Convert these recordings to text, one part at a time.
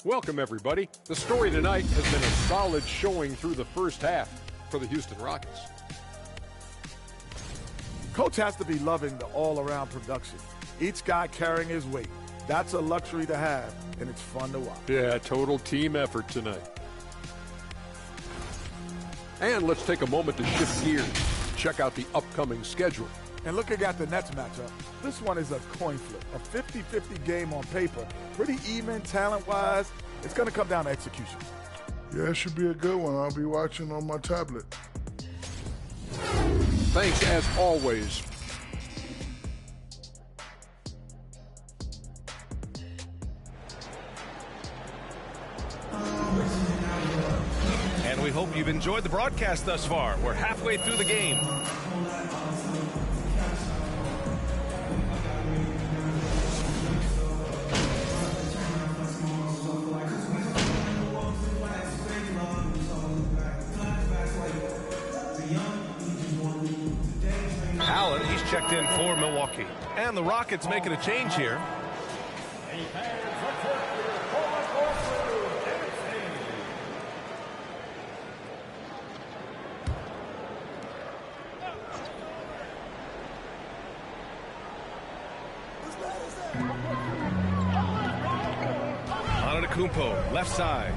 Welcome, everybody. The story tonight has been a solid showing through the first half for the Houston Rockets. Coach has to be loving the all-around production. Each guy carrying his weight. That's a luxury to have, and it's fun to watch. Yeah, total team effort tonight. And let's take a moment to shift gears. Check out the upcoming schedule. And looking at the Nets matchup, this one is a coin flip. A 50-50 game on paper. Pretty even talent-wise. It's going to come down to execution. Yeah, it should be a good one. I'll be watching on my tablet. Thanks, as always. And we hope you've enjoyed the broadcast thus far. We're halfway through the game. Allen, he's checked in for Milwaukee. And the Rockets making a change here. Antetokounmpo, left side.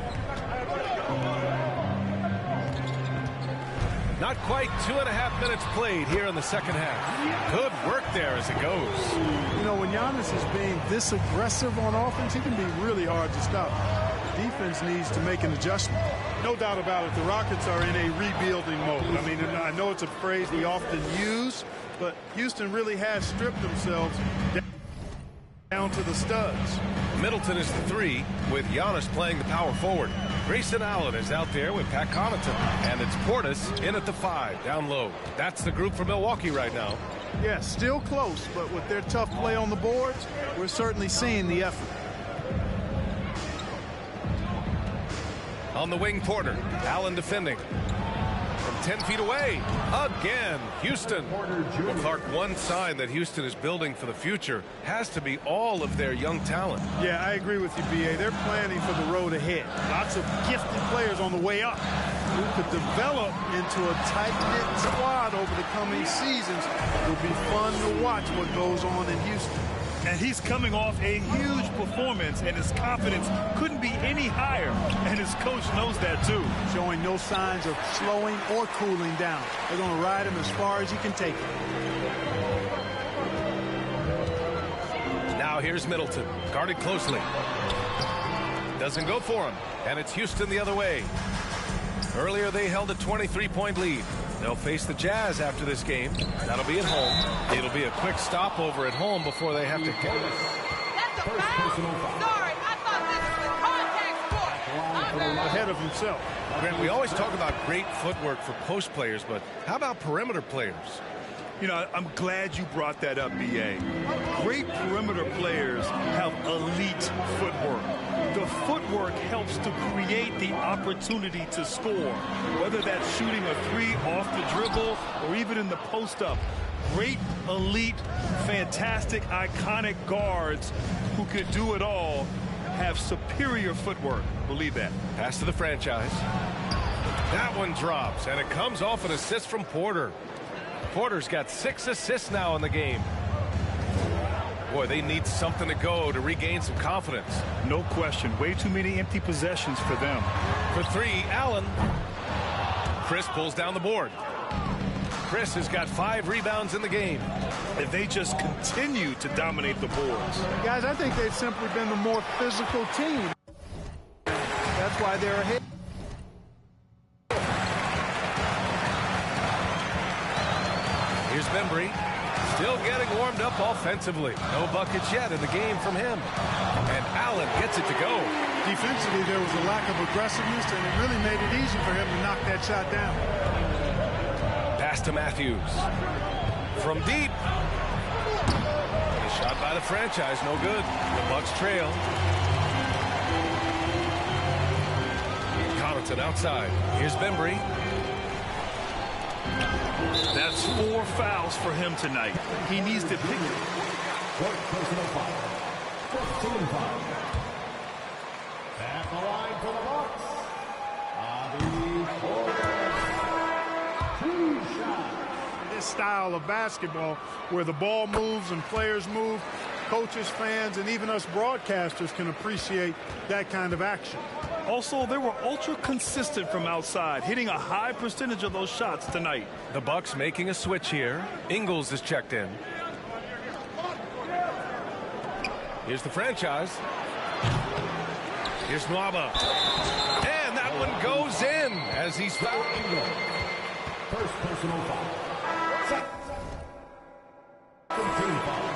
Not quite 2.5 minutes played here in the second half. Good work there as it goes. You know, when Giannis is being this aggressive on offense, he can be really hard to stop. The defense needs to make an adjustment. No doubt about it, the Rockets are in a rebuilding mode. I mean, I know it's a phrase we often use, but Houston really has stripped themselves down to the studs. Middleton is the 3, with Giannis playing the power forward. Grayson Allen is out there with Pat Connaughton. And it's Portis in at the 5, down low. That's the group for Milwaukee right now. Yeah, still close, but with their tough play on the boards, we're certainly seeing the effort. On the wing, Porter. Allen defending. From 10 feet away. Again, Houston. Well, Clark, one sign that Houston is building for the future has to be all of their young talent. Yeah, I agree with you, B.A. They're planning for the road ahead. Lots of gifted players on the way up who could develop into a tight-knit squad over the coming seasons. It will be fun to watch what goes on in Houston. And he's coming off a huge performance, and his confidence couldn't be any higher. And his coach knows that, too. Showing no signs of slowing or cooling down. They're going to ride him as far as he can take it. Now here's Middleton, guarded closely. Doesn't go for him, and it's Houston the other way. Earlier they held a 23-point lead. They'll face the Jazz after this game. That'll be at home. It'll be a quick stopover at home before they have to get it. That's a foul? Sorry, I thought this was a contact sport. Ahead of himself. Grant, we always talk about great footwork for post players, but how about perimeter players? You know, I'm glad you brought that up, B.A. Great perimeter players have elite footwork. The footwork helps to create the opportunity to score, whether that's shooting a 3 off the dribble or even in the post-up. Great, elite, fantastic, iconic guards who could do it all have superior footwork. Believe that. Pass to the franchise. That one drops, and it comes off an assist from Porter. Porter's got 6 assists now in the game. Boy, they need something to go to regain some confidence. No question. Way too many empty possessions for them. For 3, Allen. Chris pulls down the board. Chris has got 5 rebounds in the game. If they just continue to dominate the boards. Guys, I think they've simply been the more physical team. That's why they're ahead. Here's Bembry, still getting warmed up offensively. No buckets yet in the game from him. And Allen gets it to go. Defensively, there was a lack of aggressiveness, and it really made it easy for him to knock that shot down. Pass to Matthews. From deep. A shot by the franchise, no good. The Bucks trail. Connaughton outside. Here's Bembry. That's 4 fouls for him tonight. He needs to pick it. Personal foul. 15 foul. At the line for the Bucks. This style of basketball where the ball moves and players move, coaches, fans, and even us broadcasters can appreciate that kind of action. Also, they were ultra consistent from outside, hitting a high percentage of those shots tonight. The Bucks making a switch here. Ingles is checked in. Here's the franchise. Here's Nwaba. And that one goes in as he's fouled. First personal foul. Second. 15 foul.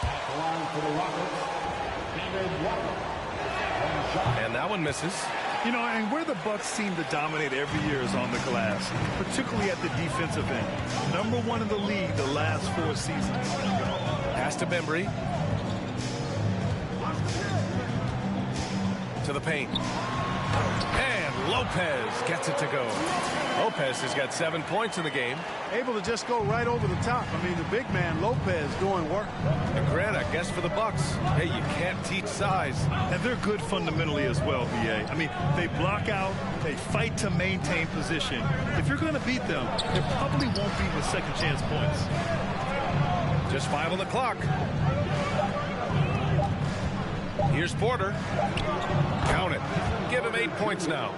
At the line for the Rockets. And that one misses. You know, and where the Bucks seem to dominate every year is on the glass, particularly at the defensive end. #1 in the league the last 4 seasons. Pass to Bembry. To the paint. And Lopez gets it to go. Lopez has got 7 points in the game. Able to just go right over the top. I mean, the big man, Lopez, doing work. And Grant, I guess for the Bucks, hey, you can't teach size. And they're good fundamentally as well, BA. I mean, they block out, they fight to maintain position. If you're going to beat them, there probably won't be the second chance points. Just 5 on the clock. Here's Porter. Count it. Give him 8 points now.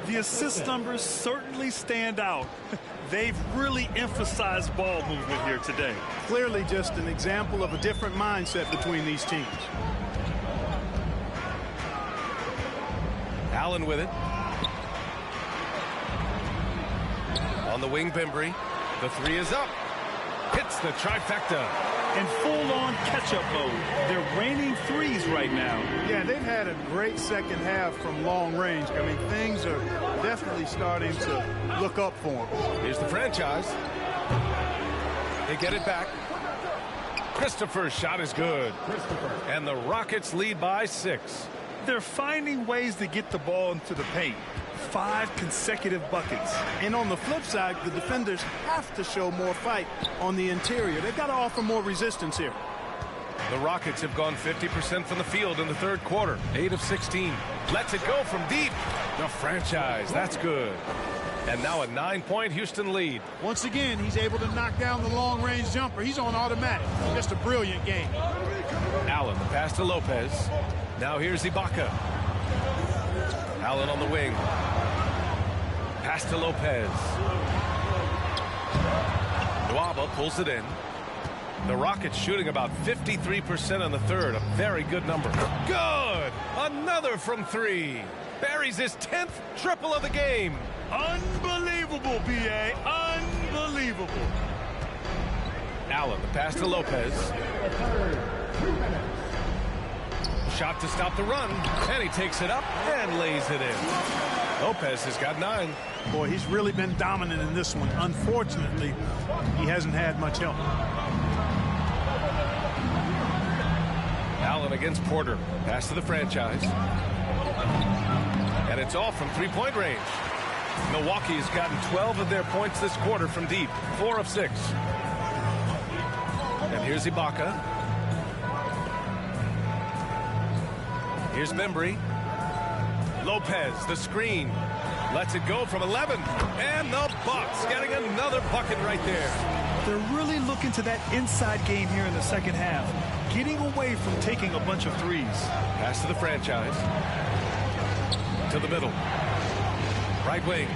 The assist numbers certainly stand out. They've really emphasized ball movement here today. Clearly just an example of a different mindset between these teams. Allen with it. On the wing, Bembry. The 3 is up. Hits the trifecta. In full-on catch-up mode. They're raining threes right now. Yeah, they've had a great second half from long range. I mean, things are definitely starting to look up for them. Here's the franchise. They get it back. Christopher's shot is good. And the Rockets lead by 6. They're finding ways to get the ball into the paint. 5 consecutive buckets. And on the flip side, the defenders have to show more fight on the interior. They've got to offer more resistance here. The Rockets have gone 50% from the field in the 3rd quarter. 8 of 16. Lets it go from deep. The franchise. That's good. And now a 9-point Houston lead. Once again, he's able to knock down the long-range jumper. He's on automatic. Just a brilliant game. Allen, the pass to Lopez. Now here's Ibaka. Allen on the wing. Pass to Lopez. Nwaba pulls it in. The Rockets shooting about 53% in the 3rd. A very good number. Good! Another from 3. Buries his 10th triple of the game. Unbelievable, B.A. Unbelievable. Allen, the pass to Lopez. Shot to stop the run, and he takes it up and lays it in. Lopez has got 9. Boy, he's really been dominant in this one. Unfortunately, he hasn't had much help. Allen against Porter. Pass to the franchise. And it's all from 3-point range. Milwaukee has gotten 12 of their points this quarter from deep. 4 of 6. And here's Ibaka. Here's Bembry. Lopez, the screen. Lets it go from 11. And the Bucks getting another bucket right there. They're really looking to that inside game here in the second half. Getting away from taking a bunch of threes. Pass to the franchise. To the middle. Right wing.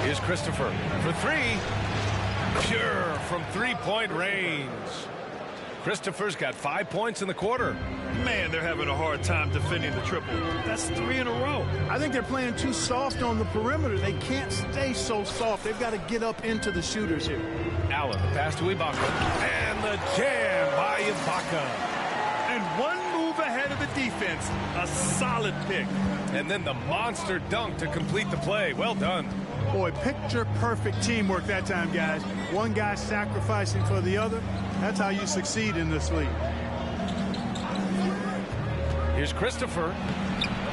Here's Christopher for 3. Pure from 3-point range. Christopher's got 5 points in the quarter. Man, they're having a hard time defending the triple. That's 3 in a row. I think they're playing too soft on the perimeter. They can't stay so soft. They've got to get up into the shooters here. Allen, the pass to Ibaka. And the jam by Ibaka. And one move ahead of the defense, a solid pick. And then the monster dunk to complete the play. Well done. Boy, picture-perfect teamwork that time, guys. One guy sacrificing for the other. That's how you succeed in this league. Here's Christopher.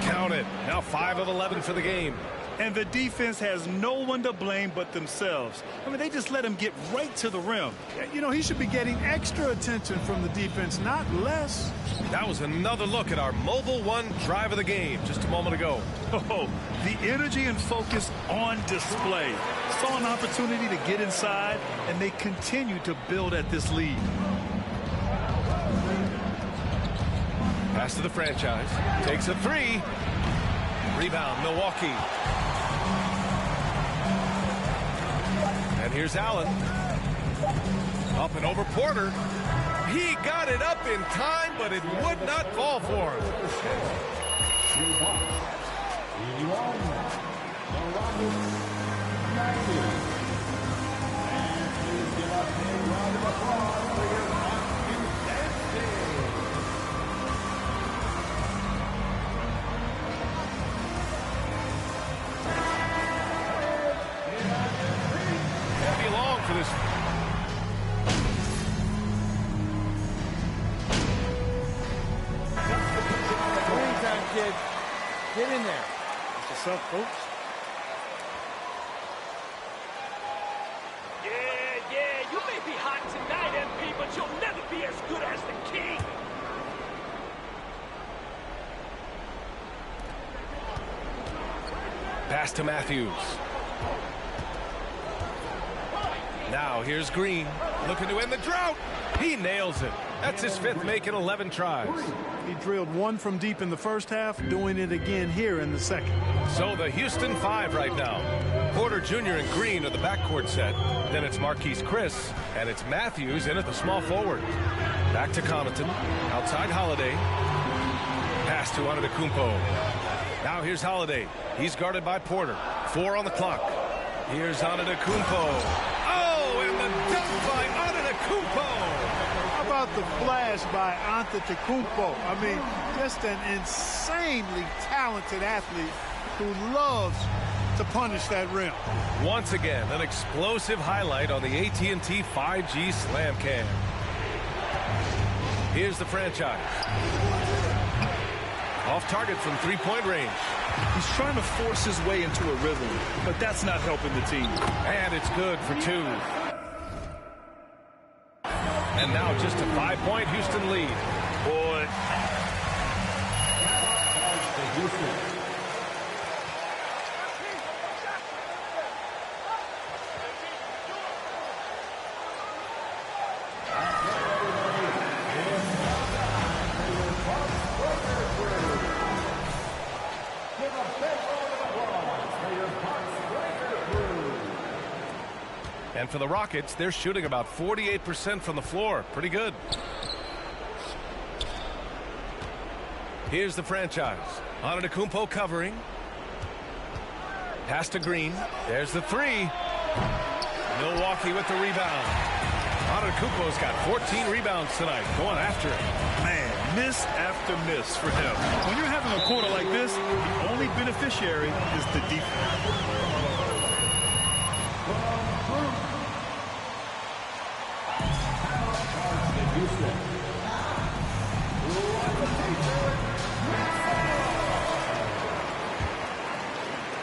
Count it. Now 5 of 11 for the game. And the defense has no one to blame but themselves. I mean, they just let him get right to the rim. You know, he should be getting extra attention from the defense, not less. That was another look at our Mobile One drive of the game just a moment ago. Oh, the energy and focus on display. Saw an opportunity to get inside, and they continue to build at this lead. Pass to the franchise. Takes a 3. Rebound, Milwaukee. And here's Allen. Up and over Porter. He got it up in time, but it would not fall for him. Can't be long for this. Kid, get in there. What's up, folks? Yeah, you may be hot tonight, MP, but you'll never be as good as the king. Pass to Matthews. Now here's Green, looking to end the drought. He nails it. That's his 5th make in 11 tries. He drilled one from deep in the first half, doing it again here in the second. So the Houston 5 right now. Porter Jr. and Green are the backcourt set. Then it's Marquise Chris, and it's Matthews in at the small forward. Back to Connaughton. Outside Holiday. Pass to Antetokounmpo. Now here's Holiday. He's guarded by Porter. 4 on the clock. Here's Antetokounmpo. Oh, and the dunk by Antetokounmpo. How about the flash by Antetokounmpo? I mean, just an insanely talented athlete who loves to punish that rim. Once again, an explosive highlight on the AT&T 5G Slam Cam. Here's the franchise. Off target from 3-point range. He's trying to force his way into a rhythm, but that's not helping the team. And it's good for 2. And now just a 5-point Houston lead. Boy. And for the Rockets, they're shooting about 48% from the floor. Pretty good. Here's the franchise. Antetokounmpo covering. Pass to Green. There's the 3. Milwaukee with the rebound. Antetokounmpo's got 14 rebounds tonight. Going after it. Man, miss after miss for him. When you're having a quarter like this, the only beneficiary is the defense.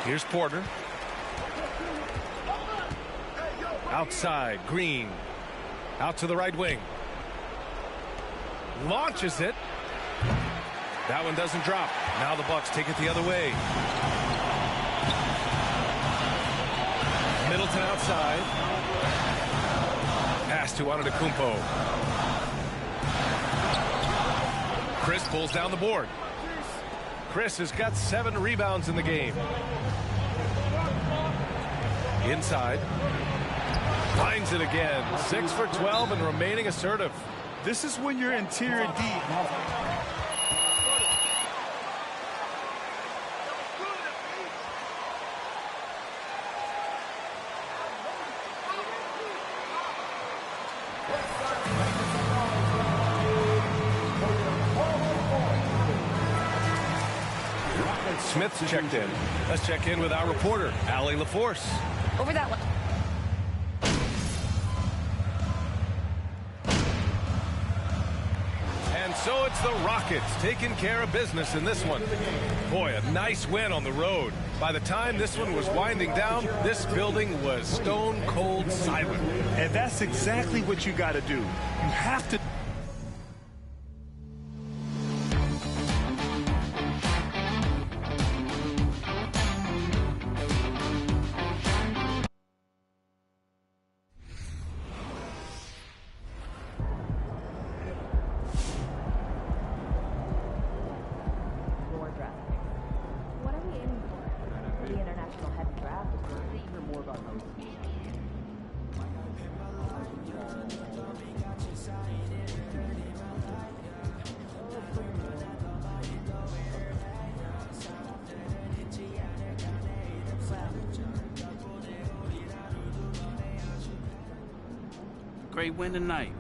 Here's Porter. Outside, Green. Out to the right wing. Launches it. That one doesn't drop. Now the Bucks take it the other way. Middleton outside. Pass to Antetokounmpo. Chris pulls down the board. Chris has got 7 rebounds in the game. Inside. Finds it again. 6 for 12 and remaining assertive. This is when you're interior deep. Smith's checked in. Let's check in with our reporter, Allie LaForce. Over that one. And so it's the Rockets taking care of business in this one. Boy, a nice win on the road. By the time this one was winding down, this building was stone cold silent. And that's exactly what you got to do. You have to. Great win tonight.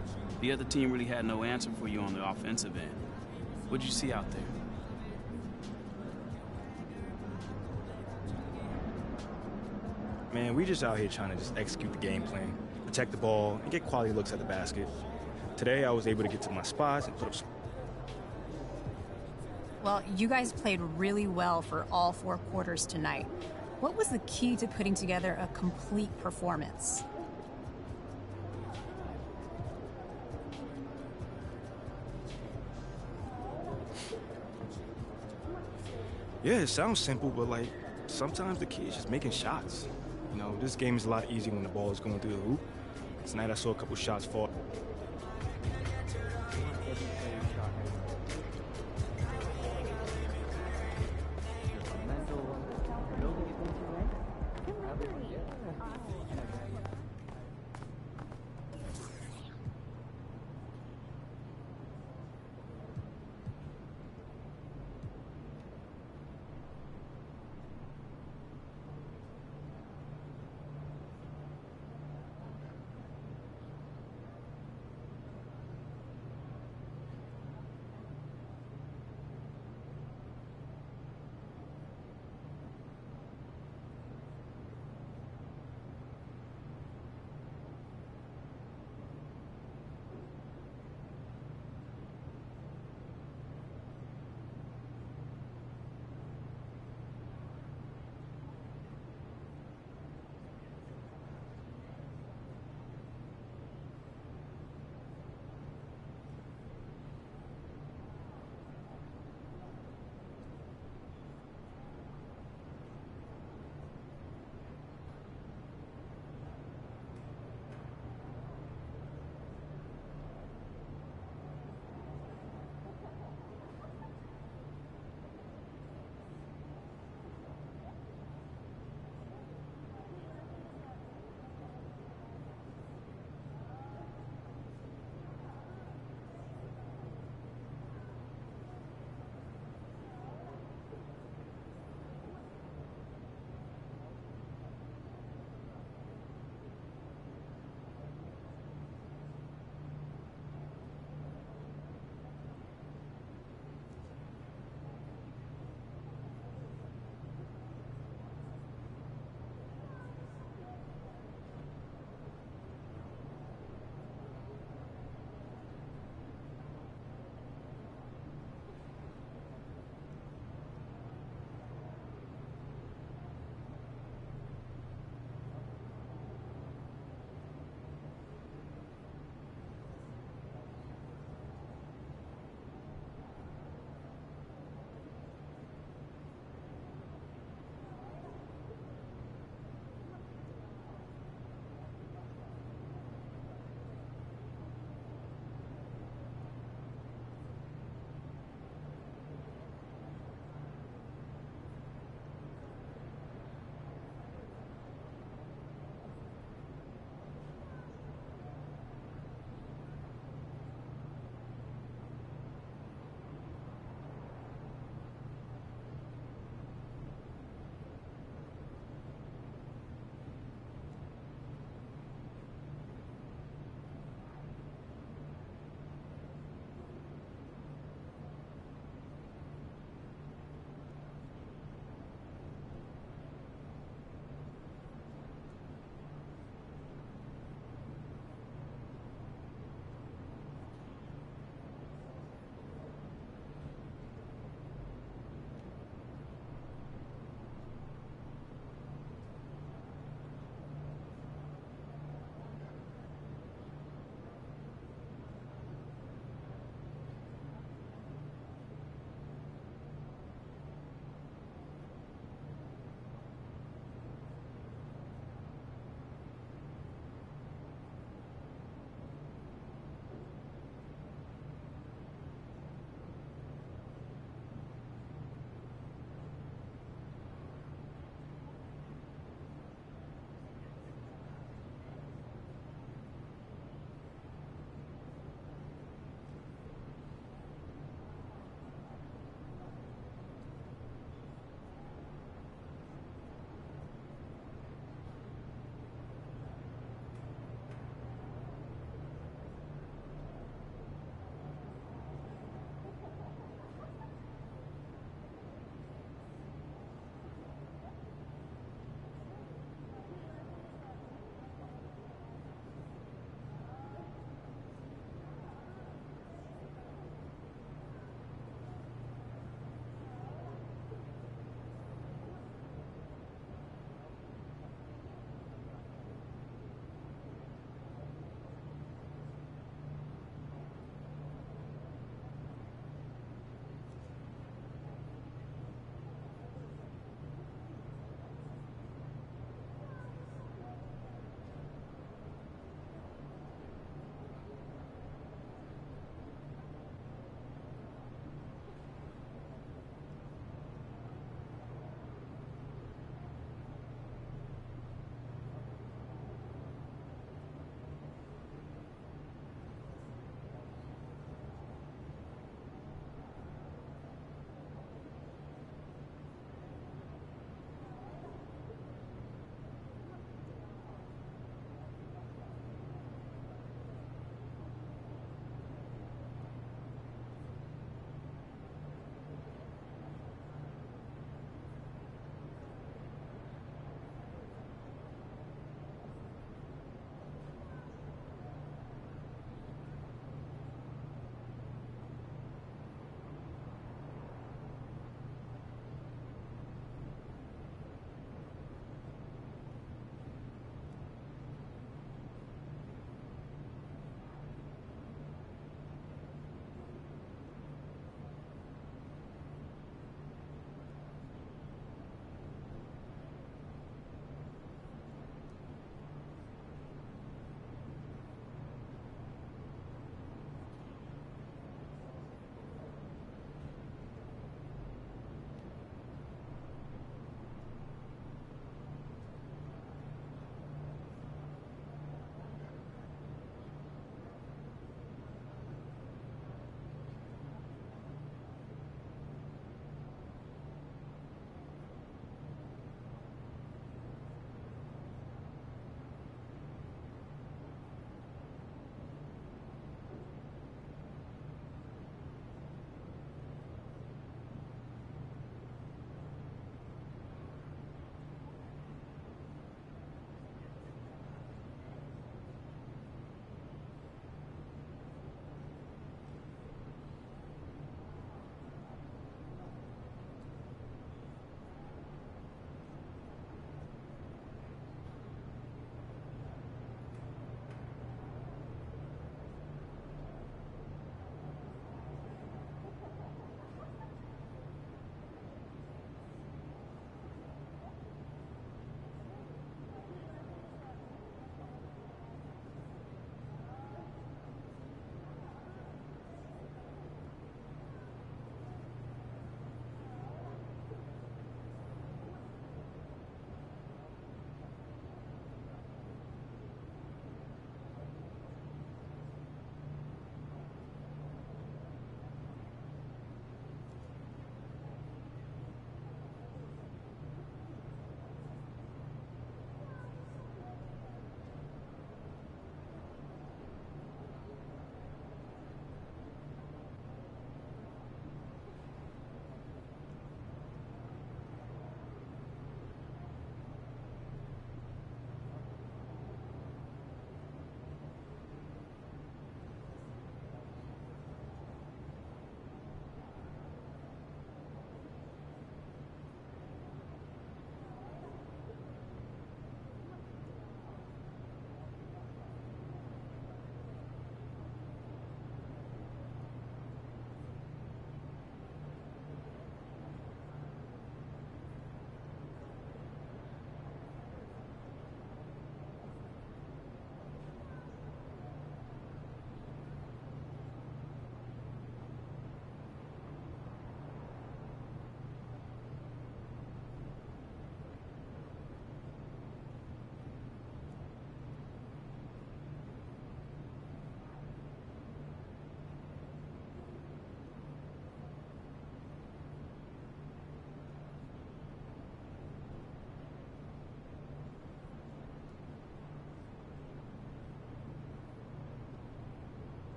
The other team really had no answer for you on the offensive end. What'd you see out there? Man, we just out here trying to just execute the game plan, protect the ball, and get quality looks at the basket. Today, I was able to get to my spots and put up some... Well, you guys played really well for all 4 quarters tonight. What was the key to putting together a complete performance? Yeah, it sounds simple, but like, sometimes the key is just making shots. You know, this game is a lot easier when the ball is going through the hoop. Tonight I saw a couple shots fall.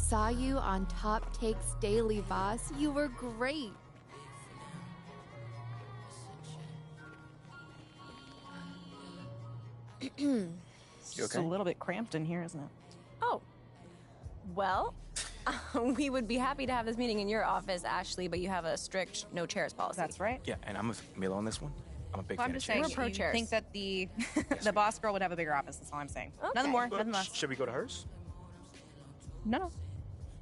saw you on Top Takes Daily, boss. You were great. You okay? It's a little bit cramped in here, isn't it? Oh, well, we would be happy to have this meeting in your office, Ashley, but you have a strict no chairs policy. That's right. Yeah, and I'm with Milo on this one. I'm a big Well, fan I'm of just saying, chairs. We're pro you chairs. think that the the boss girl would have a bigger office. That's all I'm saying. Nothing more, nothing less. Should we go to hers? No.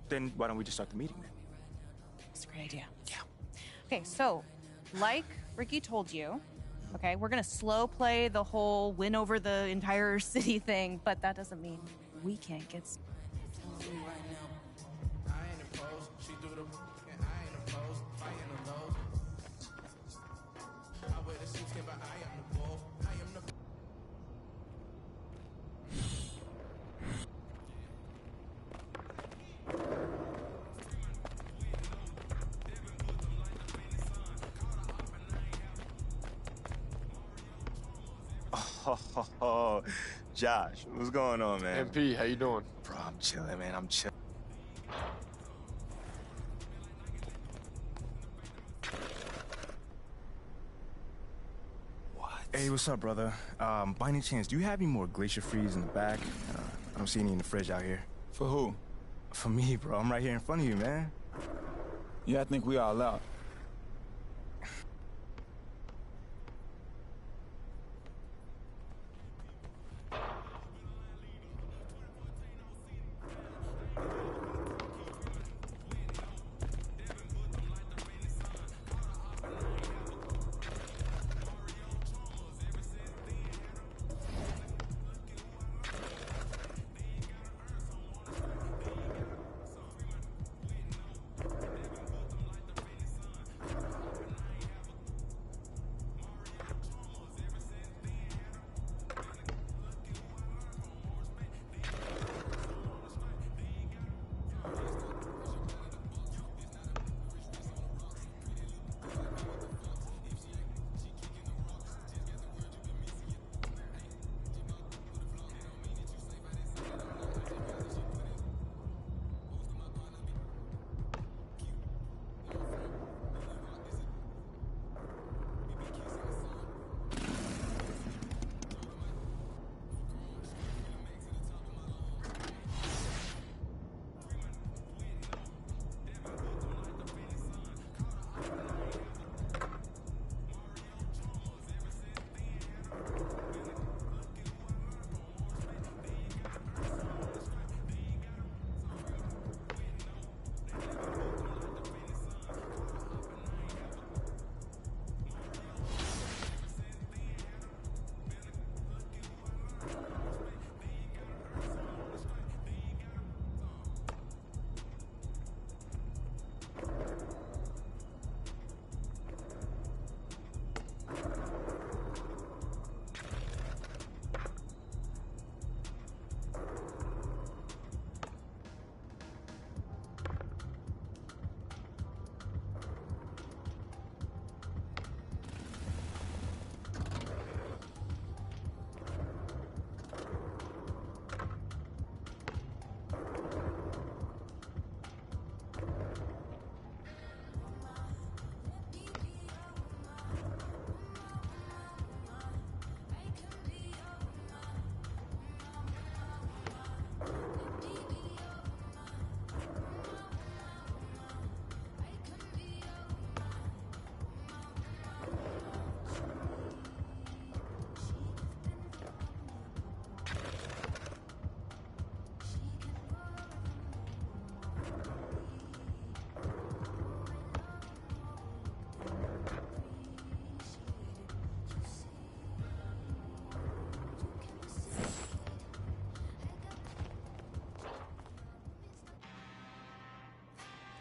Then why don't we just start the meeting then? That's a great idea. Yeah. Okay, so, like Ricky told you, okay, we're gonna slow play the whole win over the entire city thing, but that doesn't mean we can't get. Oh, Josh, what's going on, man? MP, how you doing? Bro, I'm chilling, man. I'm chilling. What? Hey, what's up, brother? By any chance, do you have any more glacier freeze in the back? I don't see any in the fridge out here. For who? For me, bro. I'm right here in front of you, man. Yeah, I think we all out.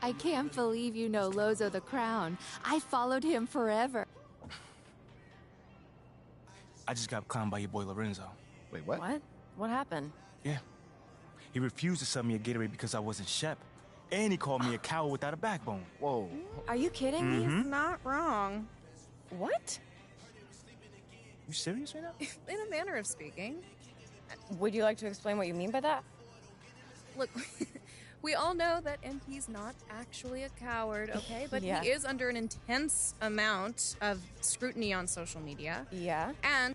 I can't believe you know Lozo the Crown. I followed him forever. I just got clowned by your boy Lorenzo. Wait, what? What? What happened? Yeah. He refused to sell me a Gatorade because I wasn't Shep. And he called me a coward without a backbone. Whoa. Are you kidding me? He's not wrong. What? You serious right now? In a manner of speaking. Would you like to explain what you mean by that? Look, We all know that MP's not actually a coward, okay? But Yeah. he is under an intense amount of scrutiny on social media. Yeah. And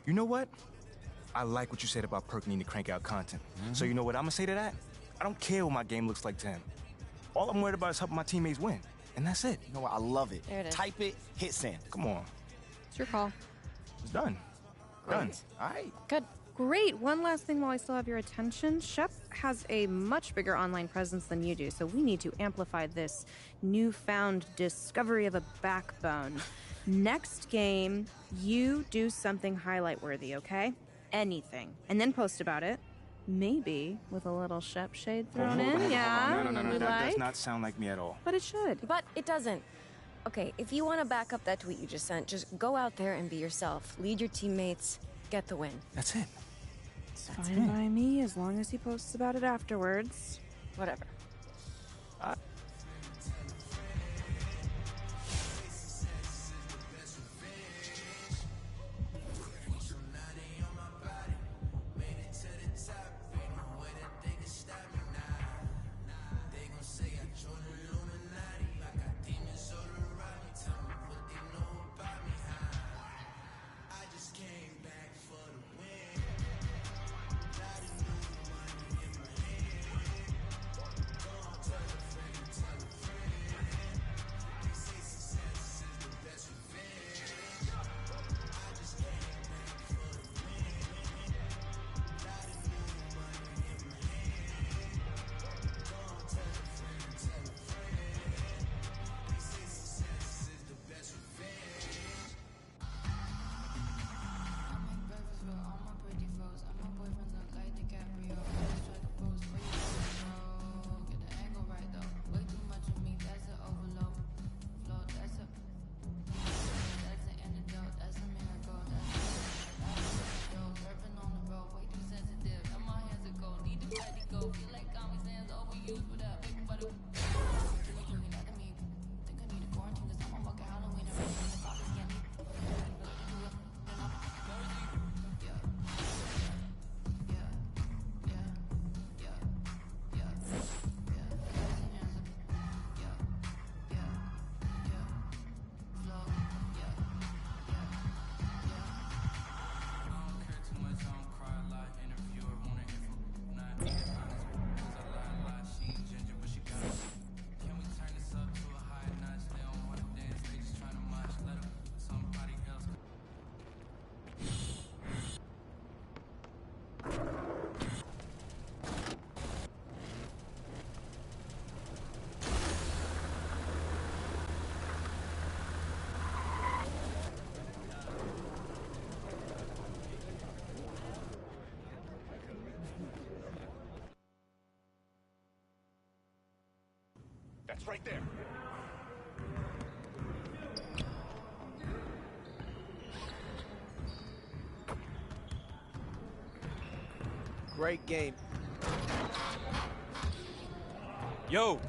You know what? I like what you said about Perk needing to crank out content. So you know what I'm gonna say to that? I don't care what my game looks like to him. All I'm worried about is helping my teammates win. And that's it. You know what? I love it. There it is. Type it, hit send. Come on. it's your call. It's done. Done. All right. Good. Great. One last thing while I still have your attention. Shep has a much bigger online presence than you do, so we need to amplify this newfound discovery of a backbone. Next game, you do something highlight worthy, okay? Anything. And then post about it. Maybe with a little Shep shade thrown in, yeah? No. We That like? does not sound like me at all. But it should. But it doesn't. Okay, if you want to back up that tweet you just sent, just go out there and be yourself. Lead your teammates. Get the win. That's it. It's fine by me as long as he posts about it afterwards. Whatever. That's right there. Great game. Yo!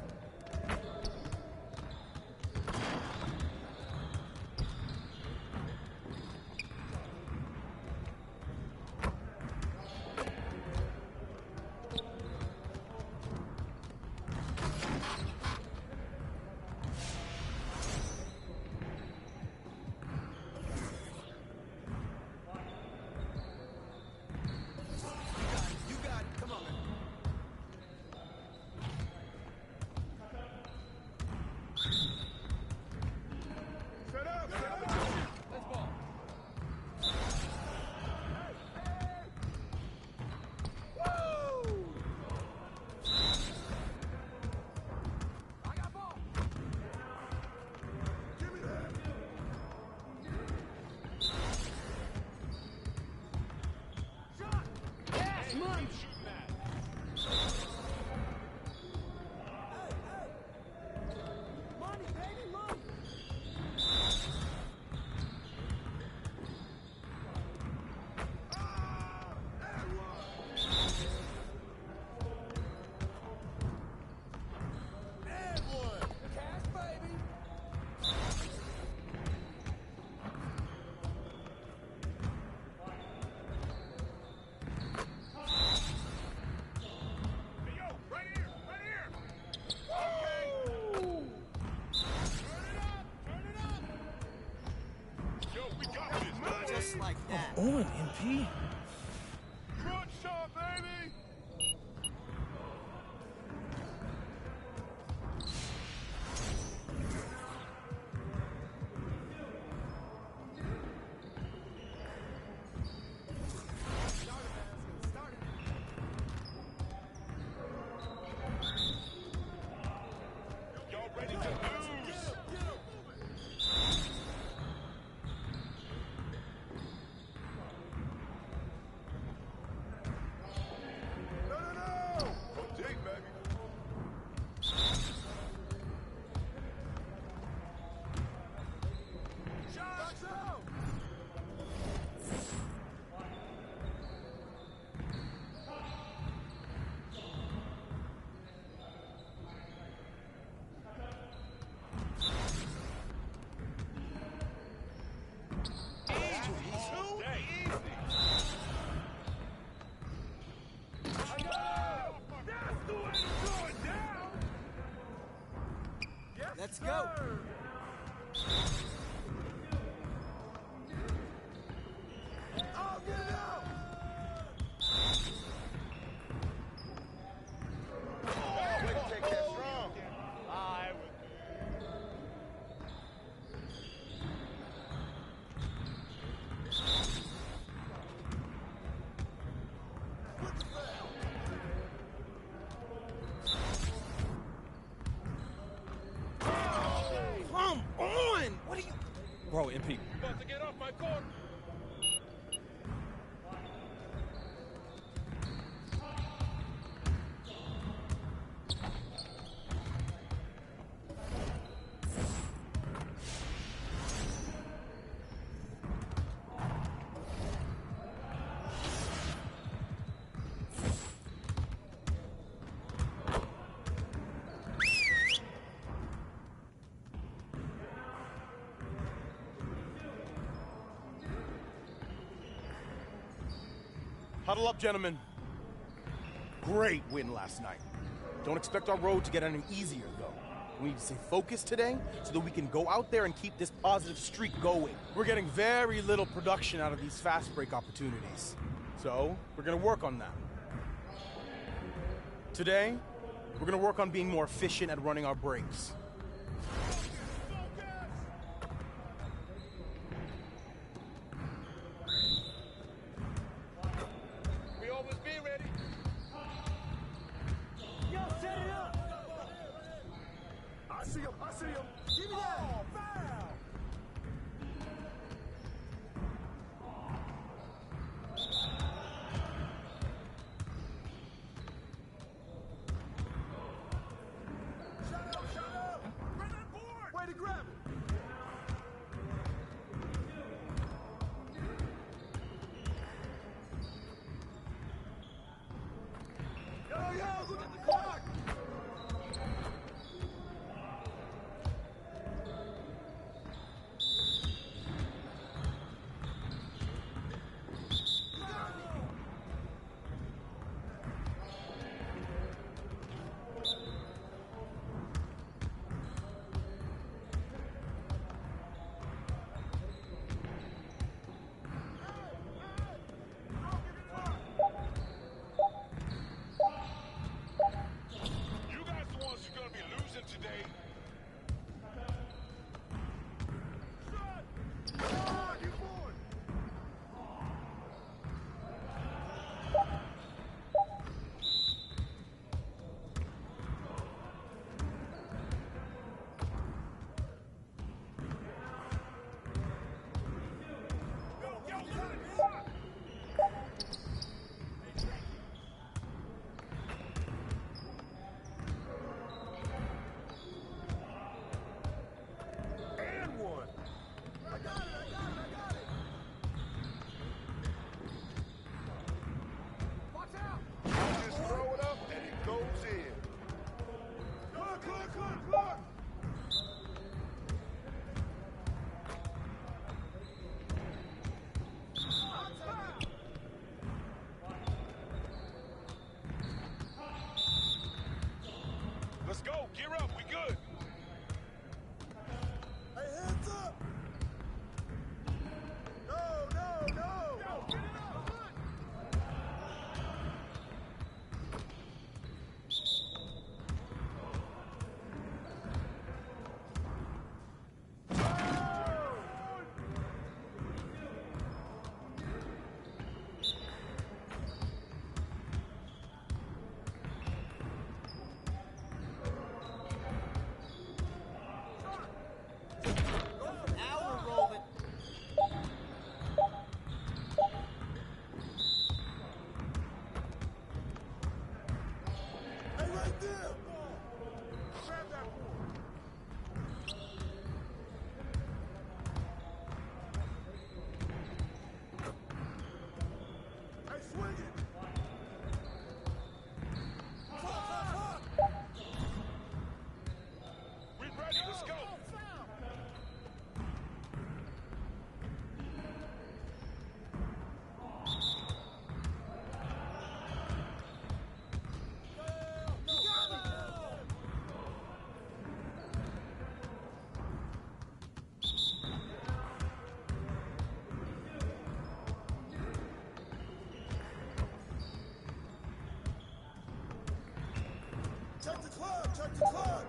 Ricky. Good shot, baby! Y'all ready to lose? Go deep, baby. Shots out! Let's go. Oh, get it out! Way to take that strong. Come on! What are you... Bro, MP. About to get off my court. Huddle up, gentlemen. Great win last night. Don't expect our road to get any easier, though. We need to stay focused today so that we can go out there and keep this positive streak going. We're getting very little production out of these fast break opportunities. So, we're going to work on that. Today, we're going to work on being more efficient at running our breaks. We always be ready. Yo, set it up! I see him! I see him! Give me that! Oh, foul! Shut up! Bring that board! Way to grab it! Yo, look at the clock! Check the club, check the club.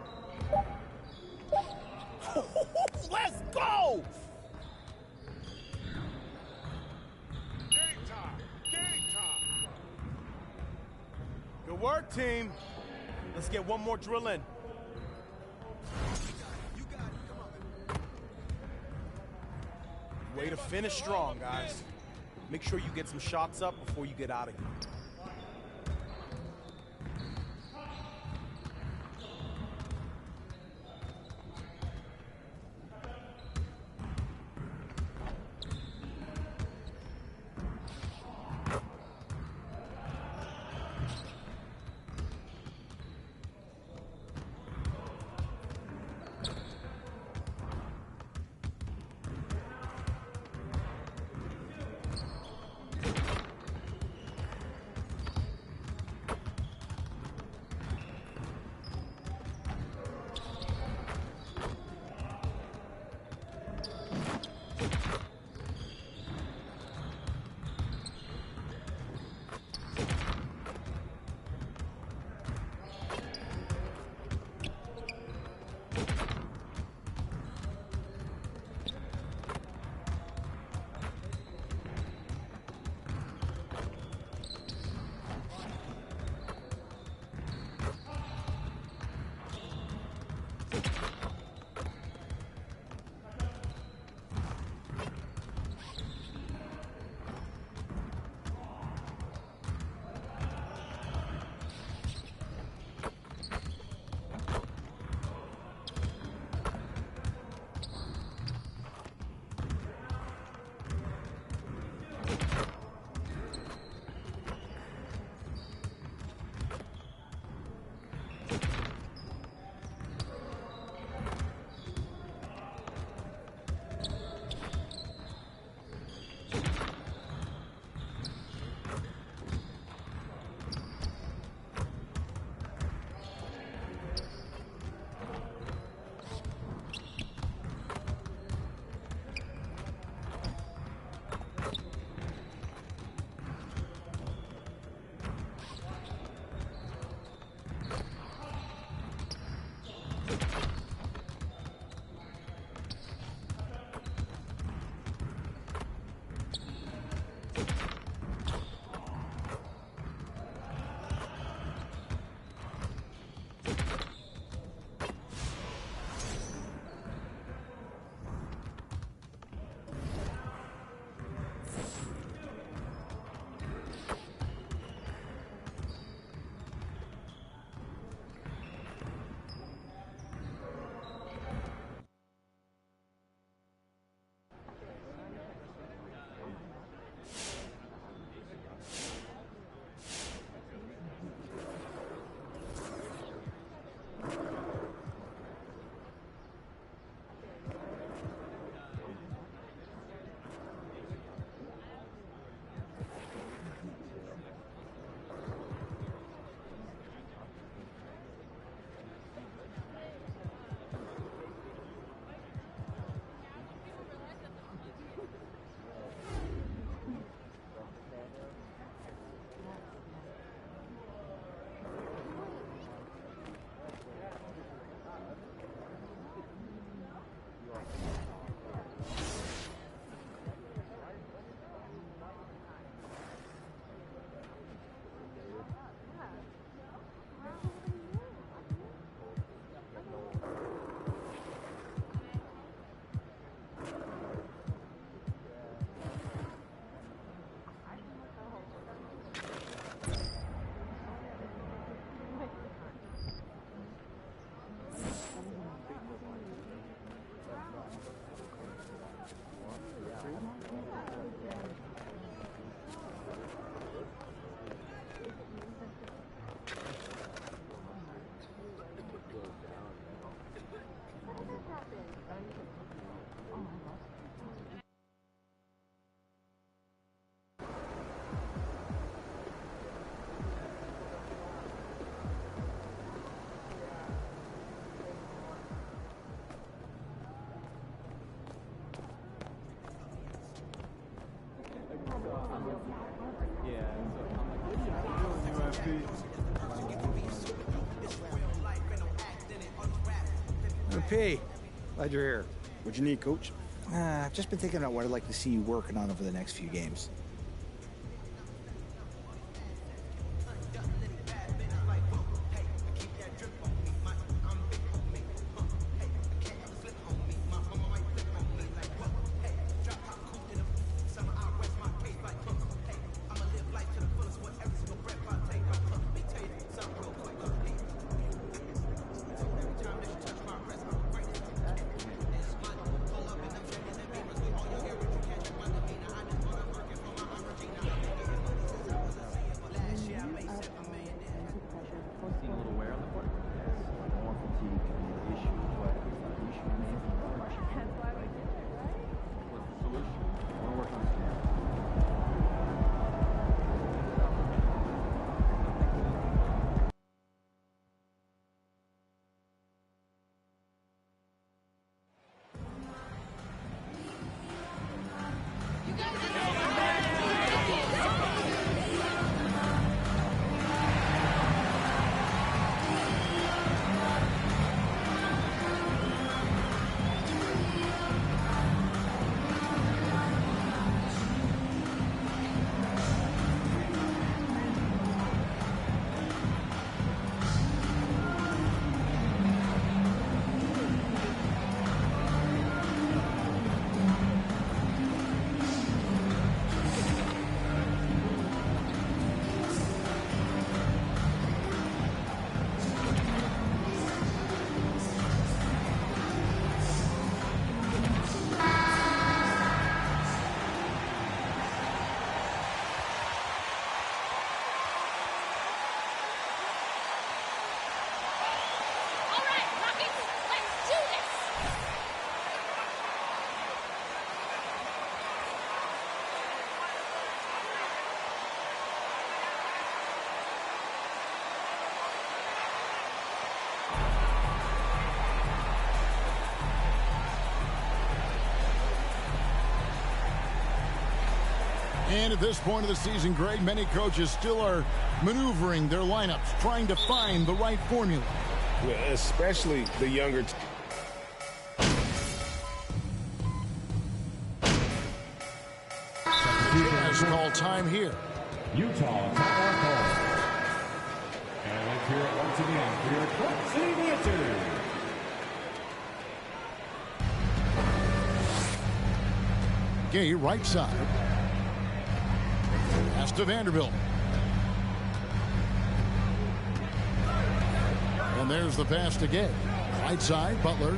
Let's go! Game time, game time. Good work, team. Let's get one more drill in. Way to finish strong, guys. Make sure you get some shots up before you get out of here. P, glad you're here. What you need, Coach? I've just been thinking about what I'd like to see you working on over the next few games. And at this point of the season, Greg, many coaches still are maneuvering their lineups, trying to find the right formula. Yeah, especially the younger Jazz call time here. Utah timeout call. And let's hear it once again for your Clutch City Lancers. Gay right side. Pass to Vanderbilt. And there's the pass to Gay. Right side, Butler.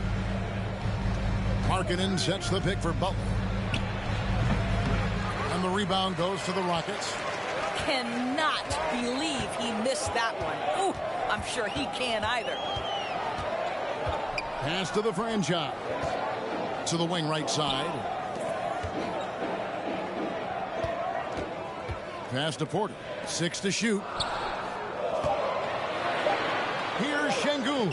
Markkanen sets the pick for Butler. And the rebound goes to the Rockets. Cannot believe he missed that one. Ooh, I'm sure he can't either. Pass to the franchise. To the wing right side. Pass to Porter. 6 to shoot. Here's Şengün.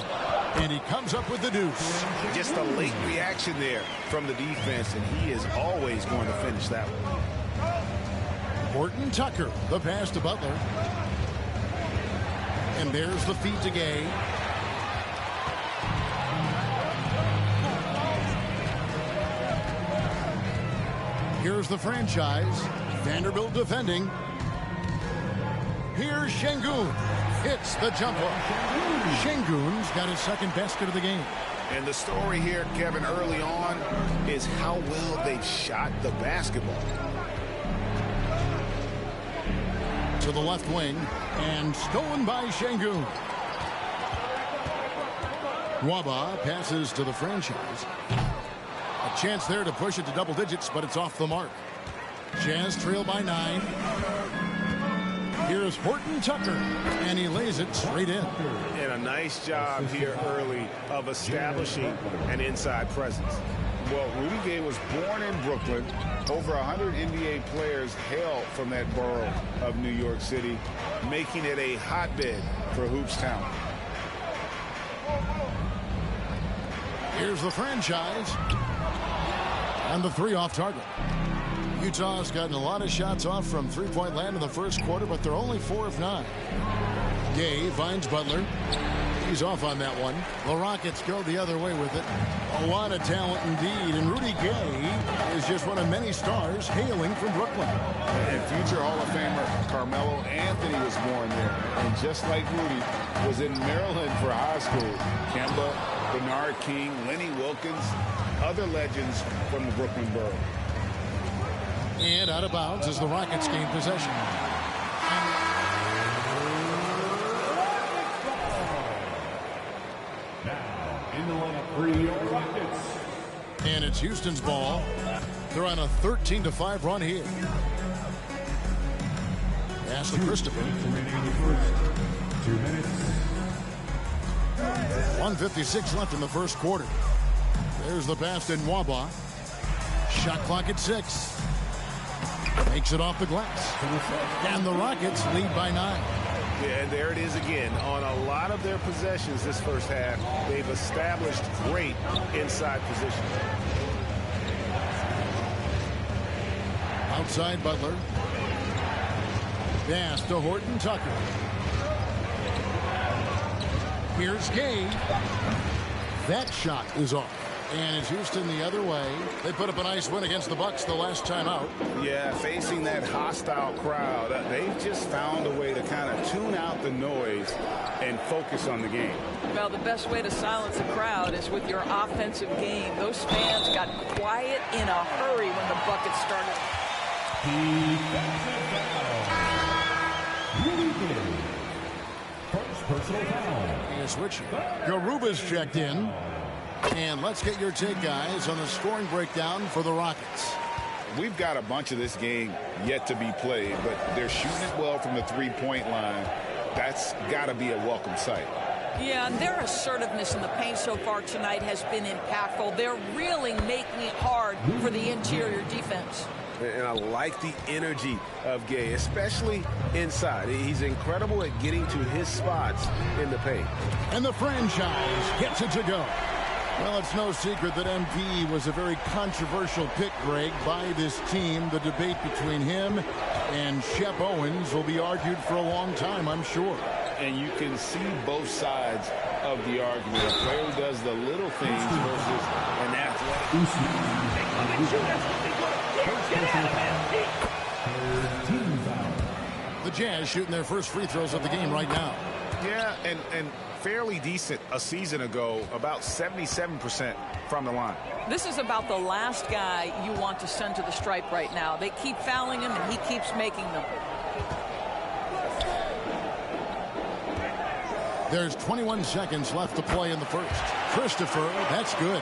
And he comes up with the deuce. Just a late reaction there from the defense, and he is always going to finish that one. Horton Tucker, the pass to Butler. And there's the feed to Gay. Here's the franchise. Vanderbilt defending. Here's Şengün. Hits the jumper. Şengün's got his second basket of the game. And the story here, Kevin, early on is how well they shot the basketball. To the left wing, and stolen by Şengün. Waba passes to the franchise. A chance there to push it to double digits, but it's off the mark. Jazz trail by 9. Here's Horton Tucker, and he lays it straight in. And a nice job here early of establishing an inside presence. Well, Rudy Gay was born in Brooklyn. Over 100 NBA players hail from that borough of New York City, making it a hotbed for hoops talent. Here's the franchise. And the 3 off target. Utah's gotten a lot of shots off from three-point land in the first quarter, but they're only 4 of 9. Gay finds Butler. He's off on that one. The Rockets go the other way with it. A lot of talent indeed. And Rudy Gay is just one of many stars hailing from Brooklyn. And future Hall of Famer Carmelo Anthony was born there. And just like Rudy, was in Maryland for high school. Kemba, Bernard King, Lenny Wilkins, other legends from the Brooklyn borough. And out of bounds as the Rockets gain possession. In the lineup for your Rockets. And it's Houston's ball. They're on a 13-5 run here. Pass to Christopher. 2 minutes. 1:56 left in the first quarter. There's the pass to Nwaba. Shot clock at 6. Makes it off the glass. And the Rockets lead by 9. Yeah, and there it is again. On a lot of their possessions this first half, they've established great inside position. Outside Butler. Pass to Horton Tucker. Here's Gay. That shot is off. And it's Houston the other way. They put up a nice win against the Bucks the last time out. Yeah, facing that hostile crowd, they've just found a way to kind of tune out the noise and focus on the game. Well, the best way to silence a crowd is with your offensive game. Those fans got quiet in a hurry when the bucket started. First personal foul. And a switch. Garuba's checked in. And let's get your take, guys, on the scoring breakdown for the Rockets. We've got a bunch of this game yet to be played, but they're shooting it well from the three-point line. That's got to be a welcome sight. Yeah, and their assertiveness in the paint so far tonight has been impactful. They're really making it hard for the interior defense. And I like the energy of Gay, especially inside. He's incredible at getting to his spots in the paint. And the franchise gets it to go. Well, it's no secret that MP was a very controversial pick, Greg, by this team. The debate between him and Shep Owens will be argued for a long time, I'm sure. And you can see both sides of the argument. A player who does the little things versus an athletic. The Jazz shooting their first free throws of the game right now. Yeah, and fairly decent a season ago, about 77% from the line. This is about the last guy you want to send to the stripe right now. They keep fouling him, and he keeps making them. There's 21 seconds left to play in the first. Christopher, that's good.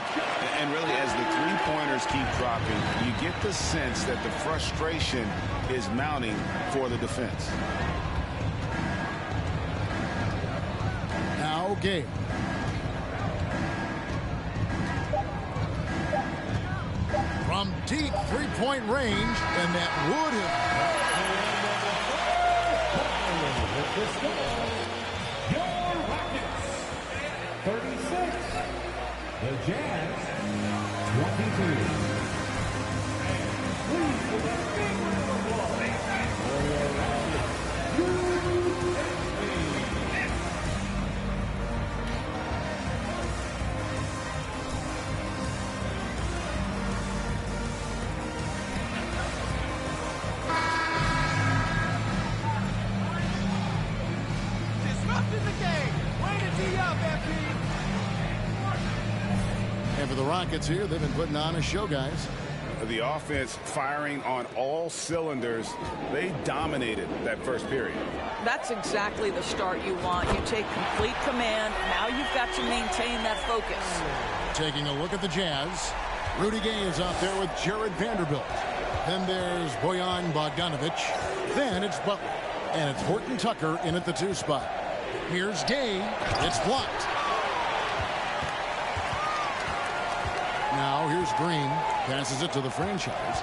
And really, as the three-pointers keep dropping, you get the sense that the frustration is mounting for the defense. Now Gay. From deep three-point range, and that would have. Your Rockets, 36. The Jazz, 22. Please give a big round of applause for your Rockets. And for the Rockets here, they've been putting on a show, guys. The offense firing on all cylinders. They dominated that first period. That's exactly the start you want. You take complete command. Now you've got to maintain that focus. Taking a look at the Jazz. Rudy Gay is out there with Jared Vanderbilt. Then there's Bojan Bogdanovic. Then it's Butler. And it's Horton Tucker in at the 2 spot. Here's Gay. It's blocked. Now here's Green. Passes it to the franchise.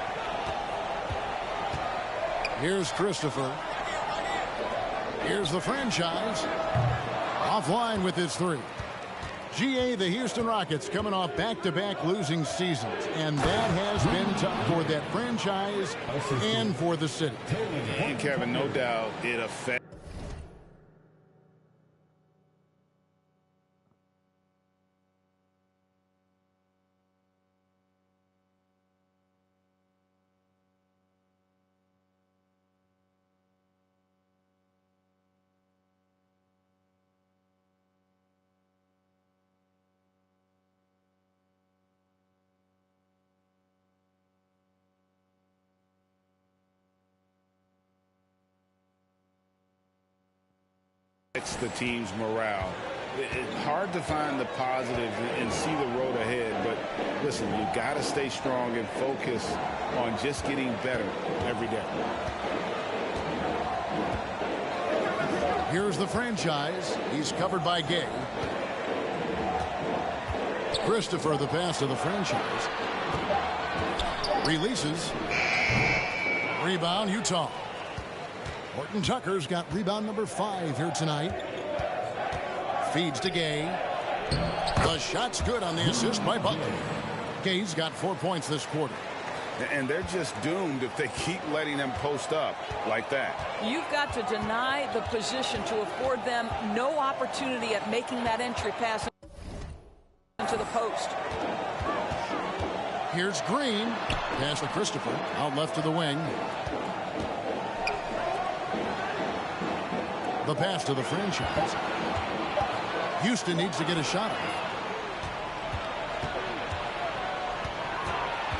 Here's Christopher. Here's the franchise. Offline with his 3. GA, the Houston Rockets coming off back-to-back losing seasons, and that has been tough for that franchise and for the city. And Kevin, no doubt it affects. It's the team's morale. It's hard to find the positives and see the road ahead, but listen, you got to stay strong and focus on just getting better every day. Here's the franchise. He's covered by Gay. Christopher, the pass to the franchise. Releases. Rebound, Utah. Horton Tucker's got rebound number 5 here tonight. Feeds to Gay. The shot's good on the assist by Butler. Gay's got 4 points this quarter. And they're just doomed if they keep letting them post up like that. You've got to deny the position to afford them no opportunity at making that entry pass into the post. Here's Green. Pass to Christopher. Out left to the wing. The pass to the franchise. Houston needs to get a shot off.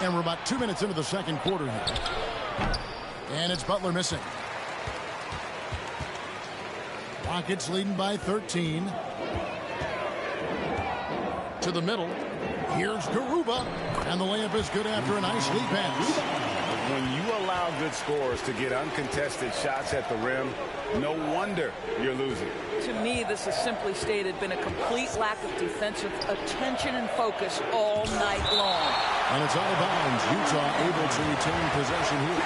And we're about 2 minutes into the second quarter here. And it's Butler missing. Rockets leading by 13. To the middle. Here's Garuba. And the layup is good after a nice lead pass. When you allow good scorers to get uncontested shots at the rim, no wonder you're losing. To me, this has simply stated been a complete lack of defensive attention and focus all night long. And it's out of bounds. Utah able to retain possession here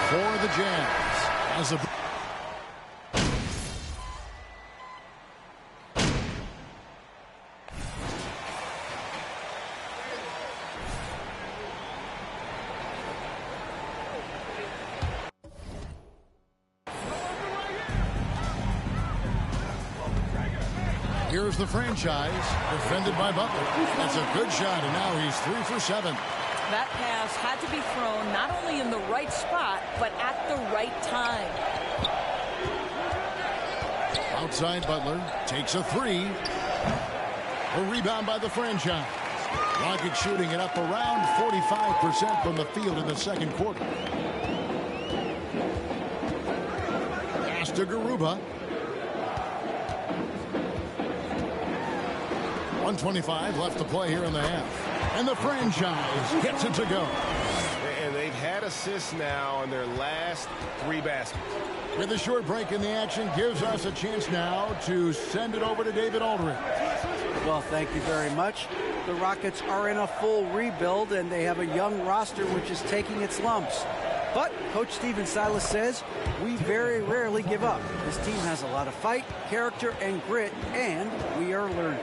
for the Jazz. As a Here's the franchise, defended by Butler. That's a good shot, and now he's 3 for 7. That pass had to be thrown not only in the right spot, but at the right time. Outside Butler takes a 3. A rebound by the franchise. Rockets shooting it up around 45% from the field in the second quarter. Pass to Garuba. 1:25 left to play here in the half. And the franchise gets it to go. And they've had assists now in their last 3 baskets. With a short break in the action, gives us a chance now to send it over to David Aldridge. Well, thank you very much. The Rockets are in a full rebuild, and they have a young roster which is taking its lumps. But Coach Stephen Silas says, we very rarely give up. This team has a lot of fight, character, and grit, and we are learning.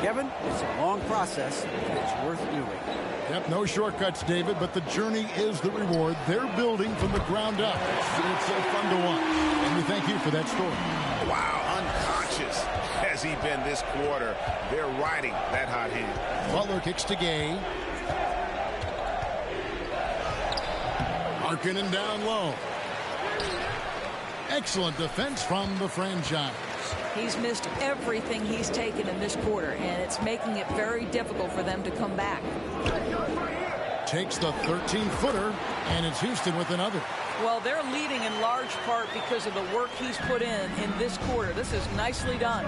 Kevin, it's a long process, and it's worth doing. Yep, no shortcuts, David, but the journey is the reward. They're building from the ground up. It's so fun to watch, and we thank you for that story. Wow, unconscious has he been this quarter. They're riding that hot hand. Butler kicks to Gay. Markkanen down low. Excellent defense from the franchise. He's missed everything he's taken in this quarter, and it's making it very difficult for them to come back. Takes the 13-footer, and it's Houston with another. Well, they're leading in large part because of the work he's put in this quarter. This is nicely done.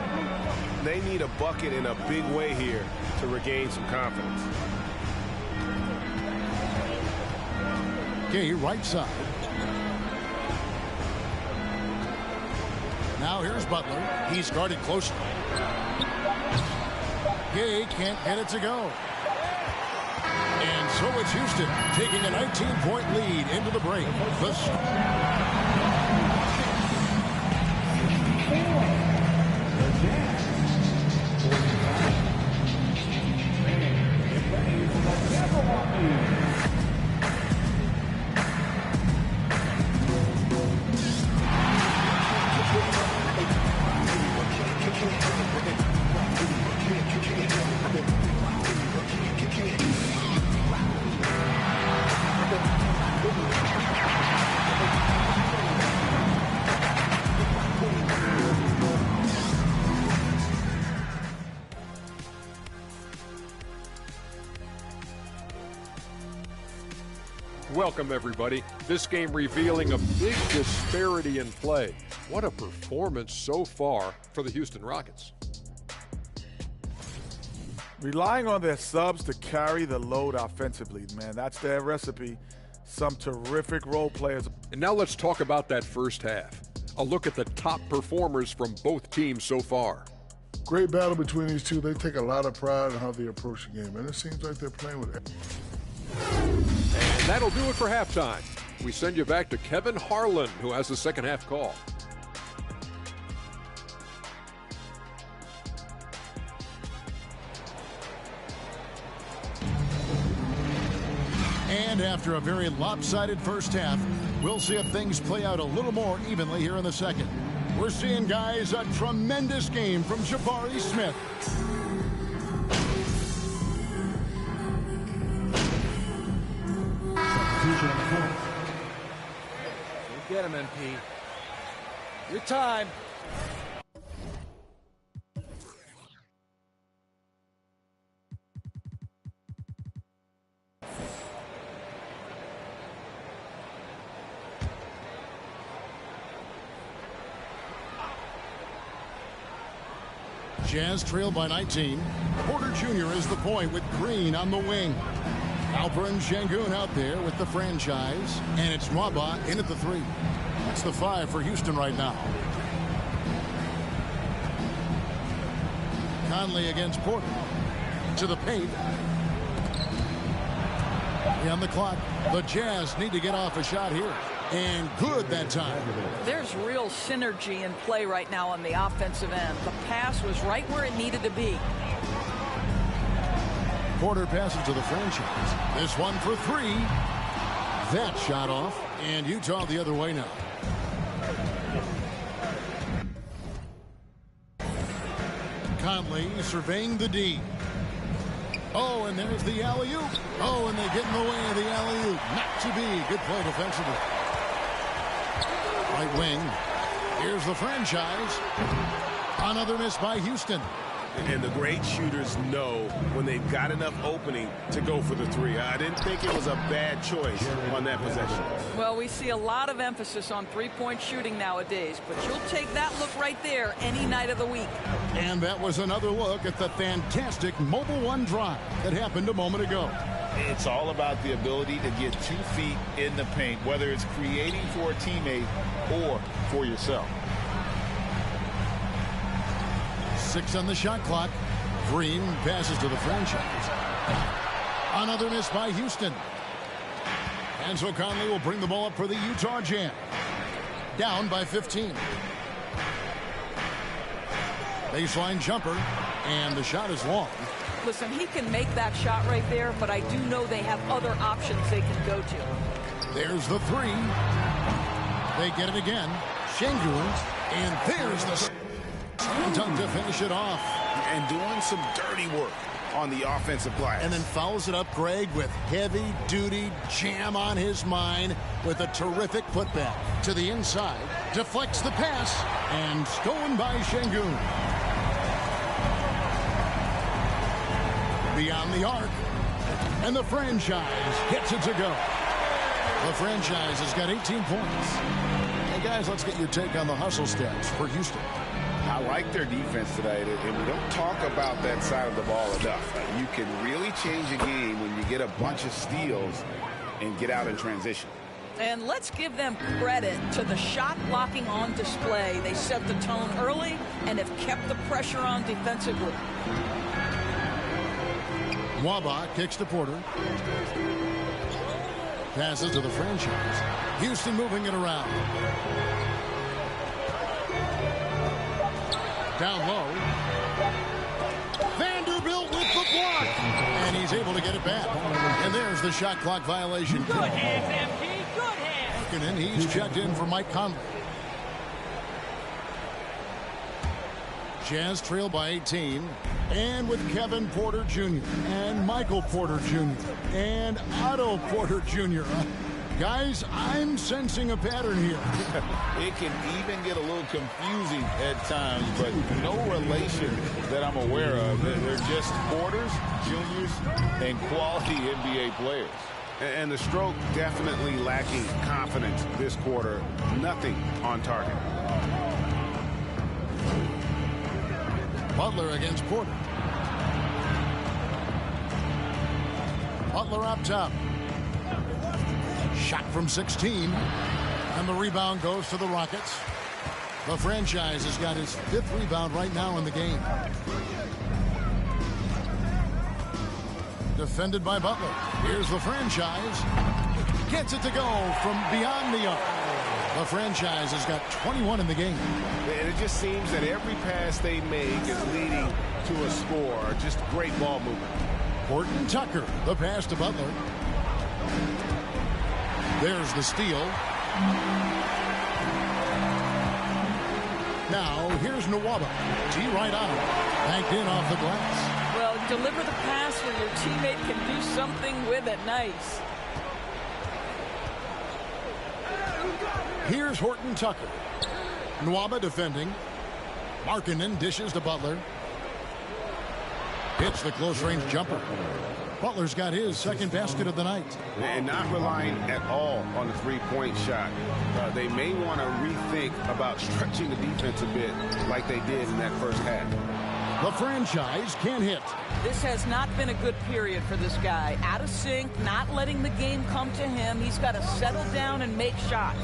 They need a bucket in a big way here to regain some confidence. Gay, right side. Now here's Butler. He's guarded closely. Gay can't get it to go. And so it's Houston taking a 19-point lead into the break. Welcome, everybody. This game revealing a big disparity in play. What a performance so far for the Houston Rockets. Relying on their subs to carry the load offensively, man. That's their recipe. Some terrific role players. And now let's talk about that first half. A look at the top performers from both teams so far. Great battle between these two. They take a lot of pride in how they approach the game, and it seems like they're playing with it. And that'll do it for halftime. We send you back to Kevin Harlan, who has the second half call. And after a very lopsided first half, we'll see if things play out a little more evenly here in the second. We're seeing, guys, a tremendous game from Jabari Smith. Go get him, MP. Your time. Jazz trail by 19. Porter Jr. is the point with Green on the wing. Alperen Sengun out there with the franchise. And it's Nwaba in at the 3. That's the 5 for Houston right now. Conley against Porter. To the paint. On the clock. The Jazz need to get off a shot here. And good that time. There's real synergy in play right now on the offensive end. The pass was right where it needed to be. Porter passes to the franchise. This one for 3. That shot off. And Utah the other way now. Conley surveying the D. Oh, and there's the alley-oop. Oh, and they get in the way of the alley-oop. Not to be. Good play defensively. Right wing. Here's the franchise. Another miss by Houston. And the great shooters know when they've got enough opening to go for the 3. I didn't think it was a bad choice on that possession. Well, we see a lot of emphasis on three-point shooting nowadays, but you'll take that look right there any night of the week. And that was another look at the fantastic Mobile One drive that happened a moment ago. It's all about the ability to get 2 feet in the paint, whether it's creating for a teammate or for yourself. 6 on the shot clock. Green passes to the franchise. Another miss by Houston. And so Conley will bring the ball up for the Utah Jazz. Down by 15. Baseline jumper. And the shot is long. Listen, he can make that shot right there, but I do know they have other options they can go to. There's the 3. They get it again. Sengun. And there's the dunk to finish it off. And doing some dirty work on the offensive glass. And then fouls it up, Greg, with heavy-duty jam on his mind with a terrific putback. To the inside. Deflects the pass. And stolen by Sengun. Beyond the arc. And the franchise gets it to go. The franchise has got 18 points. Hey, guys, let's get your take on the hustle stats for Houston. I like their defense today, and we don't talk about that side of the ball enough. You can really change a game when you get a bunch of steals and get out in transition. And let's give them credit to the shot blocking on display. They set the tone early and have kept the pressure on defensively. Nwaba kicks to Porter. Passes to the franchise. Houston moving it around. Down low. Vanderbilt with the block. And he's able to get it back. And there's the shot clock violation. Good hands, MP. Good hands. And he's checked in for Mike Conley. Jazz trail by 18. And with Kevin Porter Jr. and Michael Porter Jr. and Otto Porter Jr. Guys, I'm sensing a pattern here. It can even get a little confusing at times, but no relation that I'm aware of. They're just Porters, juniors, and quality NBA players. And the stroke definitely lacking confidence this quarter. Nothing on target. Butler against Porter. Butler up top. Shot from 16. And the rebound goes to the Rockets. The franchise has got his 5th rebound right now in the game. Defended by Butler. Here's the franchise. Gets it to go from beyond the arc. The franchise has got 21 in the game. And it just seems that every pass they make is leading to a score. Just great ball movement. Horton Tucker, the pass to Butler. There's the steal. Now, here's Nwaba. T right on him. Banked in off the glass. Well, deliver the pass where your teammate can do something with it. Nice. Here's Horton Tucker. Nwaba defending. Markkanen dishes to Butler. Hits the close-range jumper. Butler's got his 2nd basket of the night. And not relying at all on the three-point shot. They may want to rethink about stretching the defense a bit like they did in that first half. The franchise can't hit. This has not been a good period for this guy. Out of sync, not letting the game come to him. He's got to settle down and make shots.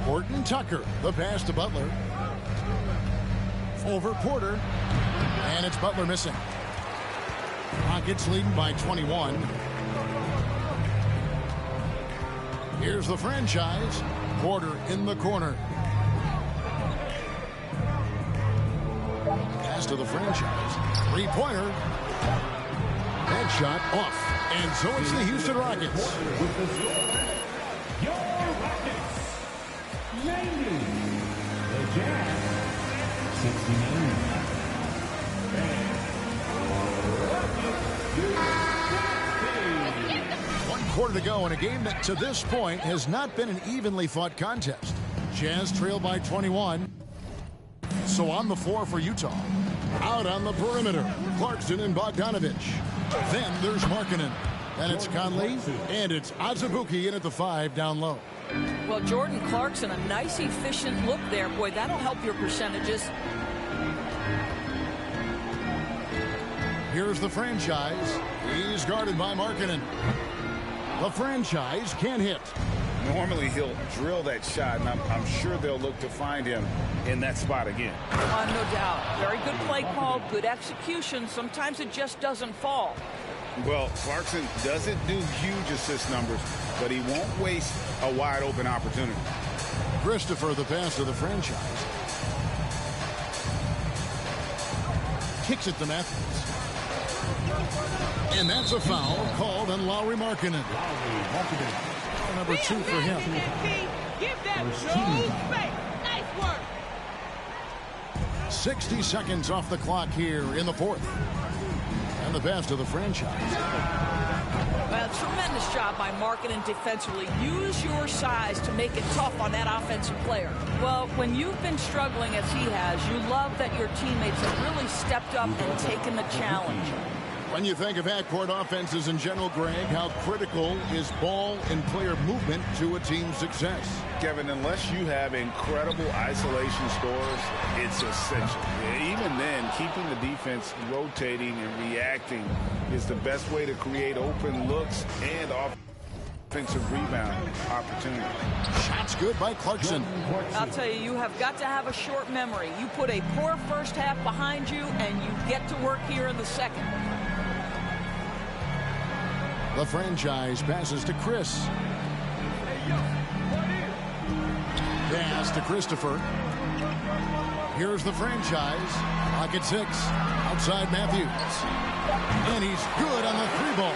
Horton Tucker, the pass to Butler. Over Porter. And it's Butler missing. Rockets leading by 21. Here's the franchise. Porter in the corner. Pass to the franchise. Three-pointer. That shot off. And so it's the Houston Rockets. Your Rockets. 90. The Jazz. 69. One quarter to go in a game that to this point has not been an evenly fought contest. Jazz trail by 21. So on the floor for Utah. Out on the perimeter, Clarkson and Bogdanovich. Then there's Markkanen. And it's Conley, and it's Azubuike in at the 5 down low. Well, Jordan Clarkson, a nice, efficient look there. Boy, that'll help your percentages. Here's the franchise. He's guarded by Markkanen. The franchise can't hit. Normally he'll drill that shot, and I'm sure they'll look to find him in that spot again. No doubt. Very good play call, good execution. Sometimes it just doesn't fall. Well, Clarkson doesn't do huge assist numbers, but he won't waste a wide open opportunity. Christopher, the pass to the franchise. Kicks it to Matthews. And that's a foul called on Lauri Markkanen. Foul number 2 for him. Give that Joe space. Nice work. 60 seconds off the clock here in the 4th. And the pass to the franchise. Well, tremendous job by Markkanen defensively. Use your size to make it tough on that offensive player. Well, when you've been struggling as he has, you love that your teammates have really stepped up and taken the challenge. When you think of half-court offenses in general, Greg, how critical is ball and player movement to a team's success? Kevin, unless you have incredible isolation scores, it's essential. Even then, keeping the defense rotating and reacting is the best way to create open looks and offensive rebound opportunity. Shots good by Clarkson. I'll tell you, you have got to have a short memory. You put a poor first half behind you, and you get to work here in the second. The franchise passes to Chris. Pass to Christopher. Here's the franchise. Pocket 6. Outside Matthews. And he's good on the 3-ball.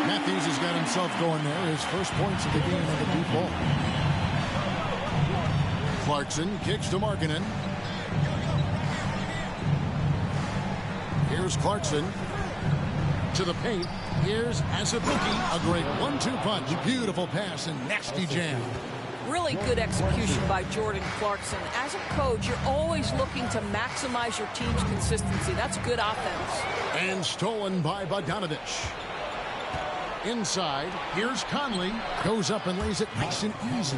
Matthews has got himself going there. His first points of the game on the deep ball. Clarkson kicks to Markkanen. Here's Clarkson. To the paint. Here's Azubuike. A great 1-2 punch. Beautiful pass and nasty jam. Really good execution by Jordan Clarkson. As a coach, you're always looking to maximize your team's consistency. That's good offense. And stolen by Bogdanovich. Inside, here's Conley. Goes up and lays it nice and easy.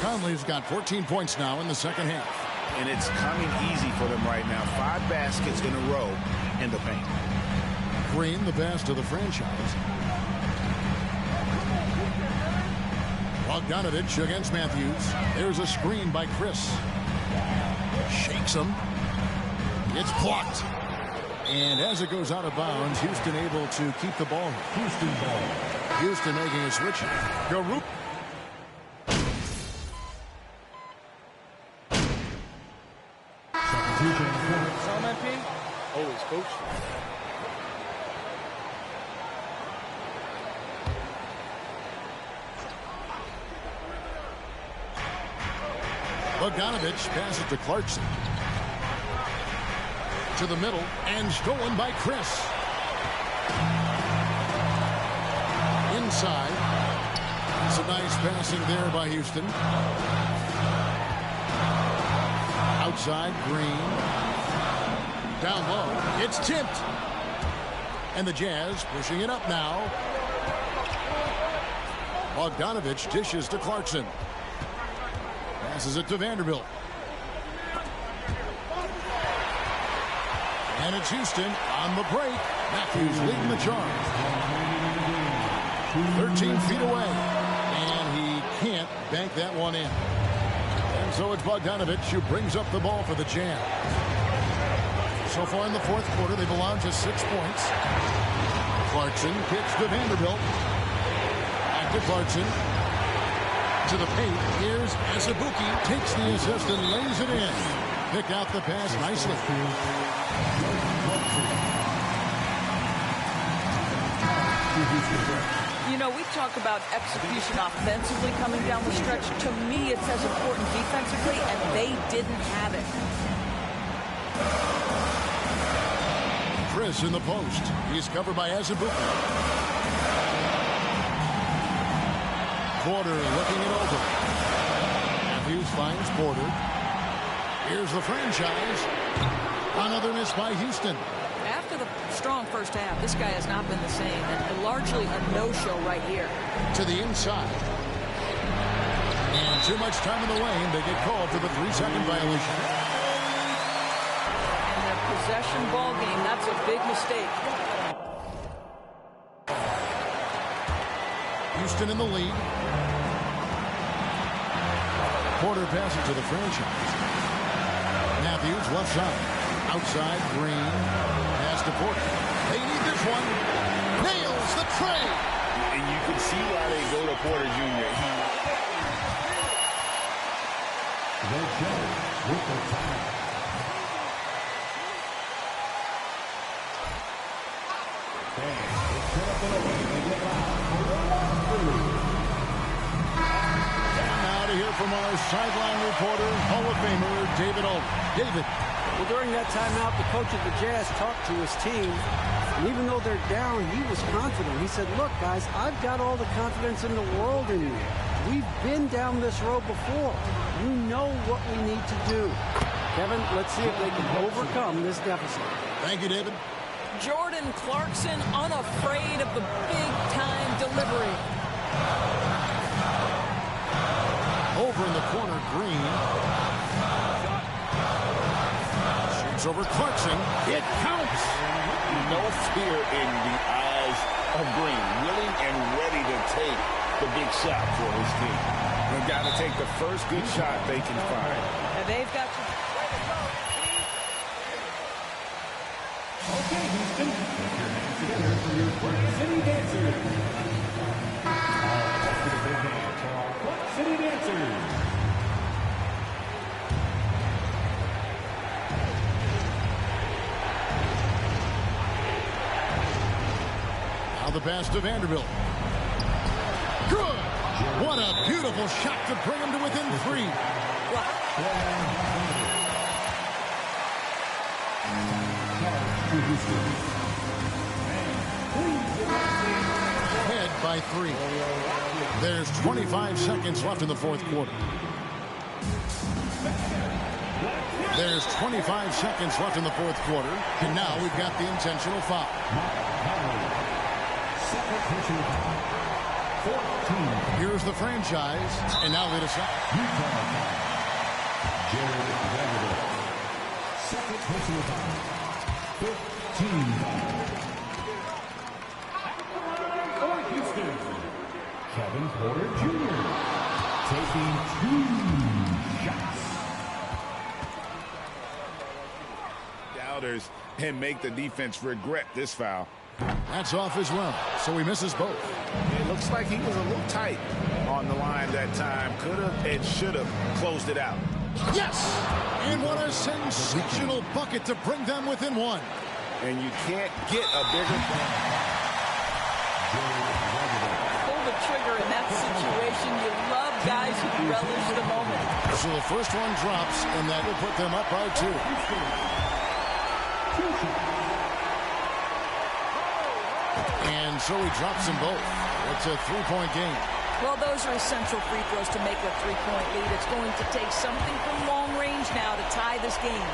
Conley's got 14 points now in the second half. And it's coming easy for them right now. 5 baskets in a row in the paint. Green, the best of the franchise. Bogdanovich against Matthews. There's a screen by Chris. Shakes him. It's blocked. And as it goes out of bounds, Houston able to keep the ball. Houston ball. Houston making a switch. Garup. Always, coach. Bogdanovich passes to Clarkson. To the middle and stolen by Chris. Inside. Some nice passing there by Houston. Outside, Green. Down low. It's tipped. And the Jazz pushing it up now. Bogdanovich dishes to Clarkson. Passes it to Vanderbilt. And it's Houston on the break. Matthews leading the charge. 13 feet away. And he can't bank that one in. And so it's Bogdanovich who brings up the ball for the Jazz. So far in the fourth quarter, they've allowed just 6 points. Clarkson kicks to Vanderbilt. Back to Clarkson. To the paint. Here's Azubuike. Takes the assist and lays it in. Picked out the pass nicely. You know, we talk about execution offensively coming down the stretch. To me, it's as important defensively, and they didn't have it. Chris in the post. He's covered by Azubuike. Porter looking it over. Matthews finds Porter. Here's the franchise. Another miss by Houston. After the strong first half, this guy has not been the same, and largely a no-show right here. To the inside. And too much time in the lane. They get called for the 3-second violation. And their possession ball game, that's a big mistake. Houston in the lead. Porter passes to the franchise. Matthews left side. Outside, Green. Pass to Porter. They need this one. Nails the tray. And you can see why they go to Porter Jr. The Jazz with the time. And now to hear from our sideline reporter, Hall of Famer David Alt. David. Well, during that timeout, the coach of the Jazz talked to his team, and even though they're down, he was confident. He said, look, guys, I've got all the confidence in the world in me. We've been down this road before. We know what we need to do. Kevin, let's see if they can overcome this deficit. Thank you, David. Jordan Clarkson unafraid of the big-time delivery. Over in the corner, Green. Shoots over Clarkson. It counts. No fear in the eyes of Green. Willing and ready to take the big shot for his team. They've got to take the first good shot they can find. And they've got to... Okay, Houston. Put your hands together for your Quirk City Dancers. Let's get a big hand for our Quirk City Dancers. Now the pass to Vanderbilt. Good. What a beautiful shot to bring him to within 3. ahead by 3. There's 25 seconds left in the fourth quarter. There's 25 seconds left in the fourth quarter, and now we've got the intentional foul. Here's the franchise, and now they decide. Second personal foul. 15 for Houston. Kevin Porter Jr. taking 2 shots. Doubters and make the defense regret this foul. That's off as well, so he misses both. It looks like he was a little tight on the line that time. Could have and should have closed it out. Yes! And what a sensational bucket to bring them within 1. And you can't get a bigger... Pull the trigger in that situation. You love guys who relish the moment. So the first one drops, and that will put them up by 2. And so he drops them both. It's a 3-point game. Well, those are essential free throws to make a 3-point lead. It's going to take something from long range now to tie this game.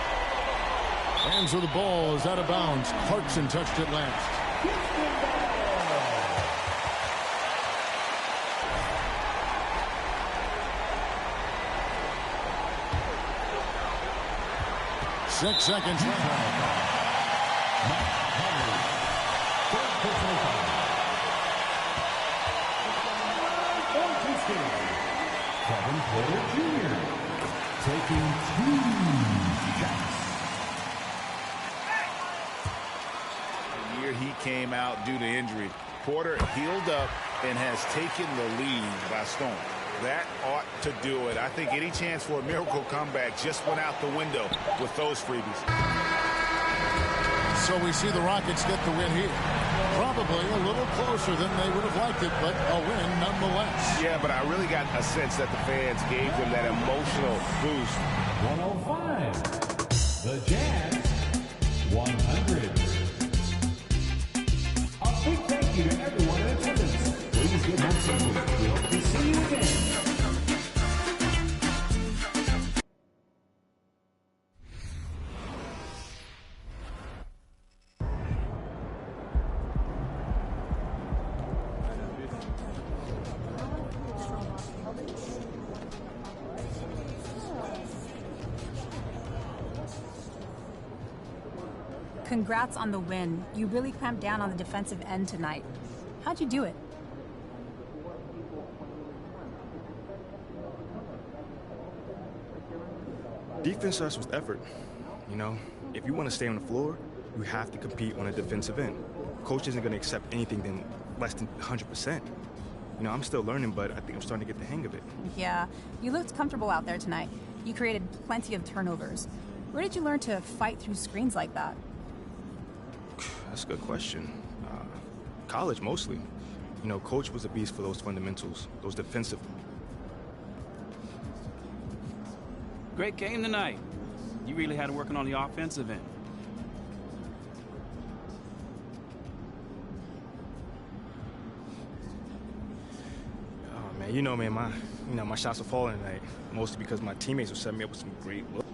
And so the ball is out of bounds. Clarkson touched it last. Six seconds left. Kevin Porter Jr. taking 2 shots. The year he came out due to injury, Porter healed up and has taken the lead by storm. That ought to do it. I think any chance for a miracle comeback just went out the window with those freebies. So we see the Rockets get the win here. Probably a little closer than they would have liked it, but a win nonetheless. Yeah, but I really got a sense that the fans gave them that emotional boost. 105. The Jazz, 100. A big thank you to everyone in attendance. Please get home safely. We hope to see you again. Congrats on the win. You really clamped down on the defensive end tonight. How'd you do it? Defense starts with effort. You know, if you want to stay on the floor, you have to compete on the defensive end. Coach isn't going to accept anything than less than 100%. You know, I'm still learning, but I think I'm starting to get the hang of it. Yeah, you looked comfortable out there tonight. You created plenty of turnovers. Where did you learn to fight through screens like that? That's a good question. College, mostly. You know, Coach was a beast for those fundamentals, those defensive. Great game tonight. You really had to work on the offensive end. Oh man, you know, my shots are falling tonight, mostly because my teammates were setting me up with some great looks.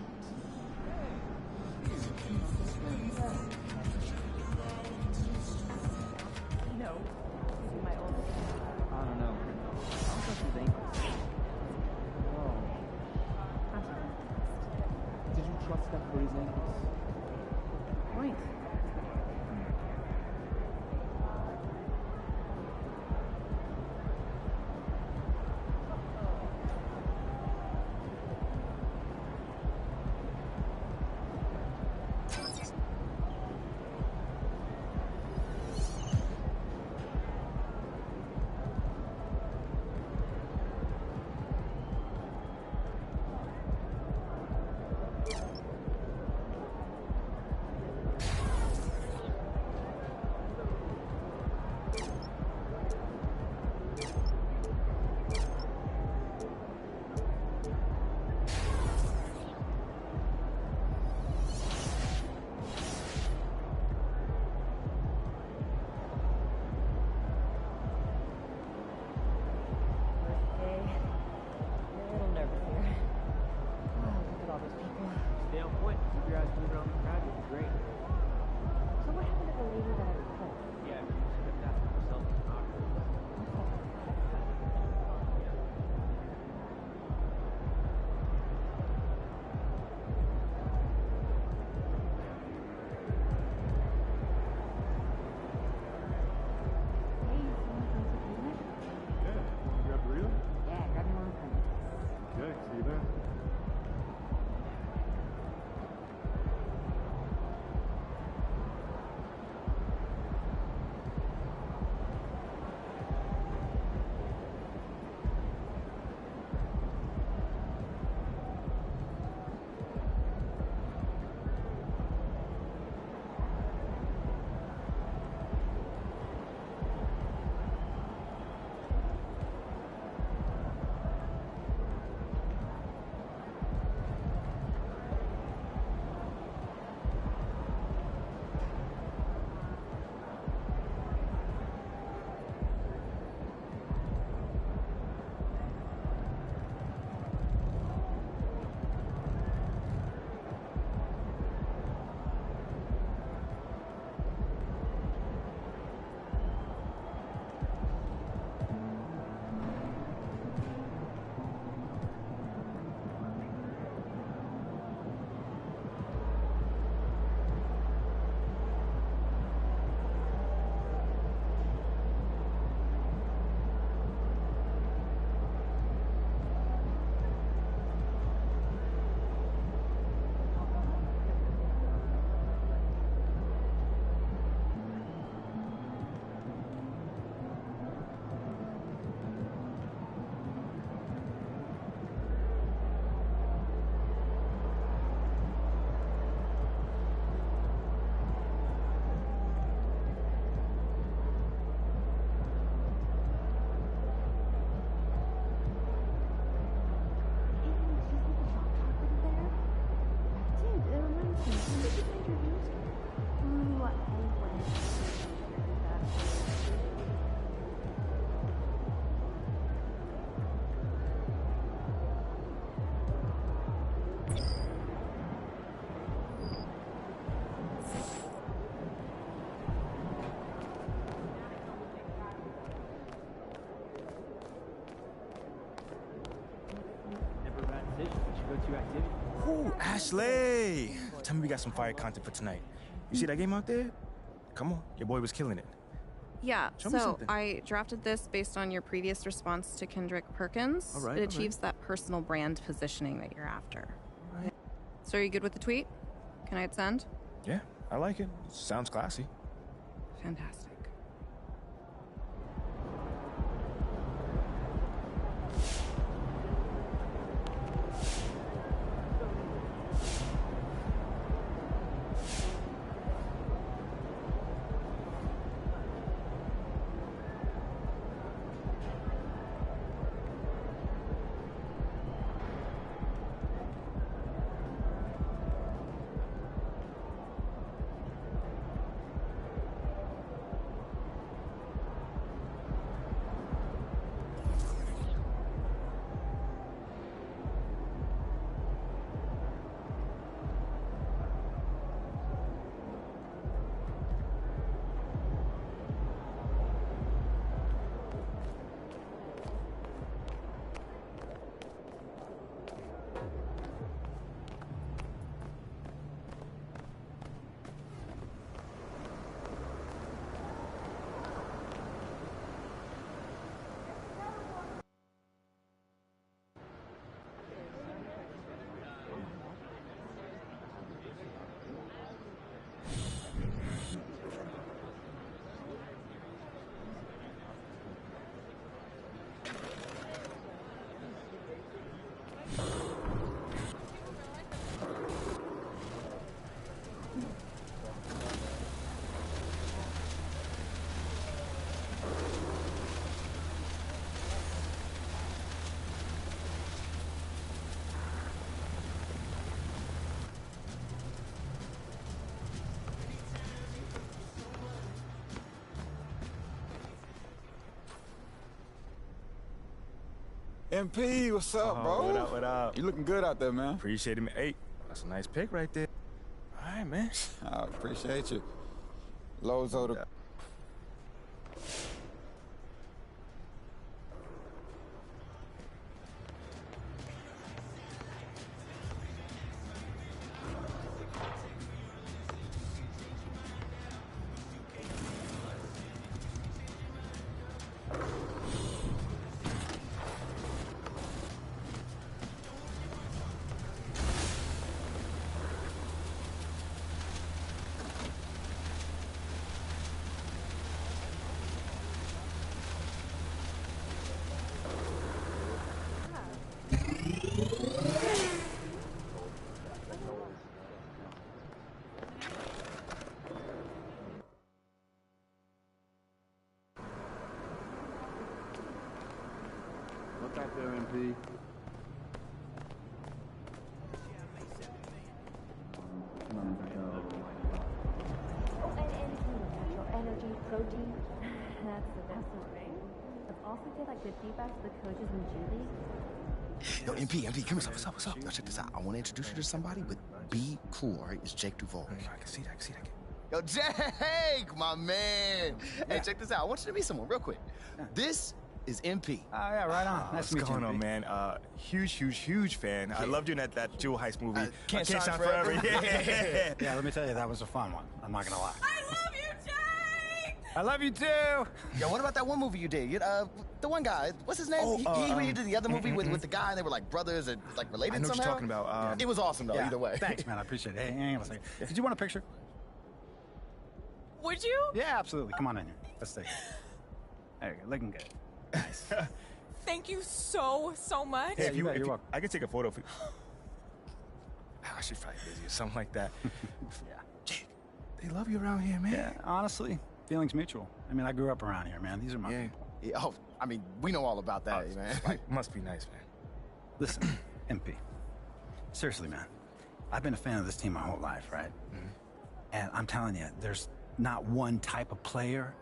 your guys move around the crowd, you'll be great. So what happened to the lady that I replaced? Yeah, you just kept that for yourself in the locker room. Hey, you see my friends with me? Yeah. You grab burrito? Yeah, grab me one from Okay, see you there. Ooh, Ashley! Tell me we got some fire content for tonight. You see that game out there? Come on, your boy was killing it. Yeah, Show me so something. I drafted this based on your previous response to Kendrick Perkins. All right, it all achieves that personal brand positioning that you're after. So are you good with the tweet? Can I hit send? Yeah, I like it. Sounds classy. Fantastic. MP, what's up, bro? What up, what up? You looking good out there, man. Appreciate it, man. Hey, that's a nice pick right there. man. I appreciate you. Lozo the... Look back there, MP. Energy, protein. That's the best one. Let's also get like the feedback to the coaches in G League. Yo, MP, come here. What's up? Yo, check this out. I want to introduce you to somebody, but be cool, all right? It's Jake Duval. I can see that. Yo, Jake, my man. Hey, check this out. I want you to meet someone real quick. This is MP. Oh, yeah, right on. Nice to meet you, What's going on, MP. man? Huge fan. I loved you in that Jewel Heist movie. Can't Shine Shine Forever. Yeah, let me tell you, that was a fun one. I'm not gonna lie. I love you, Jake! I love you too. Yo, what about that one movie you did? The one guy, what's his name? He did the other movie with the guy, and they were like brothers and like related I know somehow. what you're talking about. It was awesome, though, Yeah. either way. Thanks, man. I appreciate it. Hey, hang on a second. Did you want a picture? Would you? Yeah, absolutely. Come on in here. Let's take it. There you go. Looking good. Nice. Thank you so much. Hey, you're if welcome. I could take a photo for you. I should probably busy or something like that. Yeah. Jake, they love you around here, man. Yeah, honestly, feelings mutual. I mean, I grew up around here, man. These are my people. Yeah, oh, I mean, we know all about that, man. Must be nice, man. Listen, MP. Seriously, man. I've been a fan of this team my whole life, right? Mm-hmm. And I'm telling you, there's not one type of player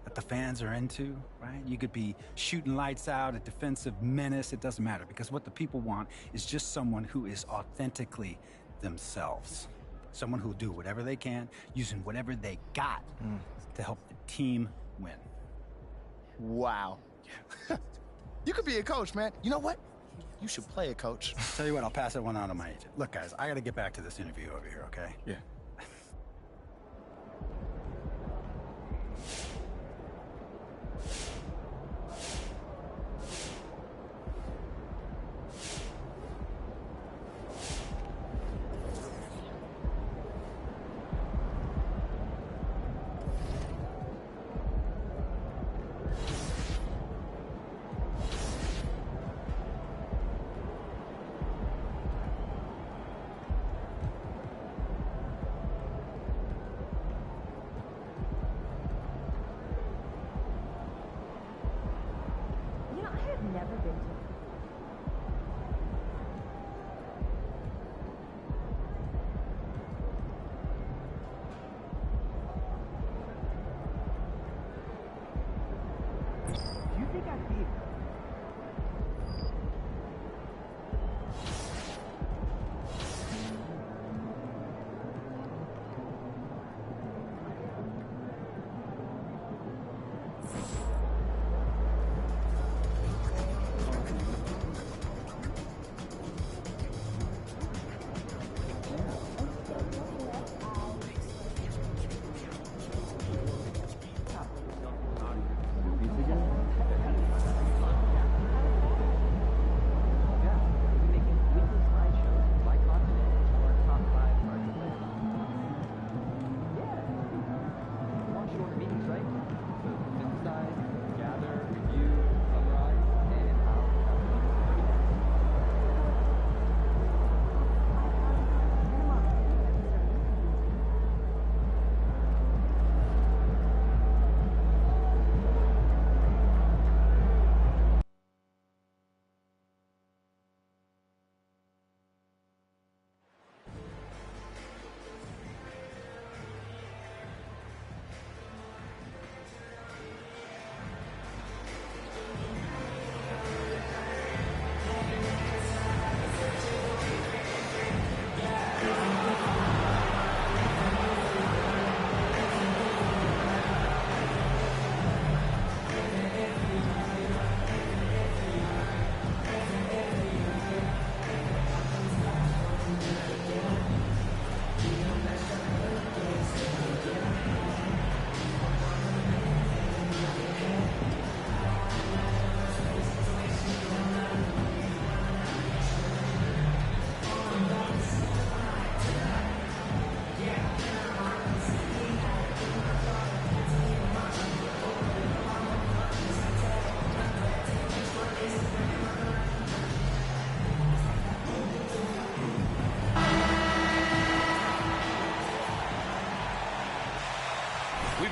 that the fans are into, right? You could be shooting lights out, a defensive menace, it doesn't matter, because what the people want is just someone who is authentically themselves. Someone who'll do whatever they can, using whatever they got to help the team win. Wow. You could be a coach, man. You know what? You should play a coach. Tell you what, I'll pass that one on to my agent. Look, guys, I gotta get back to this interview over here, okay? Yeah.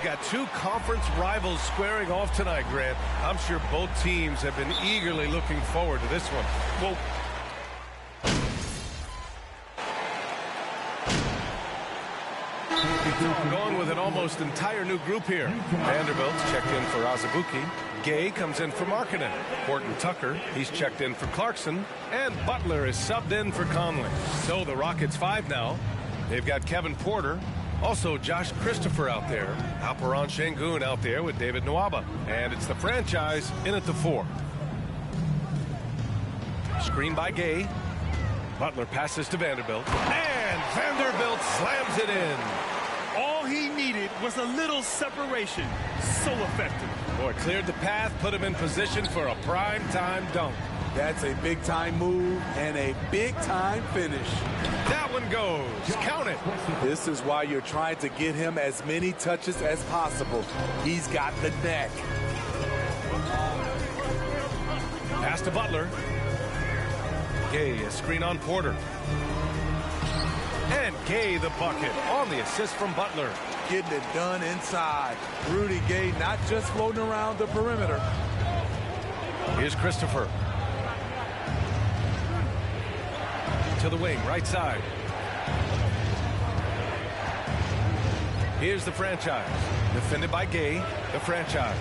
we've got two conference rivals squaring off tonight, Grant. I'm sure both teams have been eagerly looking forward to this one. Well, going with an almost entire new group here. Vanderbilt's checked in for Azubuike. Gay comes in for Markkanen. Horton Tucker, he's checked in for Clarkson. And Butler is subbed in for Conley. So the Rockets 5 now. They've got Kevin Porter. Also Josh Christopher out there. Alperon Şengün out there with David Nwaba. And it's the franchise in at the 4. Screen by Gay. Butler passes to Vanderbilt. And Vanderbilt slams it in. All he needed was a little separation. So effective. Boy, cleared the path, put him in position for a prime-time dunk. That's a big-time move and a big-time finish. That one goes. Count it. This is why you're trying to get him as many touches as possible. He's got the neck. Pass to Butler. Gay, a screen on Porter. And Gay the bucket on the assist from Butler. Getting it done inside. Rudy Gay not just floating around the perimeter. Here's Christopher. To the wing, right side. Here's the franchise. Defended by Gay, the franchise.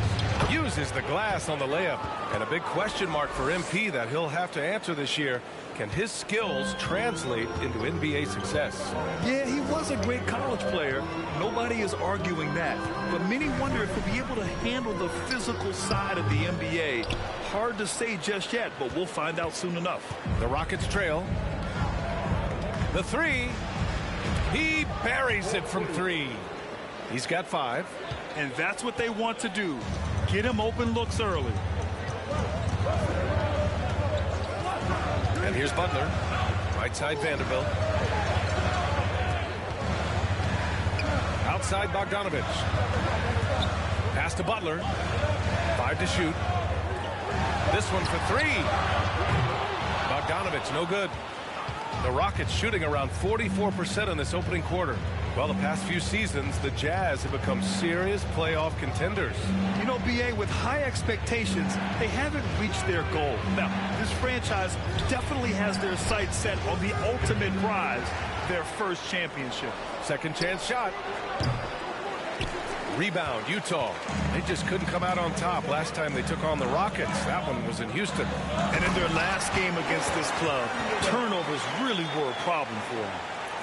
Uses the glass on the layup. And a big question mark for MP that he'll have to answer this year. Can his skills translate into NBA success? Yeah, he was a great college player. Nobody is arguing that. But many wonder if he'll be able to handle the physical side of the NBA. Hard to say just yet, but we'll find out soon enough. The Rockets trail. The 3. He buries it from 3. He's got 5. And that's what they want to do. Get him open looks early. And here's Butler. Right side Vanderbilt. Outside Bogdanovich. Pass to Butler. 5 to shoot. This one for 3. Bogdanovich, no good. The Rockets shooting around 44% in this opening quarter. Well, the past few seasons, the Jazz have become serious playoff contenders. You know, B.A., with high expectations, they haven't reached their goal. Now, this franchise definitely has their sights set on the ultimate prize, their first championship. Second chance shot. Rebound, Utah. They just couldn't come out on top last time they took on the Rockets. That one was in Houston. And in their last game against this club, turnovers really were a problem for them.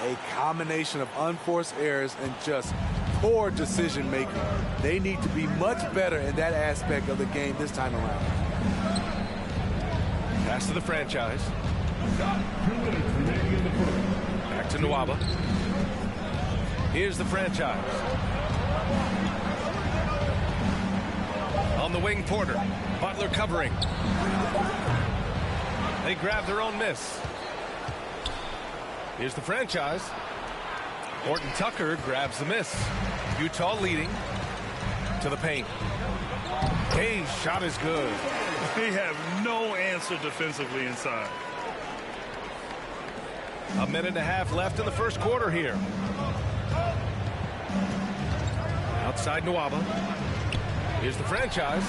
A combination of unforced errors and just poor decision making. They need to be much better in that aspect of the game this time around. Pass to the franchise. Back to Nwaba. Here's the franchise. On the wing, Porter. Butler covering. They grab their own miss. Here's the franchise. Horton Tucker grabs the miss. Utah leading to the paint. Gay's shot is good. They have no answer defensively inside. A minute and a half left in the first quarter here. Outside Nwaba. Here's the franchise.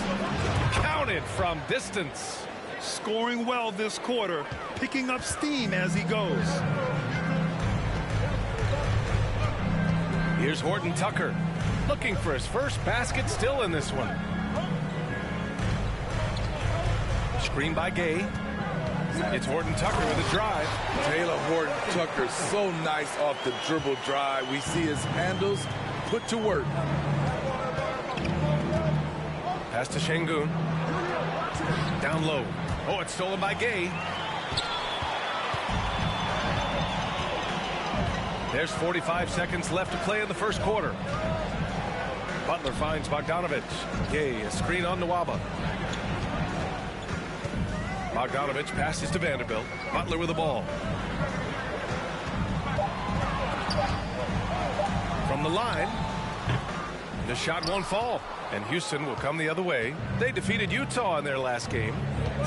Counted from distance. Scoring well this quarter, picking up steam as he goes. Here's Horton Tucker, looking for his first basket, still in this one. Screen by Gay. It's Horton Tucker with a drive. Taylor Horton Tucker, so nice off the dribble drive. We see his handles put to work. Pass to Şengün. Down low. Oh, it's stolen by Gay. There's 45 seconds left to play in the first quarter. Butler finds Bogdanovich. Gay, a screen on Nwaba. Bogdanovich passes to Vanderbilt. Butler with the ball. From the line, The shot won't fall, and Houston will come the other way. They defeated Utah in their last game.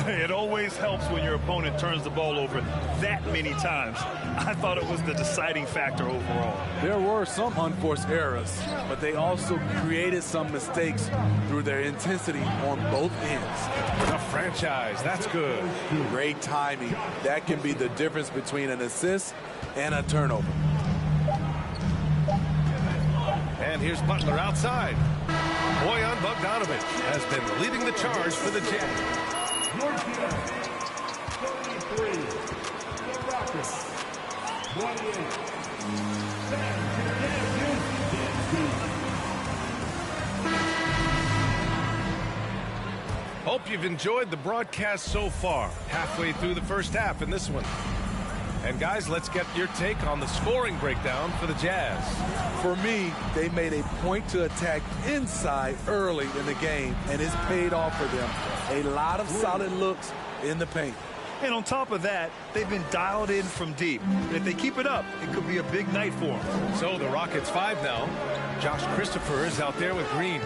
It always helps when your opponent turns the ball over that many times. I thought it was the deciding factor overall. There were some unforced errors, but they also created some mistakes through their intensity on both ends. The franchise, that's good. Great timing. That can be the difference between an assist and a turnover. And here's Butler outside. Bojan Bogdanovic has been leading the charge for the Jazz. Hope you've enjoyed the broadcast so far. Halfway through the first half in this one. And guys, let's get your take on the scoring breakdown for the Jazz. For me, they made a point to attack inside early in the game, and it's paid off for them. A lot of solid looks in the paint. And on top of that, they've been dialed in from deep. And if they keep it up, it could be a big night for them. So the Rockets 5 now. Josh Christopher is out there with Green.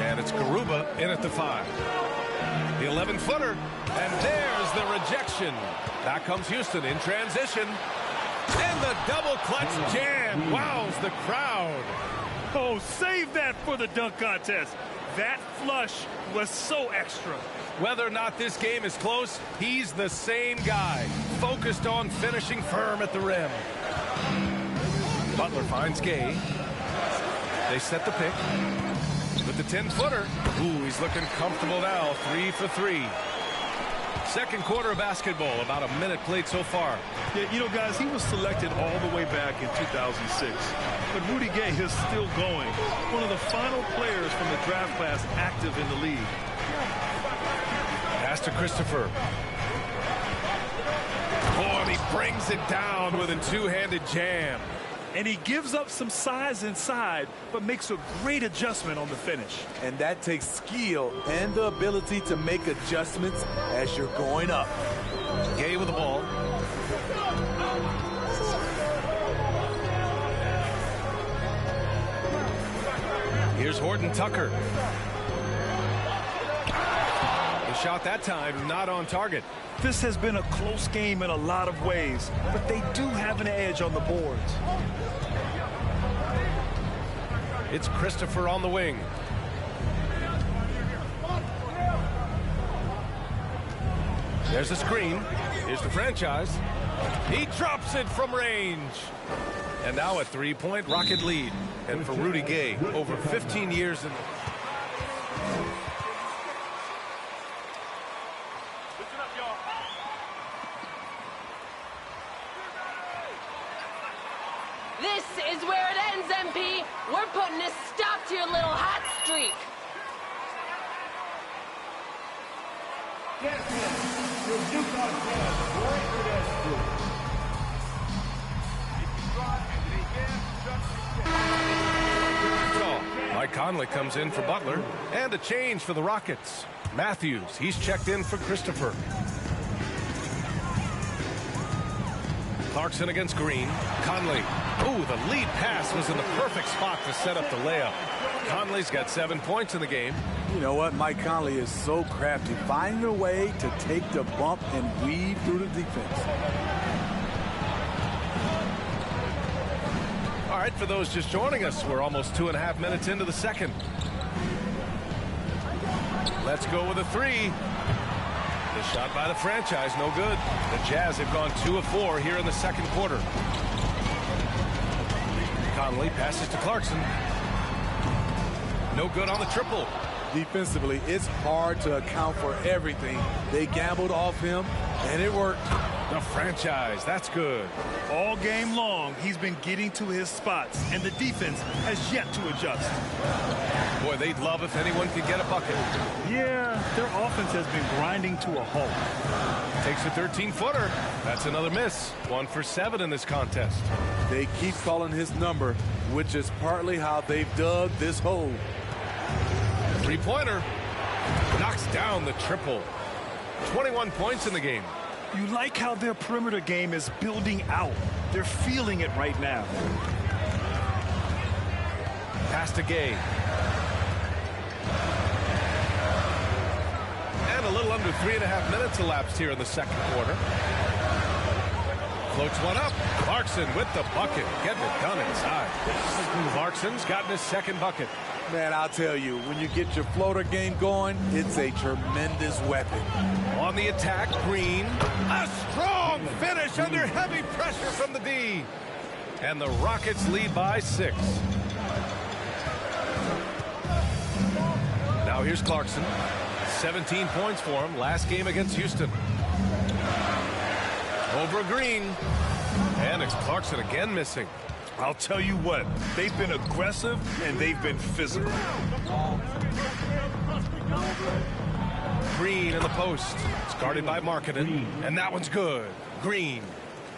And it's Garuba in at the 5. The 11-footer. And there's the rejection. Back comes Houston in transition. And the double clutch jam wows the crowd. Oh, save that for the dunk contest. That flush was so extra. Whether or not this game is close, he's the same guy, focused on finishing firm at the rim. Butler finds Gay. They set the pick with the 10-footer. Ooh, he's looking comfortable now, 3 for 3. Second quarter of basketball, about a minute played so far. Yeah, you know, guys, he was selected all the way back in 2006. But Rudy Gay is still going. One of the final players from the draft class active in the league. Pass to Christopher. Oh, and he brings it down with a two-handed jam. And he gives up some size inside, but makes a great adjustment on the finish. And that takes skill and the ability to make adjustments as you're going up. Gay with the ball. Here's Horton Tucker. The shot that time not on target. This has been a close game in a lot of ways, but they do have an edge on the boards. It's Christopher on the wing. There's a screen. Here's the franchise. He drops it from range. And now a three-point Rocket lead. And for Rudy Gay, over 15 years in the... This is where it ends, MP. We're putting a stop to your little hot streak. Mike Conley comes in for Butler. And a change for the Rockets. Matthews, he's checked in for Christopher. Clarkson against Green. Conley. Ooh, the lead pass was in the perfect spot to set up the layup. Conley's got 7 points in the game. You know what? Mike Conley is so crafty, finding a way to take the bump and weave through the defense. All right, for those just joining us, we're almost 2.5 minutes into the second. Let's go with a three. The shot by the franchise, no good. The Jazz have gone 2 of 4 here in the second quarter. Conley passes to Clarkson. No good on the triple. Defensively, it's hard to account for everything. They gambled off him, and it worked. The franchise, that's good. All game long, he's been getting to his spots, and the defense has yet to adjust. Boy, they'd love if anyone could get a bucket. Yeah, their offense has been grinding to a halt. Takes a 13-footer. That's another miss. 1 for 7 in this contest. They keep calling his number, which is partly how they've dug this hole. Three-pointer. Knocks down the triple. 21 points in the game. You like how their perimeter game is building out. They're feeling it right now. Pass to Gay. And a little under 3.5 minutes elapsed here in the second quarter. Floats one up. Clarkson with the bucket. Getting it done inside. Clarkson's gotten his second bucket. Man, I'll tell you, when you get your floater game going, it's a tremendous weapon. On the attack, Green. A strong finish under heavy pressure from the D. And the Rockets lead by 6. Now here's Clarkson. 17 points for him last game against Houston. Over Green. And it's Clarkson again missing. I'll tell you what, they've been aggressive and they've been physical. Green in the post. It's guarded by Markkanen. And that one's good. Green.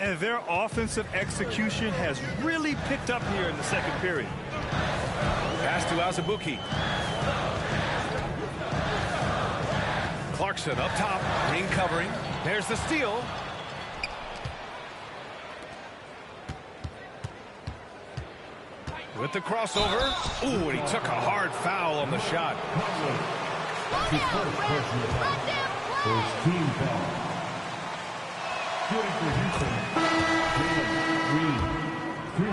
And their offensive execution has really picked up here in the second period. Pass to Azubuike. Clarkson up top. Green covering. There's the steal. With the crossover. Ooh, and he took a hard foul on the shot. First team foul.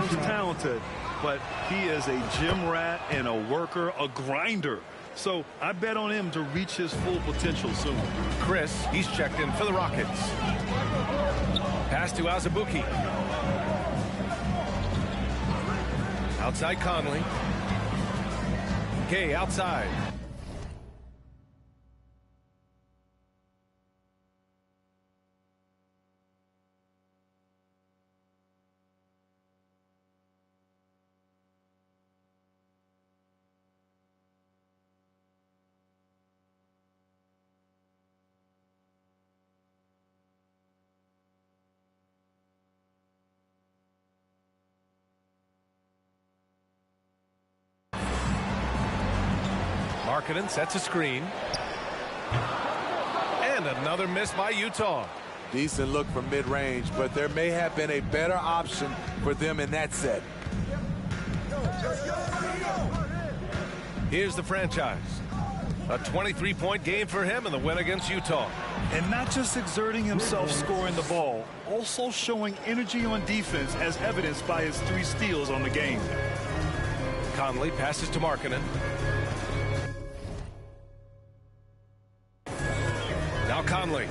He's talented, but he is a gym rat and a worker, a grinder. So I bet on him to reach his full potential soon. Chris, he's checked in for the Rockets. Pass to Azubuike. Outside Conley. Gay outside. Markkanen sets a screen. And another miss by Utah. Decent look from mid-range, but there may have been a better option for them in that set. Here's the franchise. A 23-point game for him in the win against Utah. And not just exerting himself scoring the ball, also showing energy on defense as evidenced by his 3 steals on the game. Conley passes to Markkanen. Now Conley.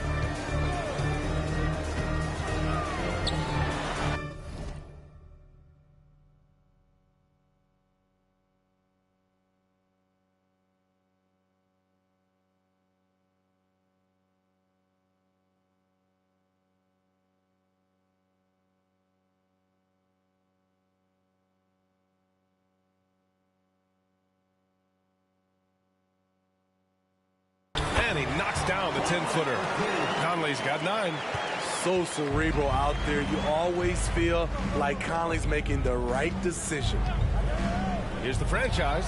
And he knocks down the 10-footer. Conley's got 9. So cerebral out there. You always feel like Conley's making the right decision. Here's the franchise.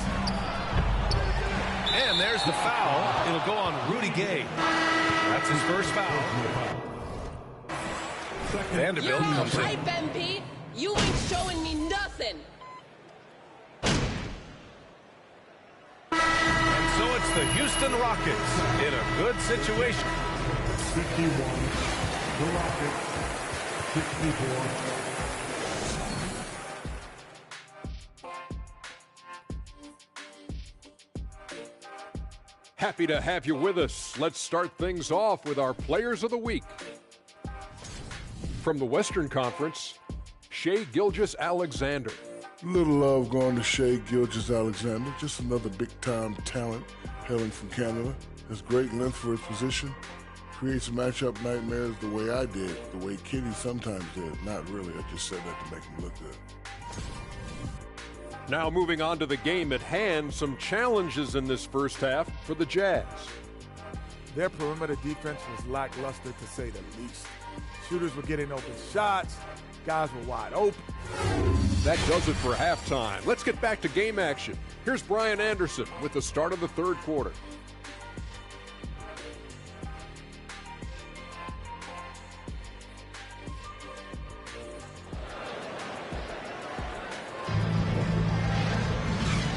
And there's the foul. It'll go on Rudy Gay. That's his first foul. Vanderbilt comes in. Hype, MP. You ain't showing me nothing. So it's the Houston Rockets in a good situation. 51. The Rockets. 64. Happy to have you with us. Let's start things off with our Players of the Week. From the Western Conference, Shai Gilgeous-Alexander. Little love going to Shai Gilgeous-Alexander, just another big-time talent hailing from Canada. Has great length for his position, creates matchup nightmares the way I did, the way Kitty sometimes did. Not really, I just said that to make him look good. Now moving on to the game at hand, some challenges in this first half for the Jazz. Their perimeter defense was lackluster to say the least. Shooters were getting open shots, guys were wide open. That does it for halftime. Let's get back to game action. Here's Brian Anderson with the start of the third quarter.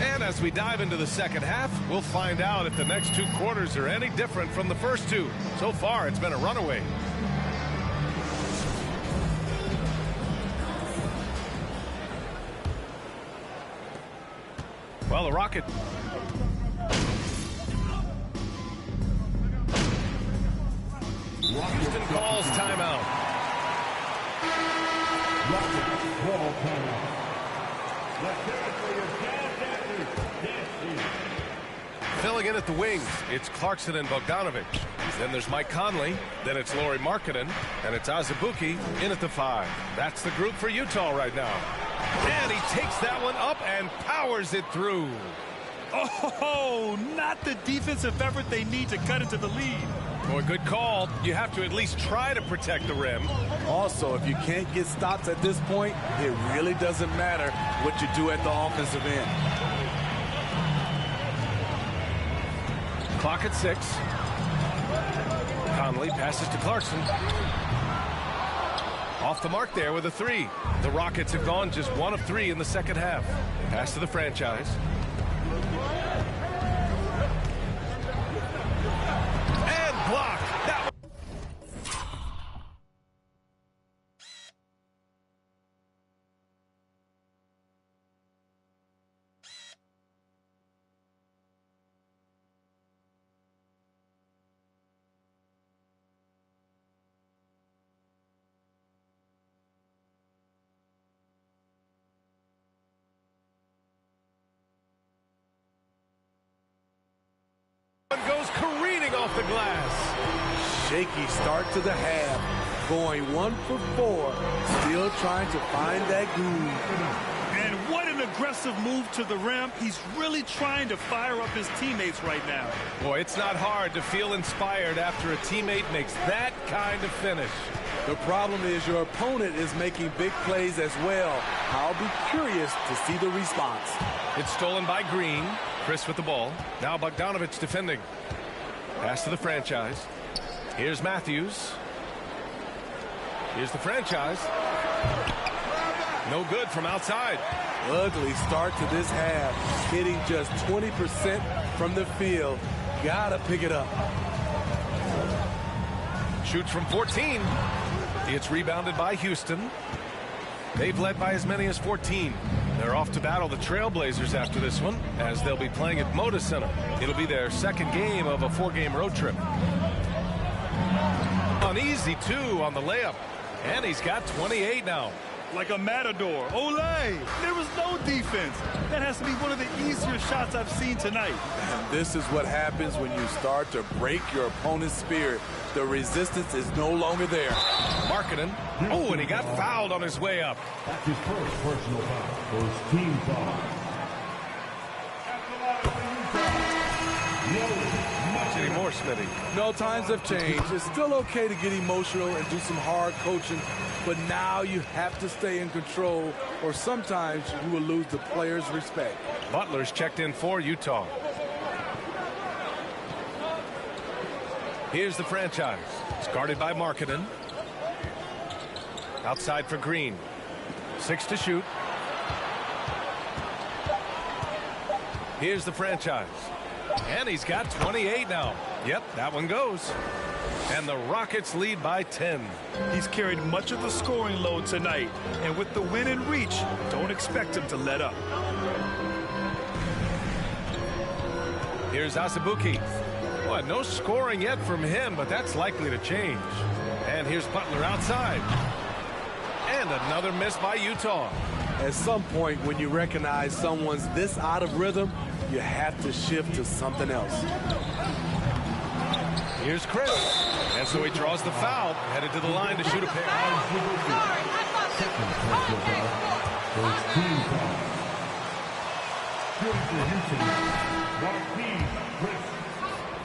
And as we dive into the second half, we'll find out if the next 2 quarters are any different from the first 2. So far, it's been a runaway. Well, the Rocket. Houston calls timeout. Filling in at the wings, it's Clarkson and Bogdanovich. Then there's Mike Conley. Then it's Lauri Markkanen. And it's Azubuike in at the 5. That's the group for Utah right now. And he takes that one up and powers it through. Oh, not the defensive effort they need to cut into the lead. Boy, good call. You have to at least try to protect the rim. Also, if you can't get stops at this point, it really doesn't matter what you do at the offensive end. Clock at 6. Conley passes to Clarkson. Off the mark there with a 3. The Rockets have gone just 1 of 3 in the second half. Pass to the franchise. And block. That goes careening off the glass. Shaky start to the half, going 1 for 4, still trying to find that groove. And what an aggressive move to the rim. He's really trying to fire up his teammates right now. Boy, it's not hard to feel inspired after a teammate makes that kind of finish. The problem is your opponent is making big plays as well. I'll be curious to see the response. It's stolen by Green. Chris with the ball. Now Bogdanovich defending. Pass to the franchise. Here's Matthews. Here's the franchise. No good from outside. Ugly start to this half. Hitting just 20% from the field. Gotta pick it up. Shoots from 14. It's rebounded by Houston. They've led by as many as 14. They're off to battle the Trailblazers after this one, as they'll be playing at Moda Center. It'll be their second game of a 4-game road trip. Uneasy, too, on the layup. And he's got 28 now. Like a matador. Olay! There was no defense. That has to be one of the easier shots I've seen tonight. And this is what happens when you start to break your opponent's spirit. The resistance is no longer there. Markkanen. Oh, and he got fouled on his way up. That's his first personal foul. First team foul. Anymore, Smitty. No, times have changed. It's still okay to get emotional and do some hard coaching, but now you have to stay in control, or sometimes you will lose the players' respect. Butler's checked in for Utah. Here's the franchise. It's guarded by Markkanen. Outside for Green. 6 to shoot. Here's the franchise. And he's got 28 now. Yep, that one goes. And the Rockets lead by 10. He's carried much of the scoring load tonight. And with the win in reach, don't expect him to let up. Here's Azubuike. Well, no scoring yet from him, but that's likely to change. And here's Butler outside. And another miss by Utah. At some point, when you recognize someone's this out of rhythm, you have to shift to something else. Here's Chris. And so he draws the foul, headed to the line to shoot a pair. First team foul. Shooting for Houston.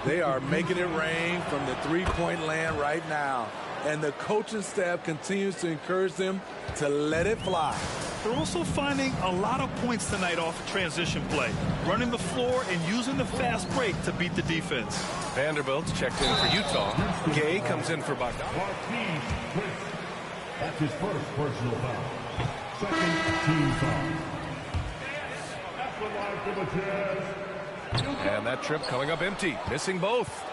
They are making it rain from the three-point land right now. And the coaching staff continues to encourage them to let it fly. They're also finding a lot of points tonight off transition play, running the floor and using the fast break to beat the defense. Vanderbilt's checked in for Utah. Gay comes in for Bogdanovich. That's his first personal foul. Second team foul. And that trip coming up empty, missing both.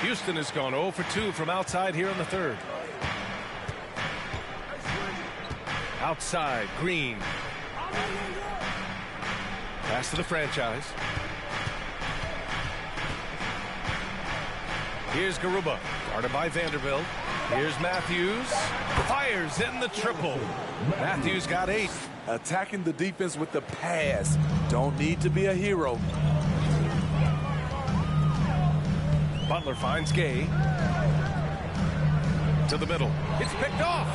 Houston has gone 0 for 2 from outside here in the third. Outside, Green. Pass to the franchise. Here's Garuba, guarded by Vanderbilt. Here's Matthews. Fires in the triple. Matthews got 8. Attacking the defense with the pass. Don't need to be a hero. Butler finds Gay. To the middle. It's picked off.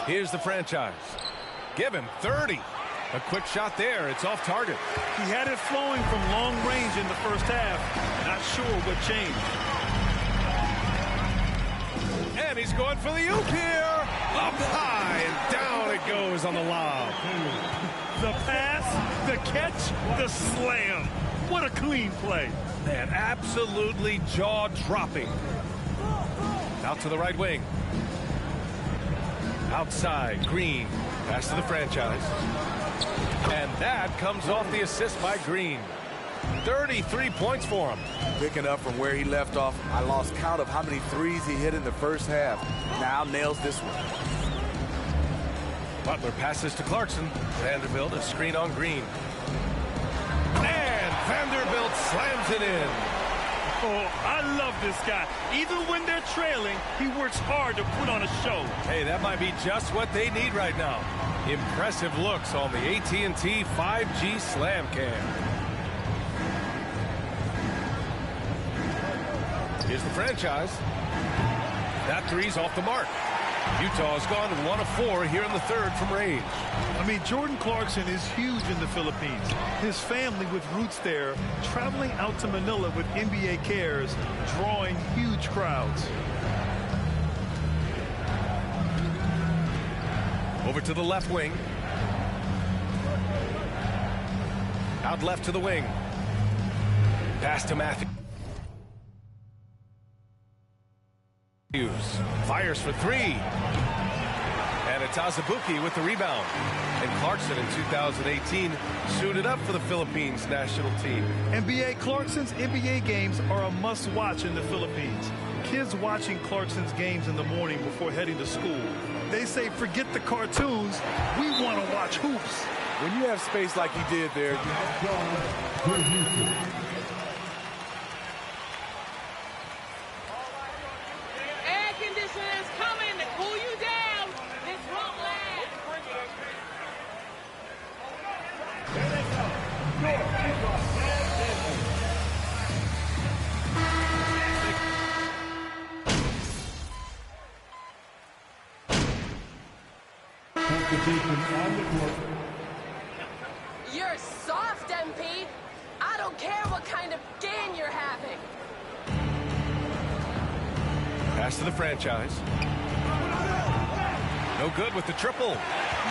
Here's the franchise. Give him 30. A quick shot there. It's off target. He had it flowing from long range in the first half. Not sure what changed. And he's going for the oop here. Up high and down it goes on the lob. The pass, the catch, the slam. What a clean play. Man, absolutely jaw-dropping. Out to the right wing. Outside, Green. Pass to the franchise. And that comes off the assist by Green. 33 points for him. Picking up from where he left off. I lost count of how many threes he hit in the first half. Now nails this one. Butler passes to Clarkson. Vanderbilt, a screen on Green. And Vanderbilt slams it in. Oh, I love this guy. Even when they're trailing, he works hard to put on a show. Hey, that might be just what they need right now. Impressive looks on the AT&T 5G Slam Cam. Here's the franchise. That three's off the mark. Utah's gone 1 of 4 here in the third from range. I mean, Jordan Clarkson is huge in the Philippines. His family with roots there, traveling out to Manila with NBA cares, drawing huge crowds. Over to the left wing. Out left to the wing. Pass to Matthews. Fires for 3. And it's Azubuike with the rebound. And Clarkson in 2018 suited up for the Philippines national team. NBA Clarkson's NBA games are a must-watch in the Philippines. Kids watching Clarkson's games in the morning before heading to school. They say, forget the cartoons, we want to watch hoops. When you have space like he did there, Air conditioners coming to cool you down. This won't last. You're soft, MP. I don't care what kind of game you're having. Pass to the franchise. No good with the triple.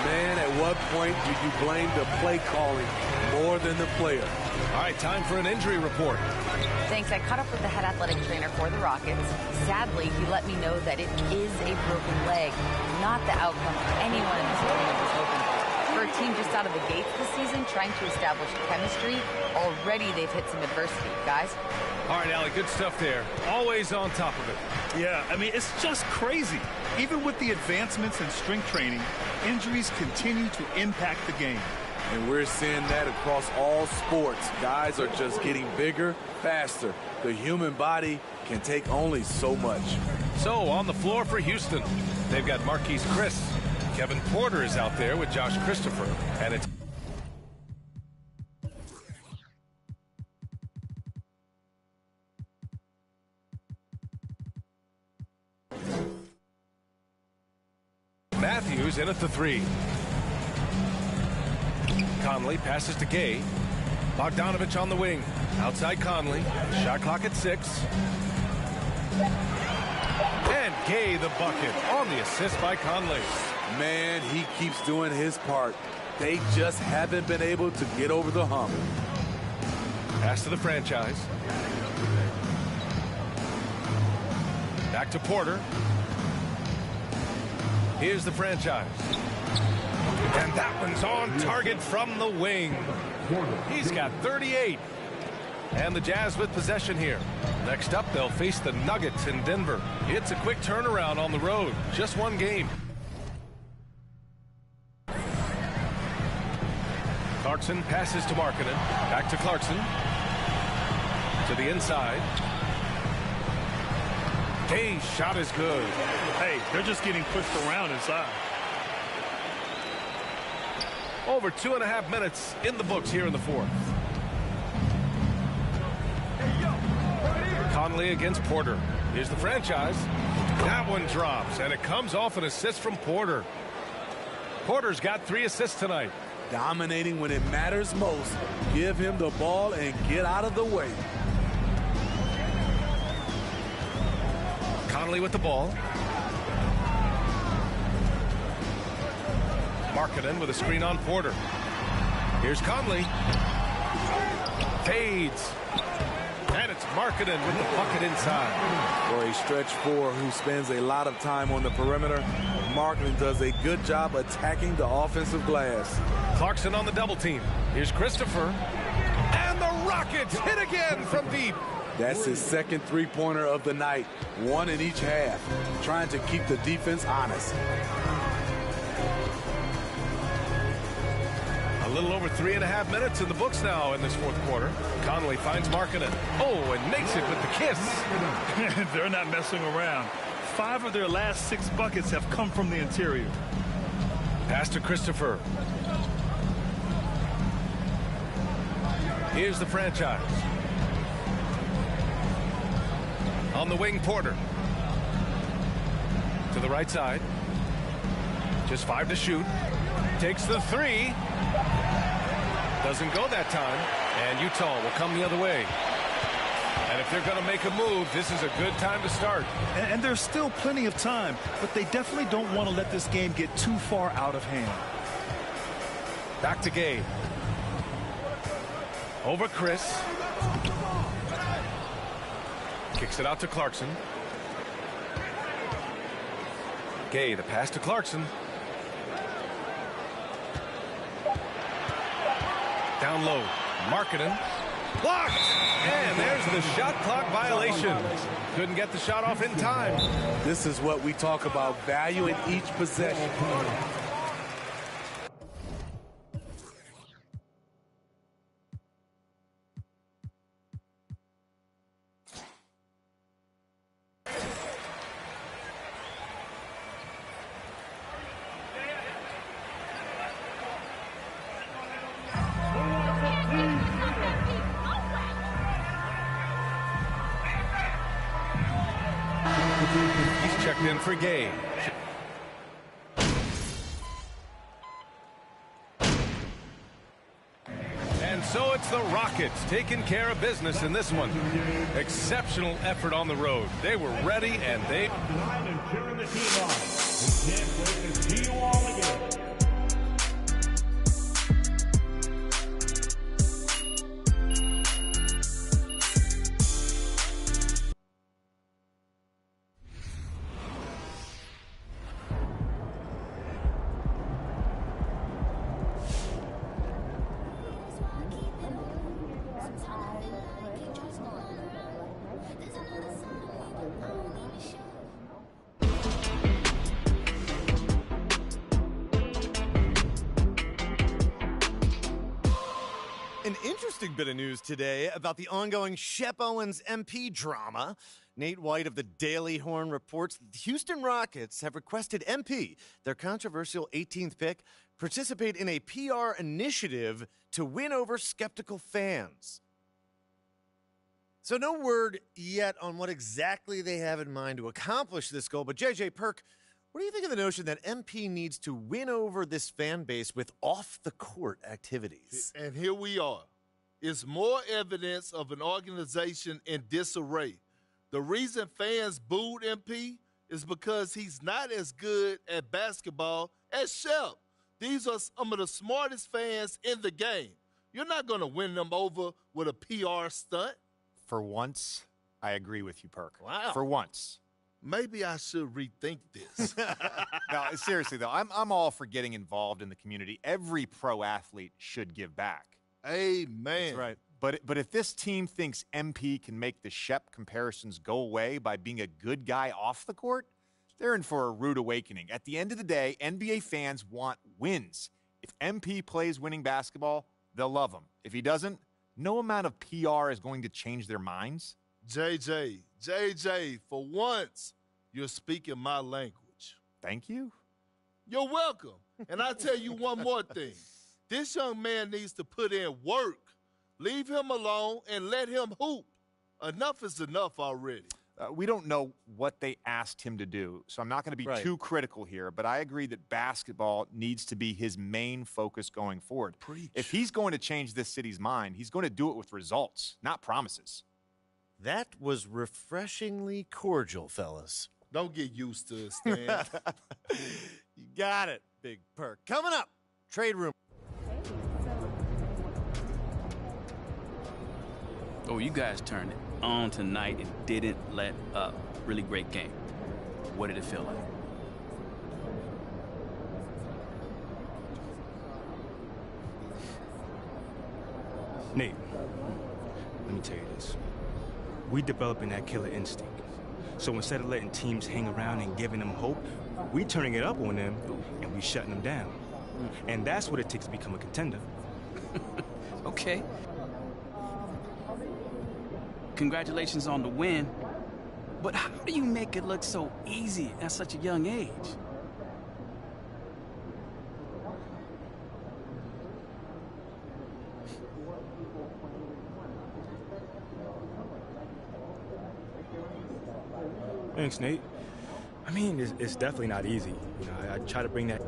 man, at what point do you blame the play calling more than the player? All right, time for an injury report. Thanks. I caught up with the head athletic trainer for the Rockets. Sadly, he let me know that it is a broken leg, not the outcome anyone in this arena was hoping for. For a team just out of the gates this season, trying to establish chemistry, already they've hit some adversity. Guys? All right, Allie, good stuff there. Always on top of it. Yeah, I mean, it's just crazy. Even with the advancements in strength training, injuries continue to impact the game. And we're seeing that across all sports. Guys are just getting bigger, faster. The human body can take only so much. So, on the floor for Houston, they've got Marquise Chris. Kevin Porter is out there with Josh Christopher. And it's Matthews in at the three. Conley passes to Gay. Bogdanovich on the wing. Outside Conley. Shot clock at 6. And Gay the bucket on the assist by Conley. Man, he keeps doing his part. They just haven't been able to get over the hump. Pass to the franchise. Back to Porter. Here's the franchise. And that one's on target from the wing. He's got 38. And the Jazz with possession here. Next up, they'll face the Nuggets in Denver. It's a quick turnaround on the road. Just one game. Clarkson passes to Markkanen. Back to Clarkson. To the inside. Hayes' shot is good. Hey, they're just getting pushed around inside. Over 2.5 minutes in the books here in the fourth. Conley against Porter. Here's the franchise. That one drops, and it comes off an assist from Porter. Porter's got 3 assists tonight. Dominating when it matters most. Give him the ball and get out of the way. Conley with the ball. Markkanen with a screen on Porter. Here's Conley. Fades. And it's Markkanen with the bucket inside. For a stretch 4 who spends a lot of time on the perimeter, Markkanen does a good job attacking the offensive glass. Clarkson on the double team. Here's Christopher. And the Rockets hit again from deep. That's his second three-pointer of the night. 1 in each half. Trying to keep the defense honest. A little over 3.5 minutes in the books now in this fourth quarter. Conley finds Markkanen. Oh, and makes it with the kiss. They're not messing around. 5 of their last 6 buckets have come from the interior. Pass to Christopher. Here's the franchise. On the wing, Porter. To the right side. Just 5 to shoot. Takes the 3. Doesn't go that time. And Utah will come the other way. And if they're going to make a move, this is a good time to start. And there's still plenty of time, but they definitely don't want to let this game get too far out of hand. Back to Gay. Over Chris. Kicks it out to Clarkson. Gay, the pass to Clarkson. Down low. Markkanen. Blocked! And there's the shot clock violation. Couldn't get the shot off in time. This is what we talk about, value in each possession. He's checked in for Gay. And so it's the Rockets taking care of business in this one. Exceptional effort on the road. They were ready and they... Cheering the team on. We can't wait to see you all again. An interesting bit of news today about the ongoing Shep Owens MP drama. Nate White of the Daily Horn reports that the Houston Rockets have requested MP, their controversial 18th pick, participate in a PR initiative to win over skeptical fans. So no word yet on what exactly they have in mind to accomplish this goal, but JJ Perk, what do you think of the notion that MP needs to win over this fan base with off-the-court activities? And here we are. It's more evidence of an organization in disarray. The reason fans booed MP is because he's not as good at basketball as Shep. These are some of the smartest fans in the game. You're not going to win them over with a PR stunt. For once, I agree with you, Perk. Wow. For once. maybe I should rethink this. No, seriously though, I'm all for getting involved in the community. Every pro athlete should give back. Amen. That's right. But if this team thinks MP can make the Shep comparisons go away by being a good guy off the court, they're in for a rude awakening. At the end of the day, NBA fans want wins. If MP plays winning basketball, they'll love him. If he doesn't, no amount of PR is going to change their minds. JJ, for once, you're speaking my language. Thank you. You're welcome. And I'll tell you one more thing. This young man needs to put in work. Leave him alone and let him hoop. Enough is enough already. We don't know what they asked him to do, so I'm not going to be too critical here, but I agree that basketball needs to be his main focus going forward. Preach. If he's going to change this city's mind, he's going to do it with results, not promises. That was refreshingly cordial, fellas. Don't get used to it, Stan. You got it, Big Perk. Coming up, trade room. Oh, you guys turned it on tonight and didn't let up. Really great game. What did it feel like? Nate, let me tell you this. We developing that killer instinct. So instead of letting teams hang around and giving them hope, we turning it up on them and we shutting them down. And that's what it takes to become a contender. Okay. Congratulations on the win. But how do you make it look so easy at such a young age? Thanks, Nate. I mean, it's definitely not easy. You know, I try to bring that.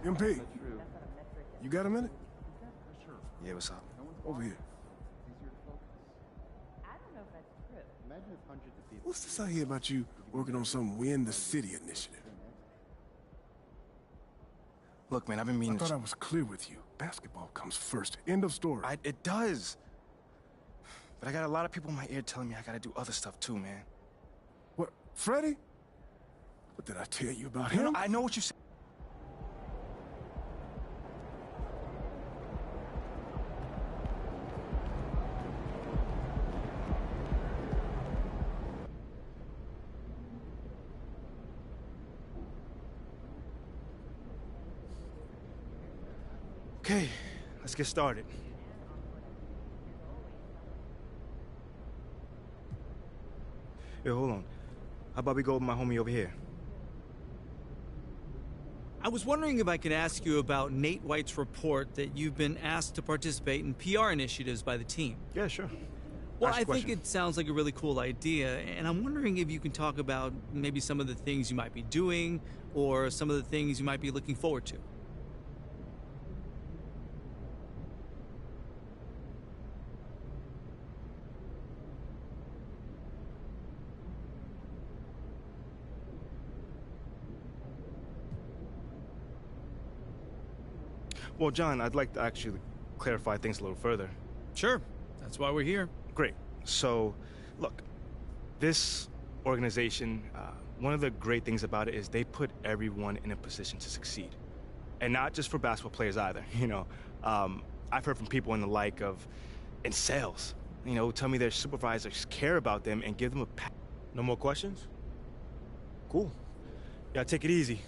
MP, you got a minute? Yeah, what's up? Over here. What's this I hear about you working on some Win the City initiative? Look, man, I've been meaning I thought I was clear with you. Basketball comes first. End of story. It does. But I got a lot of people in my ear telling me I gotta do other stuff too, man. What, Freddie? What did I tell you about him? No, I know what you said. Okay, let's get started. Yo, hold on. How about we go with my homie over here? I was wondering if I could ask you about Nate White's report that you've been asked to participate in PR initiatives by the team. Yeah, sure. Well, I think it sounds like a really cool idea, and I'm wondering if you can talk about maybe some of the things you might be doing or some of the things you might be looking forward to. Well, John, I'd like to actually clarify things a little further. Sure. That's why we're here. Great. So, look, this organization, one of the great things about it is they put everyone in a position to succeed. And not just for basketball players either, you know. I've heard from people in the like of, in sales, you know, tell me their supervisors care about them and give them a pat. No more questions? Cool. Yeah, take it easy.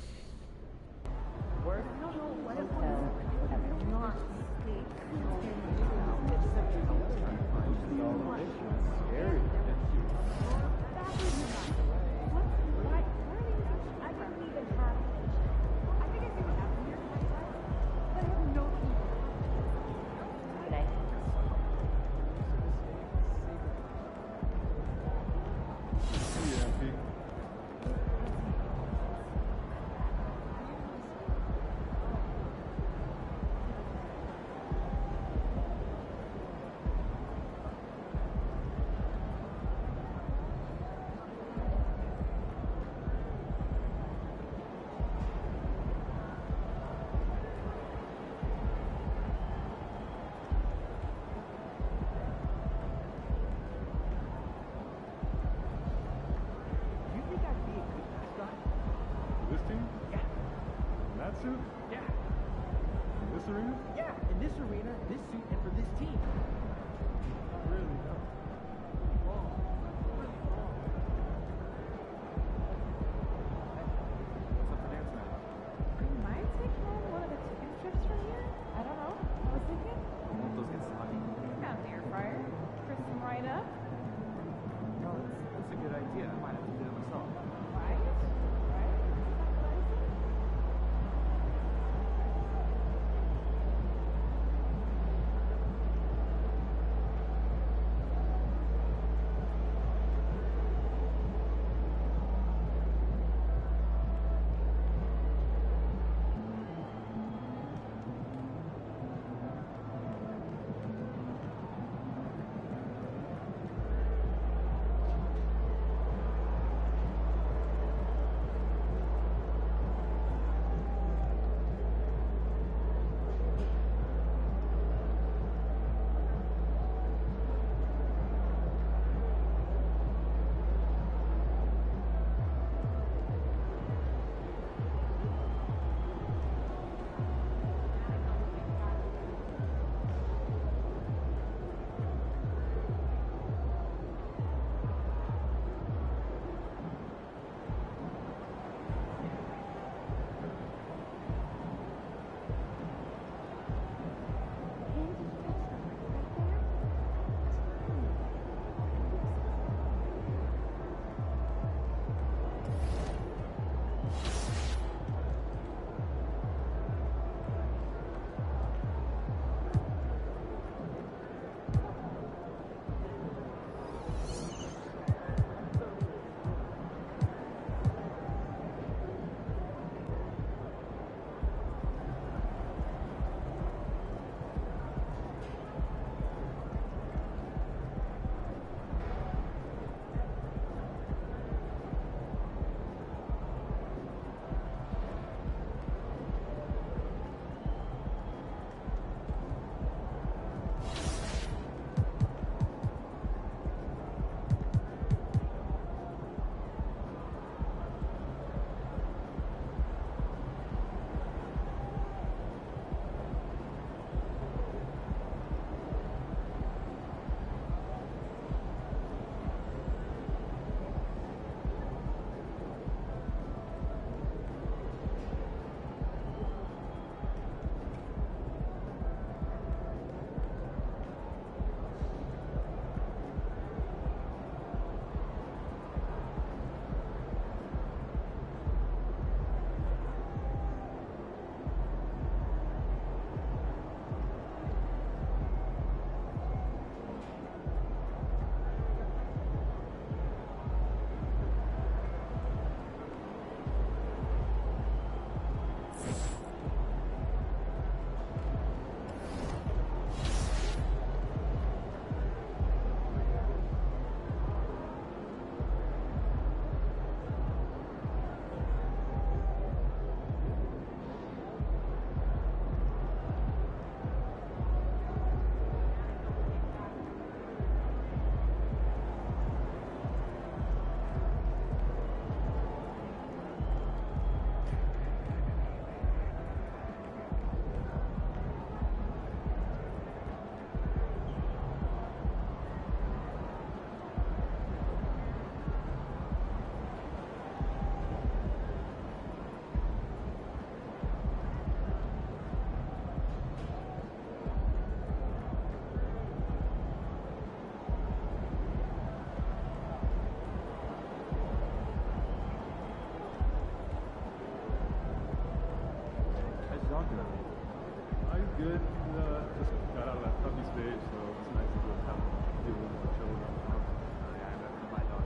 He's good. Just got out of that puppy stage, so it's nice to just have a little more chill around the house. Yeah, I met my dog.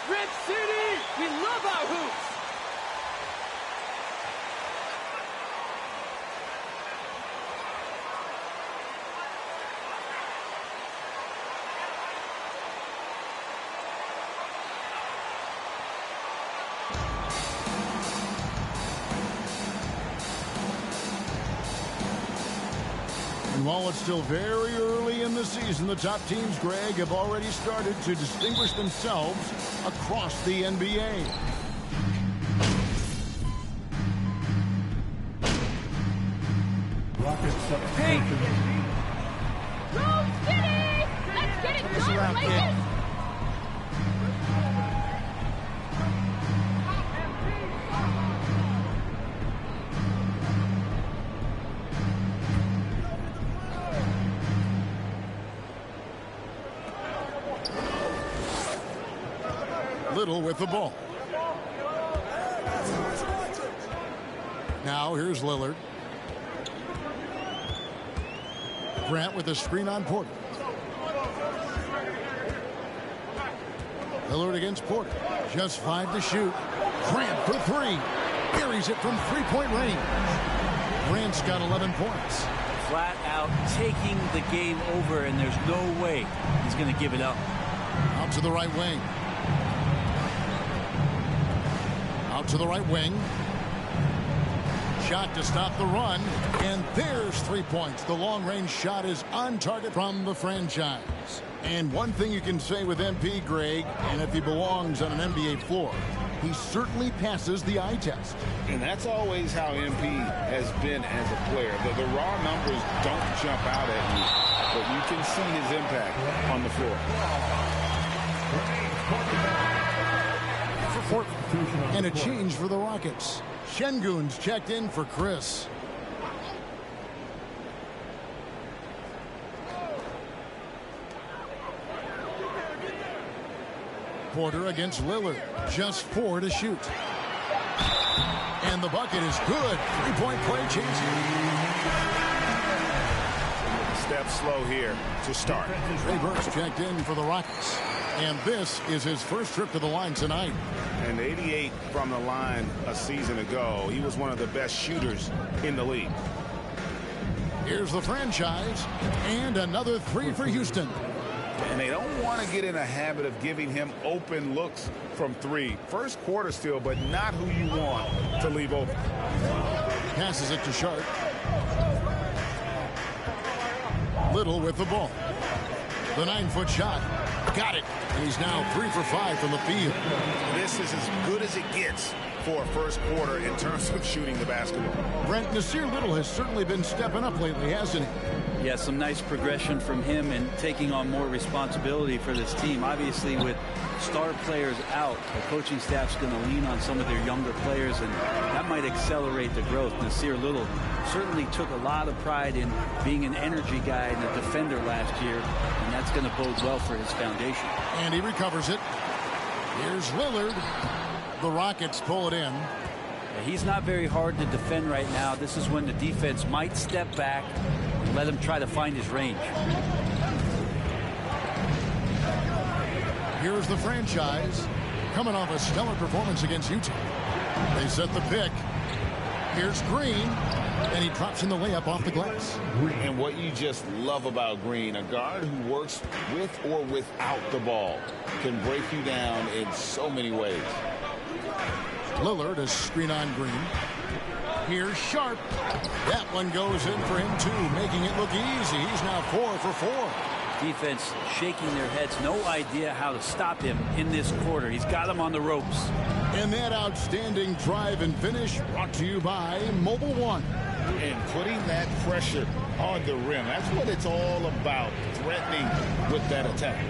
Rip City, we love our hoops. And while it's still very early in the season, the top teams, Greg, have already started to distinguish themselves across the NBA. Rockets up. Hey! Go City! Let's get it done, Lakers! Little with the ball. Now here's Lillard. Grant with a screen on Porter. Lillard against Porter. Just 5 to shoot. Grant for 3. Buries it from three-point range. Grant's got 11 points. Flat out taking the game over, and there's no way he's going to give it up. Out to the right wing. Out to the right wing. Shot to stop the run, and there's 3 points. The long-range shot is on target from the franchise. And one thing you can say with MP, Greg, and if he belongs on an NBA floor, he certainly passes the eye test. And that's always how MP has been as a player. The raw numbers don't jump out at you, but you can see his impact on the floor. And a change for the Rockets. Şengün's checked in for Chris. Porter against Lillard. Just 4 to shoot. And the bucket is good. 3-point play chances. Step slow here to start. Trey Burke's checked in for the Rockets. And this is his first trip to the line tonight. And 88 from the line a season ago. He was one of the best shooters in the league. Here's the franchise. And another 3 for Houston. And they don't want to get in a habit of giving him open looks from 3. First quarter still, but not who you want to leave open. Passes it to Sharp. Little with the ball. The 9-foot shot. Got it. And he's now 3 for 5 from the field. This is as good as it gets for a first quarter in terms of shooting the basketball. Brent, Nasir Little has certainly been stepping up lately, hasn't he? Yeah, some nice progression from him and taking on more responsibility for this team. Obviously, with star players out, the coaching staff's going to lean on some of their younger players, and that might accelerate the growth. Nasir Little certainly took a lot of pride in being an energy guy and a defender last year, and that's going to bode well for his foundation. And he recovers it. Here's Lillard. The Rockets pull it in. He's not very hard to defend right now. This is when the defense might step back and let him try to find his range. Here's the franchise coming off a stellar performance against Utah. They set the pick. Here's Green, and he drops in the layup off the glass. And what you just love about Green, a guard who works with or without the ball, can break you down in so many ways. Lillard, a screen on Green. Here's Sharp. That one goes in for him, too, making it look easy. He's now 4 for 4. Defense shaking their heads. No idea how to stop him in this quarter. He's got him on the ropes. And that outstanding drive and finish brought to you by Mobile One. And putting that pressure on the rim. That's what it's all about, threatening with that attack.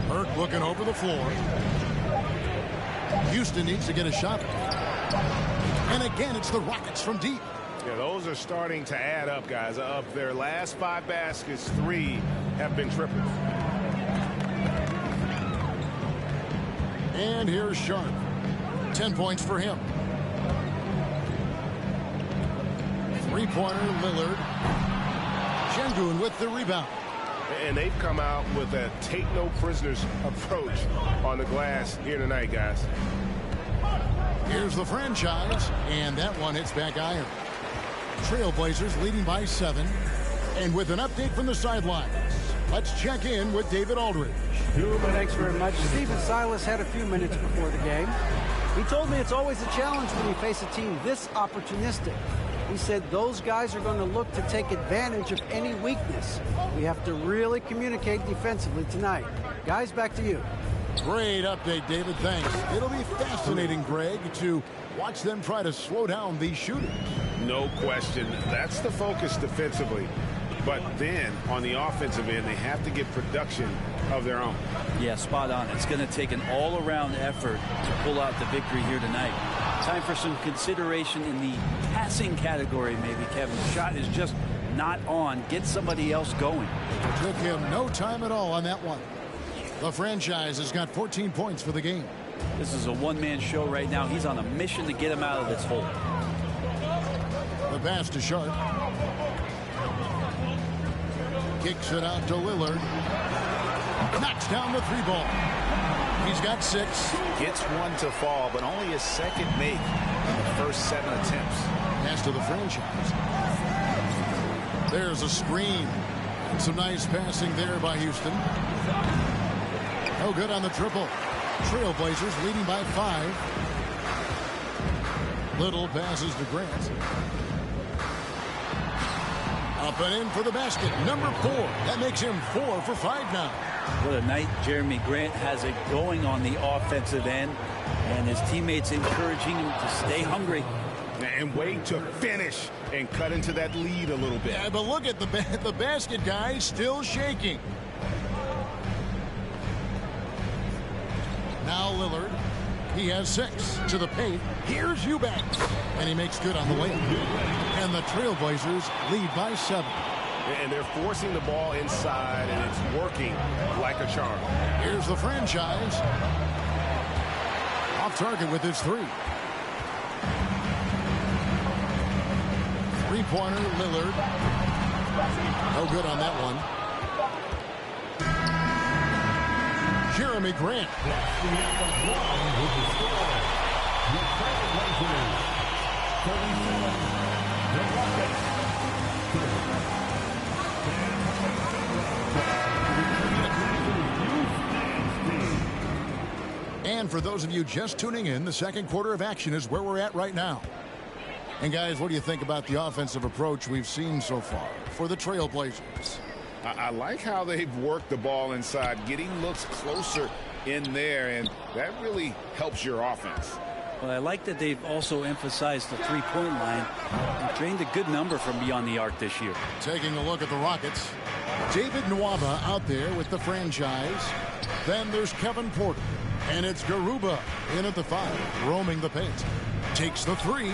Burke looking over the floor. Houston needs to get a shot. And again, it's the Rockets from deep. Yeah, those are starting to add up, guys. Of their last 5 baskets, 3 have been triples. And here's Sharp. 10 points for him. Three-pointer, Lillard. Şengün with the rebound. And they've come out with a take-no-prisoners approach on the glass here tonight, guys. Here's the franchise, and that one hits back iron. Trailblazers leading by 7. And with an update from the sidelines, let's check in with David Aldridge. Thanks very much. Stephen Silas had a few minutes before the game. He told me it's always a challenge when you face a team this opportunistic. He said those guys are going to look to take advantage of any weakness. We have to really communicate defensively tonight. Guys, back to you. Great update, David. Thanks. It'll be fascinating, Greg, to watch them try to slow down these shooters. No question. That's the focus defensively. But then, on the offensive end, they have to get production of their own. Yeah, spot on. It's going to take an all-around effort to pull out the victory here tonight. Time for some consideration in the passing category, maybe, Kevin. The shot is just not on. Get somebody else going. It took him no time at all on that one. The franchise has got 14 points for the game. This is a one-man show right now. He's on a mission to get him out of this hole. The pass to Sharp. Kicks it out to Lillard. Knocks down the 3-ball. He's got 6. Gets one to fall, but only his second make in the first 7 attempts. Pass to the franchise. There's a screen. And some nice passing there by Houston. No good on the triple. Trailblazers leading by 5. Little passes to Grant. Up and in for the basket. Number 4. That makes him 4 for 5 now. What a night Jeremy Grant has it going on the offensive end. And his teammates encouraging him to stay hungry. And wait to finish and cut into that lead a little bit. Yeah, but look at the basket guy still shaking. Now Lillard. He has 6 to the paint. Here's Eubanks. And he makes good on the layup. And the Trailblazers lead by 7. And they're forcing the ball inside, and it's working like a charm. Here's the franchise. Off target with his 3. Three-pointer, Lillard. No good on that one. Jeremy Grant. And for those of you just tuning in, the second quarter of action is where we're at right now. And guys, what do you think about the offensive approach we've seen so far for the Trailblazers? I like how they've worked the ball inside, getting looks closer in there, and that really helps your offense. Well, I like that they've also emphasized the three-point line and drained a good number from beyond the arc this year. Taking a look at the Rockets, David Nwaba out there with the franchise. Then there's Kevin Porter, and it's Garuba in at the 5, roaming the paint. Takes the 3.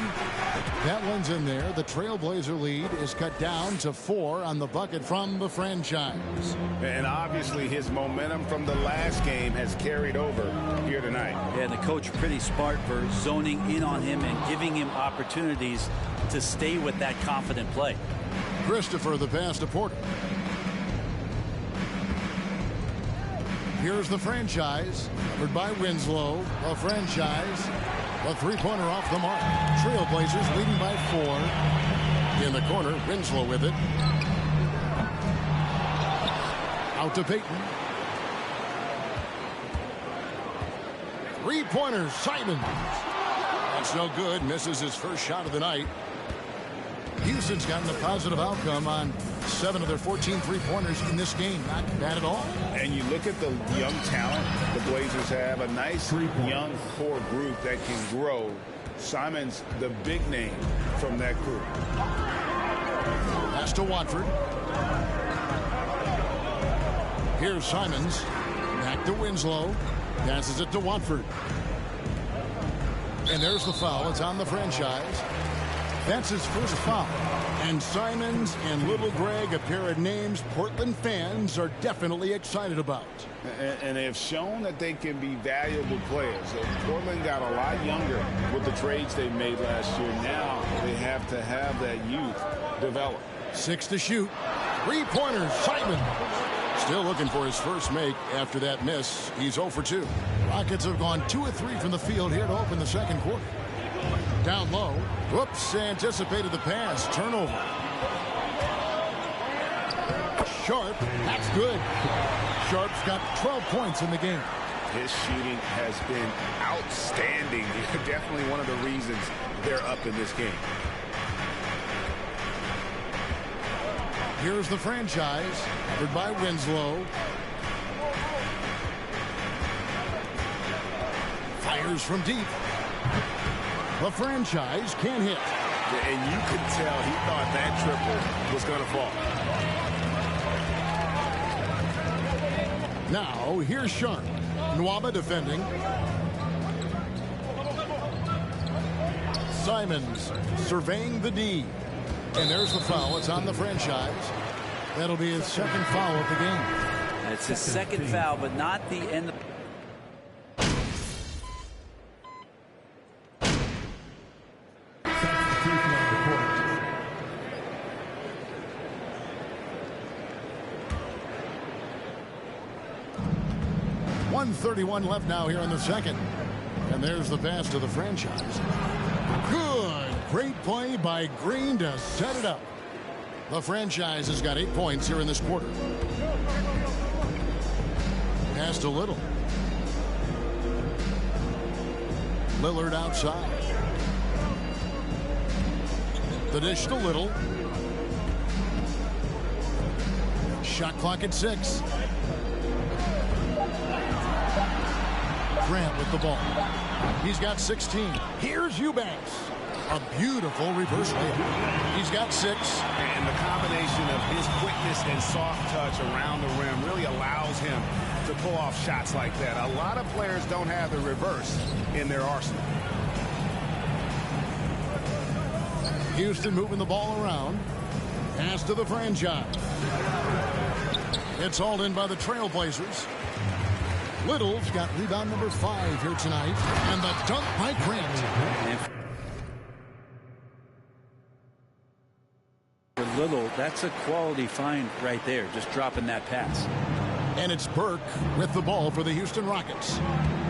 That one's in there. The Trailblazer lead is cut down to 4 on the bucket from the franchise. And obviously his momentum from the last game has carried over here tonight. Yeah, the coach pretty smart for zoning in on him and giving him opportunities to stay with that confident play. Christopher, the pass to Porter. Here's the franchise, covered by Winslow. The franchise, a three-pointer off the mark. Trailblazers leading by 4. In the corner, Winslow with it. Out to Payton. Three-pointer, Simons. That's no good. Misses his first shot of the night. Houston's gotten a positive outcome on 7 of their 14 three-pointers in this game. Not bad at all. And you look at the young talent the Blazers have, a nice young core group that can grow. Simons, the big name from that group. Pass to Watford. Here's Simons. Back to Winslow. Passes it to Watford. And there's the foul. It's on the franchise. That's his first foul. And Simons and Little Greg, a pair of names Portland fans are definitely excited about. And they have shown that they can be valuable players. Portland got a lot younger with the trades they made last year. Now they have to have that youth develop. 6 to shoot. Three-pointer, Simons. Still looking for his first make after that miss. He's 0 for 2. Rockets have gone 2 of 3 from the field here to open the second quarter. Down low. Whoops, anticipated the pass. Turnover. Sharp. That's good. Sharp's got 12 points in the game. His shooting has been outstanding. Definitely one of the reasons they're up in this game. Here's the franchise, covered by Winslow. Fires from deep. The franchise can't hit. And you could tell he thought that triple was going to fall. Now, here's Sharp. Nwaba defending. Simons surveying the D. And there's the foul. It's on the franchise. That'll be his second foul of the game. It's his second foul, but not the end. .131 left now here in the second. And there's the pass to the franchise. Good. Great play by Green to set it up. The franchise has got 8 points here in this quarter. Pass to Little. Lillard outside. The dish to Little. Shot clock at 6. Grant with the ball. He's got 16. Here's Eubanks. A beautiful reverse layup. He's got 6. And the combination of his quickness and soft touch around the rim really allows him to pull off shots like that. A lot of players don't have the reverse in their arsenal. Houston moving the ball around. Pass to the franchise. It's hauled in by the Trailblazers. Little's got rebound number 5 here tonight. And the dunk by Grant. For Little, that's a quality find right there, just dropping that pass. And it's Burke with the ball for the Houston Rockets.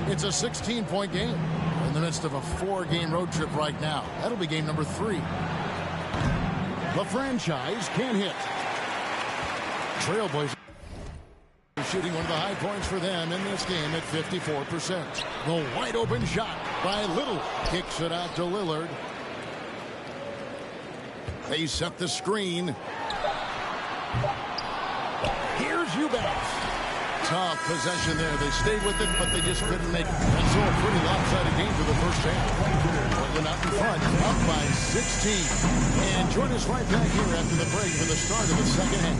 It's a 16-point game in the midst of a 4-game road trip right now. That'll be game number 3. The franchise can't hit. Trailblazers shooting one of the high points for them in this game at 54%. The wide open shot by Little. Kicks it out to Lillard. They set the screen. Here's Eubanks. Tough possession there. They stayed with it, but they just couldn't make it. And so a pretty lopsided game for the first half. Portland out in front, up by 16. And join us right back here after the break for the start of the second half.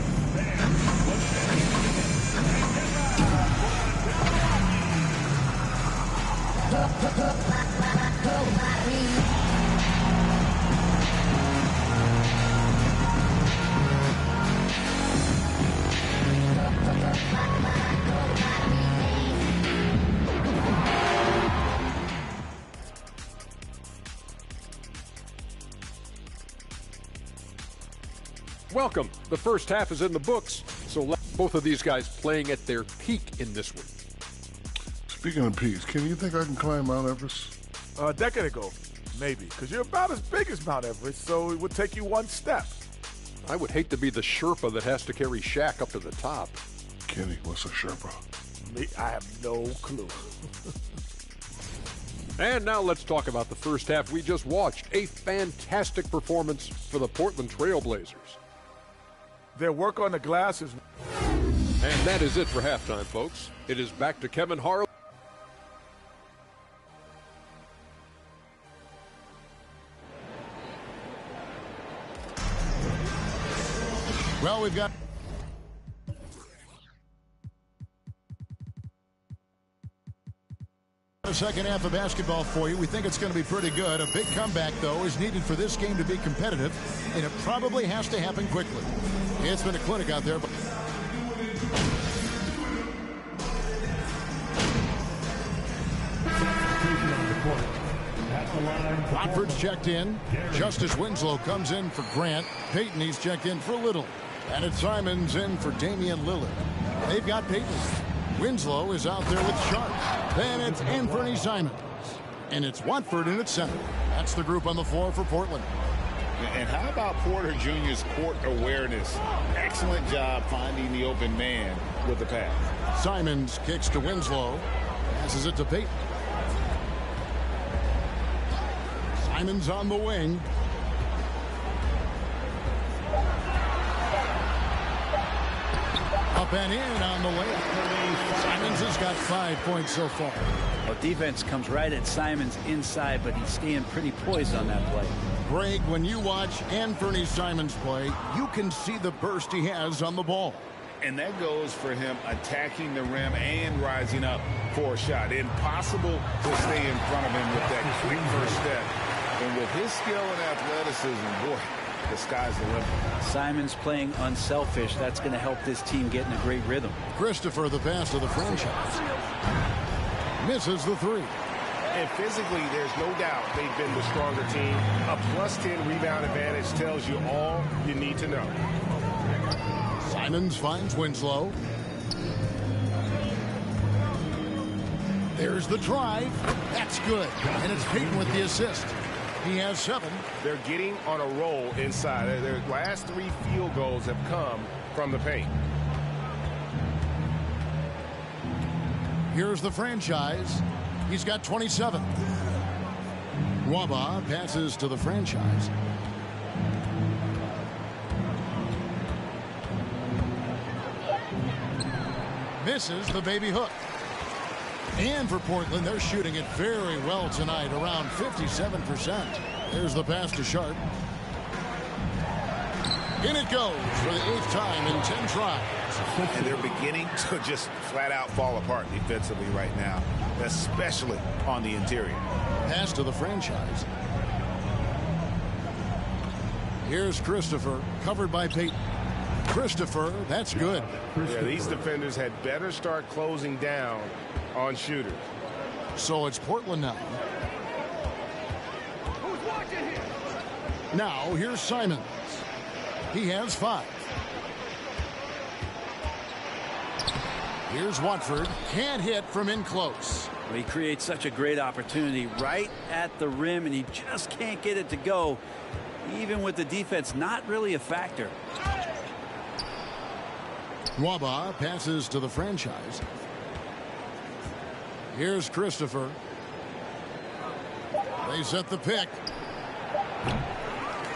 Welcome. The first half is in the books, so both of these guys playing at their peak in this one. Speaking of peaks, Kenny, you think I can climb Mount Everest? A decade ago, maybe, because you're about as big as Mount Everest, so it would take you one step. I would hate to be the Sherpa that has to carry Shaq up to the top. Kenny, what's a Sherpa? Me, I have no clue. And now let's talk about the first half we just watched. A fantastic performance for the Portland Trail Blazers. Their work on the glass is... And that is it for halftime, folks. It is back to Kevin Harlan. Well, we've got... a second half of basketball for you. We think it's going to be pretty good. A big comeback, though, is needed for this game to be competitive, and it probably has to happen quickly. It's been a clinic out there. Watford's checked in. Justice Winslow comes in for Grant. Payton, he's checked in for Little. And it's Simons in for Damian Lillard. They've got Payton. Winslow is out there with Sharp. Then it's Anthony Simons. And it's Watford in at center. That's the group on the floor for Portland. And how about Porter Jr.'s court awareness? Excellent job finding the open man with the pass. Simons kicks to Winslow. Passes it to Payton. Simons on the wing. Up and in on the layup. Simons has got 5 points so far. Well, defense comes right at Simons inside, but he's staying pretty poised on that play. Greg, when you watch Anthony Simons play, you can see the burst he has on the ball. And that goes for him attacking the rim and rising up for a shot. Impossible to stay in front of him with that quick first step. And with his skill and athleticism, boy, the sky's the limit. Simons playing unselfish. That's going to help this team get in a great rhythm. Christopher, the pass to the franchise. Misses the three. And physically, there's no doubt they've been the stronger team. A +10 rebound advantage tells you all you need to know. Simons finds Winslow. There's the drive. That's good. And it's Payton with the assist. He has 7. They're getting on a roll inside. Their last 3 field goals have come from the paint. Here's the franchise. He's got 27. Waba passes to the franchise. Misses the baby hook. And for Portland, they're shooting it very well tonight, around 57%. There's the pass to Sharp. In it goes for the 8th time in 10 tries. And they're beginning to just flat out fall apart defensively right now, especially on the interior. Pass to the franchise. Here's Christopher, covered by Payton. Christopher, that's good. Yeah, these defenders had better start closing down on shooters. So it's Portland now. Now here's Simons. He has 5. Here's Watford. Can't hit from in close. Well, he creates such a great opportunity right at the rim, and he just can't get it to go. Even with the defense not really a factor. Waba passes to the franchise. Here's Christopher. They set the pick.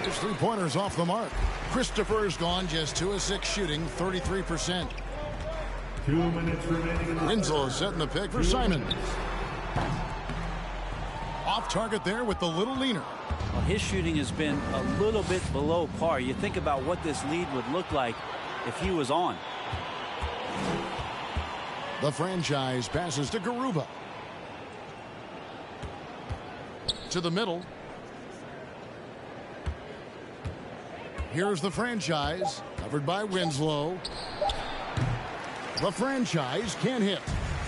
His 3-pointers off the mark. Christopher's gone just 2 of 6 shooting, 33%. 2 minutes remaining. Winslow setting the pick for Simons. Off target there with the little leaner. Well, his shooting has been a little bit below par. You think about what this lead would look like if he was on. The franchise passes to Garuba. To the middle. Here's the franchise, covered by Winslow. The franchise can't hit.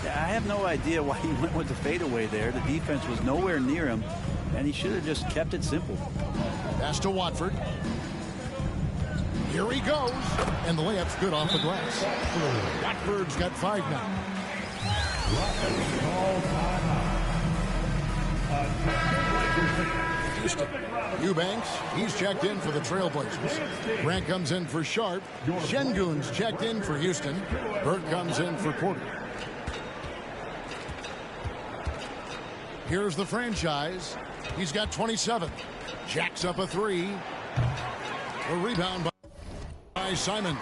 Yeah, I have no idea why he went with the fadeaway there. The defense was nowhere near him, and he should have just kept it simple. Pass to Watford. Here he goes, and the layup's good off the glass. Watford's got 5 now. Houston. Eubanks, he's checked in for the Trailblazers. Grant comes in for Sharp. Şengün's checked in for Houston. Burke comes in for Porter. Here's the franchise. He's got 27. Jacks up a 3. A rebound by Simons.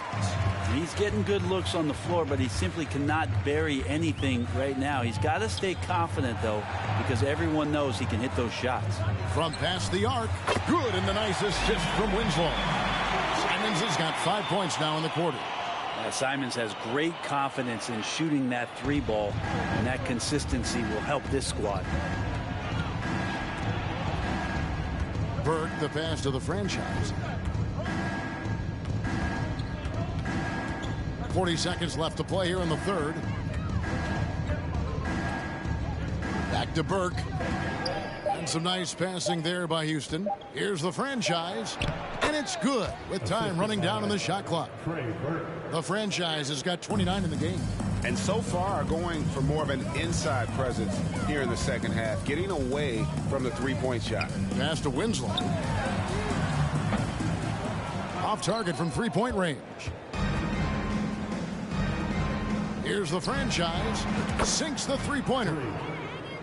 He's getting good looks on the floor, but he simply cannot bury anything right now. He's got to stay confident, though, because everyone knows he can hit those shots. From past the arc, good, and the nice assist from Winslow. Simons has got 5 points now in the quarter. Simons has great confidence in shooting that 3 ball, and that consistency will help this squad. Burke, the pass to the franchise. 40 seconds left to play here in the third. Back to Burke. And some nice passing there by Houston. Here's the franchise. And it's good with time running down on the shot clock. The franchise has got 29 in the game. And so far going for more of an inside presence here in the second half, getting away from the three-point shot. Pass to Winslow. Off target from three-point range. Here's the franchise. Sinks the three-pointer.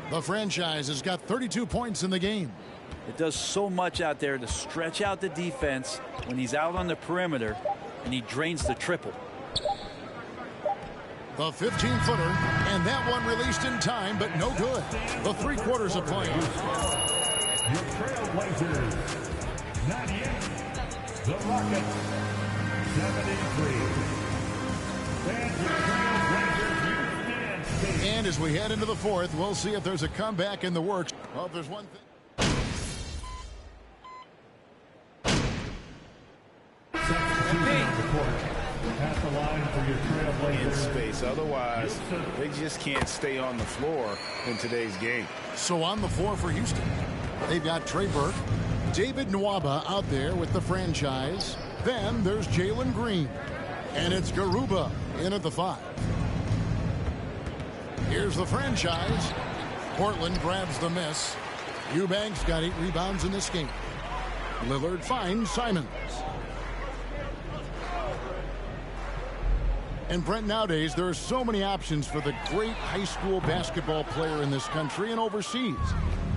The franchise has got 32 points in the game. It does so much out there to stretch out the defense when he's out on the perimeter, and he drains the triple. The 15-footer, and that one released in time, but no good. The 3 quarters of play. Your Trailblazers, 98. The Rockets, 73. And as we head into the fourth, we'll see if there's a comeback in the works. Well, if there's one thing. At the line for your Trailblazers. In space. Otherwise, they just can't stay on the floor in today's game. So on the floor for Houston, they've got Trey Burke, David Nwaba out there with the franchise. Then there's Jalen Green. And it's Garuba in at the 5. Here's the franchise. Portland grabs the miss. Eubanks got 8 rebounds in this game. Lillard finds Simons. And Brent, nowadays there are so many options for the great high school basketball player in this country and overseas.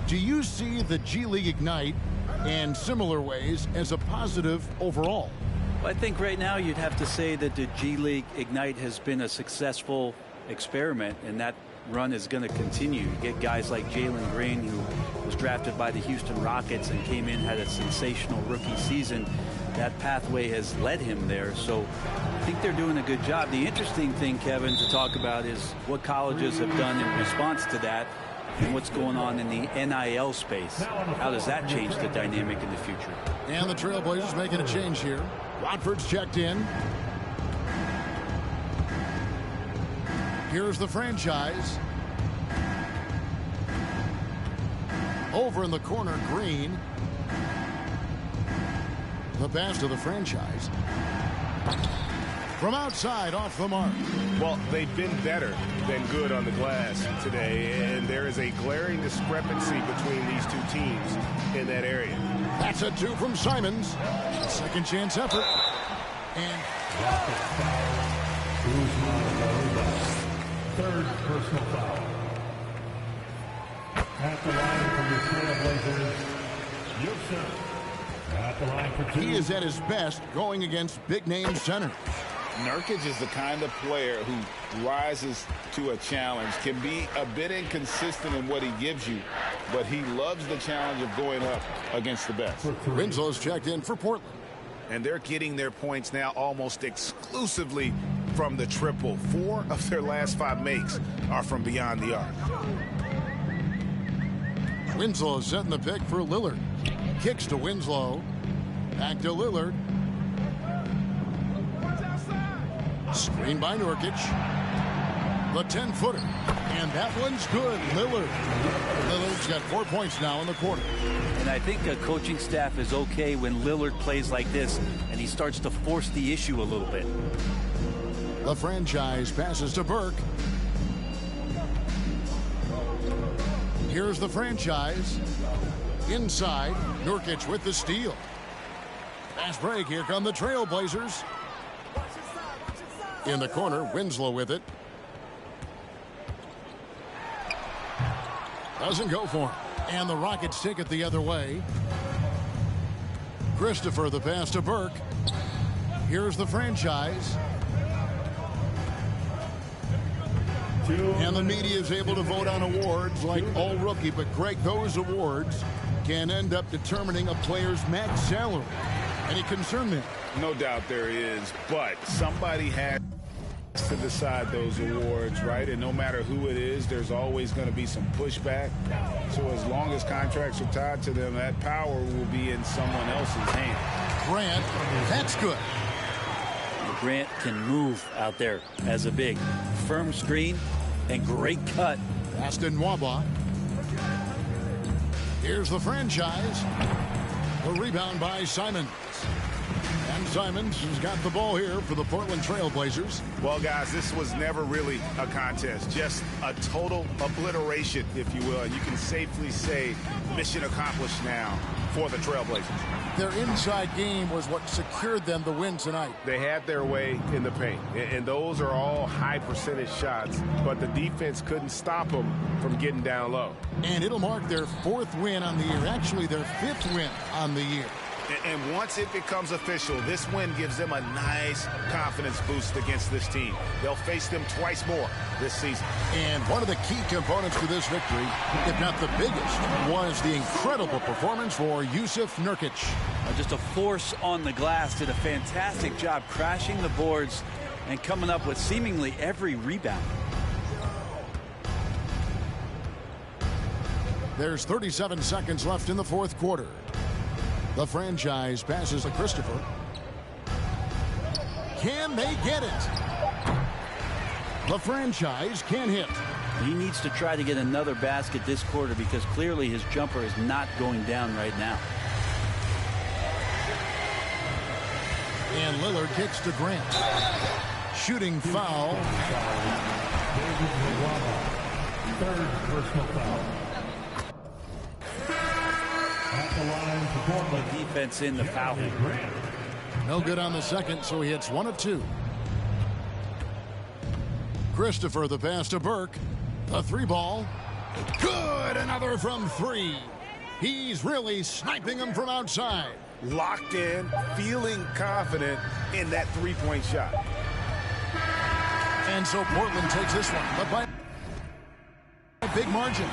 Do you see the G League Ignite and similar ways as a positive overall? Well, I think right now you'd have to say that the G League Ignite has been a successful experiment, and that run is going to continue. You get guys like Jalen Green, who was drafted by the Houston Rockets and came in, had a sensational rookie season. That pathway has led him there, so I think they're doing a good job. The interesting thing, Kevin, to talk about is what colleges have done in response to that and what's going on in the NIL space. How does that change the dynamic in the future? And the Trailblazers making a change here. Watford's checked in. Here's the franchise. Over in the corner, Green. The pass to the franchise. From outside, off the mark. Well, they've been better than good on the glass today, and there is a glaring discrepancy between these two teams in that area. That's a 2 from Simons. Second chance effort. And third personal foul. At the line for your Trailblazers, Yusuf. At the line for 2. He is at his best going against big-name centers. Nurkic is the kind of player who rises to a challenge, can be a bit inconsistent in what he gives you, but he loves the challenge of going up against the best. Winslow's checked in for Portland. And they're getting their points now almost exclusively from the triple. 4 of their last 5 makes are from beyond the arc. Winslow setting the pick for Lillard. Kicks to Winslow. Back to Lillard. Screen by Nurkic. The 10-footer. And that one's good. Lillard's got 4 points now in the quarter. And I think a coaching staff is okay when Lillard plays like this and he starts to force the issue a little bit. The franchise passes to Burke. Here's the franchise. Inside, Nurkic with the steal. Fast break. Here come the Trailblazers. In the corner, Winslow with it. Doesn't go for him. And the Rockets take it the other way. Christopher, the pass to Burke. Here's the franchise. And the media is able to vote on awards like all rookie. But, Greg, those awards can end up determining a player's max salary. Any concern there? No doubt there is, but somebody has to decide those awards, right? And no matter who it is, there's always going to be some pushback. So as long as contracts are tied to them, that power will be in someone else's hand. Grant, that's good. Grant can move out there as a big. Firm screen and great cut. Aston Waba. Here's the franchise. The rebound by Simons. And Simons has got the ball here for the Portland Trailblazers. Well, guys, this was never really a contest. Just a total obliteration, if you will. And you can safely say mission accomplished now for the Trailblazers. Their inside game was what secured them the win tonight. They had their way in the paint, and those are all high percentage shots, but the defense couldn't stop them from getting down low. And it'll mark their 4th win on the year, actually their 5th win on the year. And once it becomes official, this win gives them a nice confidence boost against this team. They'll face them twice more this season. And one of the key components to this victory, if not the biggest, was the incredible performance for Yusuf Nurkic. Just a force on the glass, did a fantastic job crashing the boards and coming up with seemingly every rebound. There's 37 seconds left in the 4th quarter. The franchise passes to Christopher. Can they get it? The franchise can hit. He needs to try to get another basket this quarter because clearly his jumper is not going down right now. And Lillard kicks to Grant. Shooting foul. 3rd personal foul. At the line for Portland. Defense in the foul. No good on the second, so he hits 1 of 2. Christopher, the pass to Burke. The 3-ball. Good! Another from 3. He's really sniping them from outside. Locked in, feeling confident in that 3-point shot. And so Portland takes this one, but by a big margin.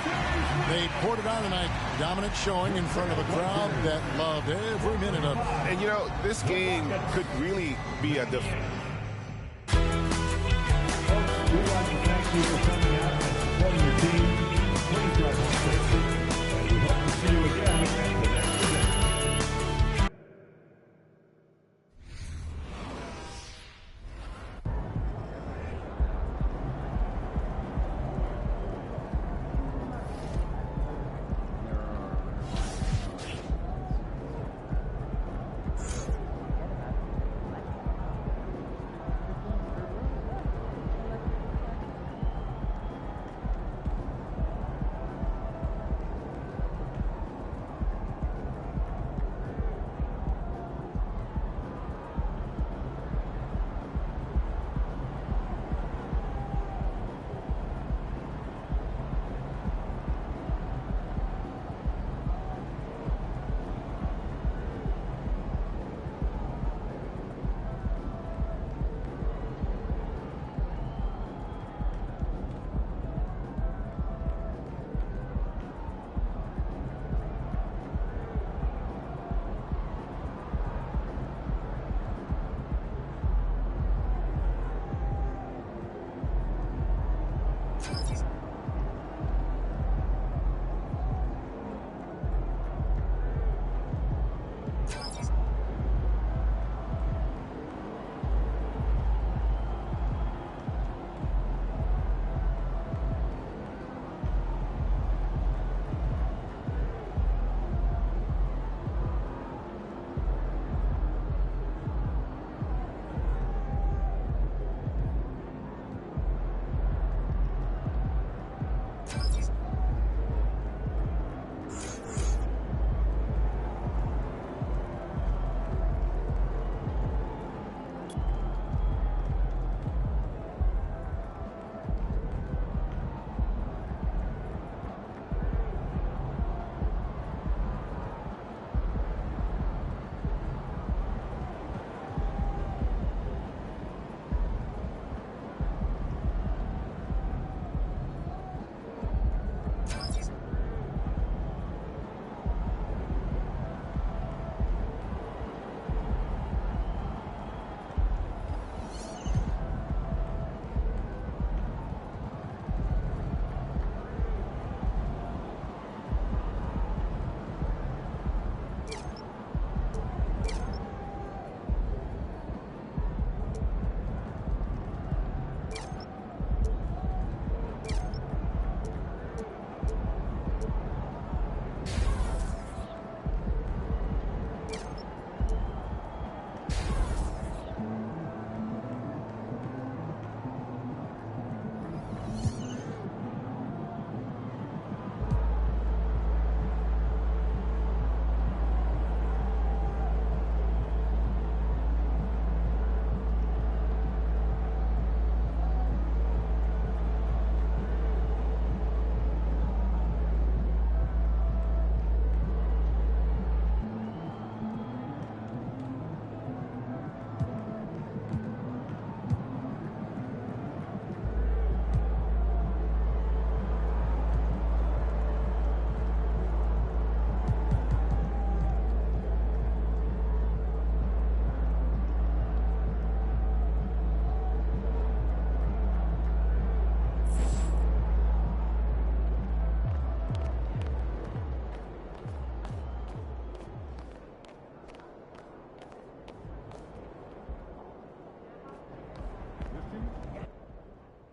They poured it on tonight. Dominant showing in front of a crowd that loved every minute of it. And, you know, this game could really be a We'd like to thank you for coming out and supporting your team. Please drive home safely. And we hope to see you again at the next event.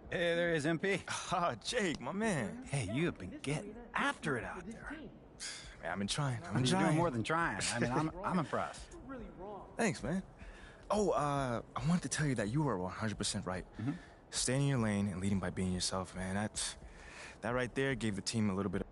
Hey, there is MP. Ah, Jake, my man. Hey, you have been getting after it out there. Man, I've been trying. You're doing more than trying. I mean, I'm impressed. Thanks, man. Oh, I wanted to tell you that you were 100% right. Staying in your lane and leading by being yourself, man. That right there gave the team a little bit of...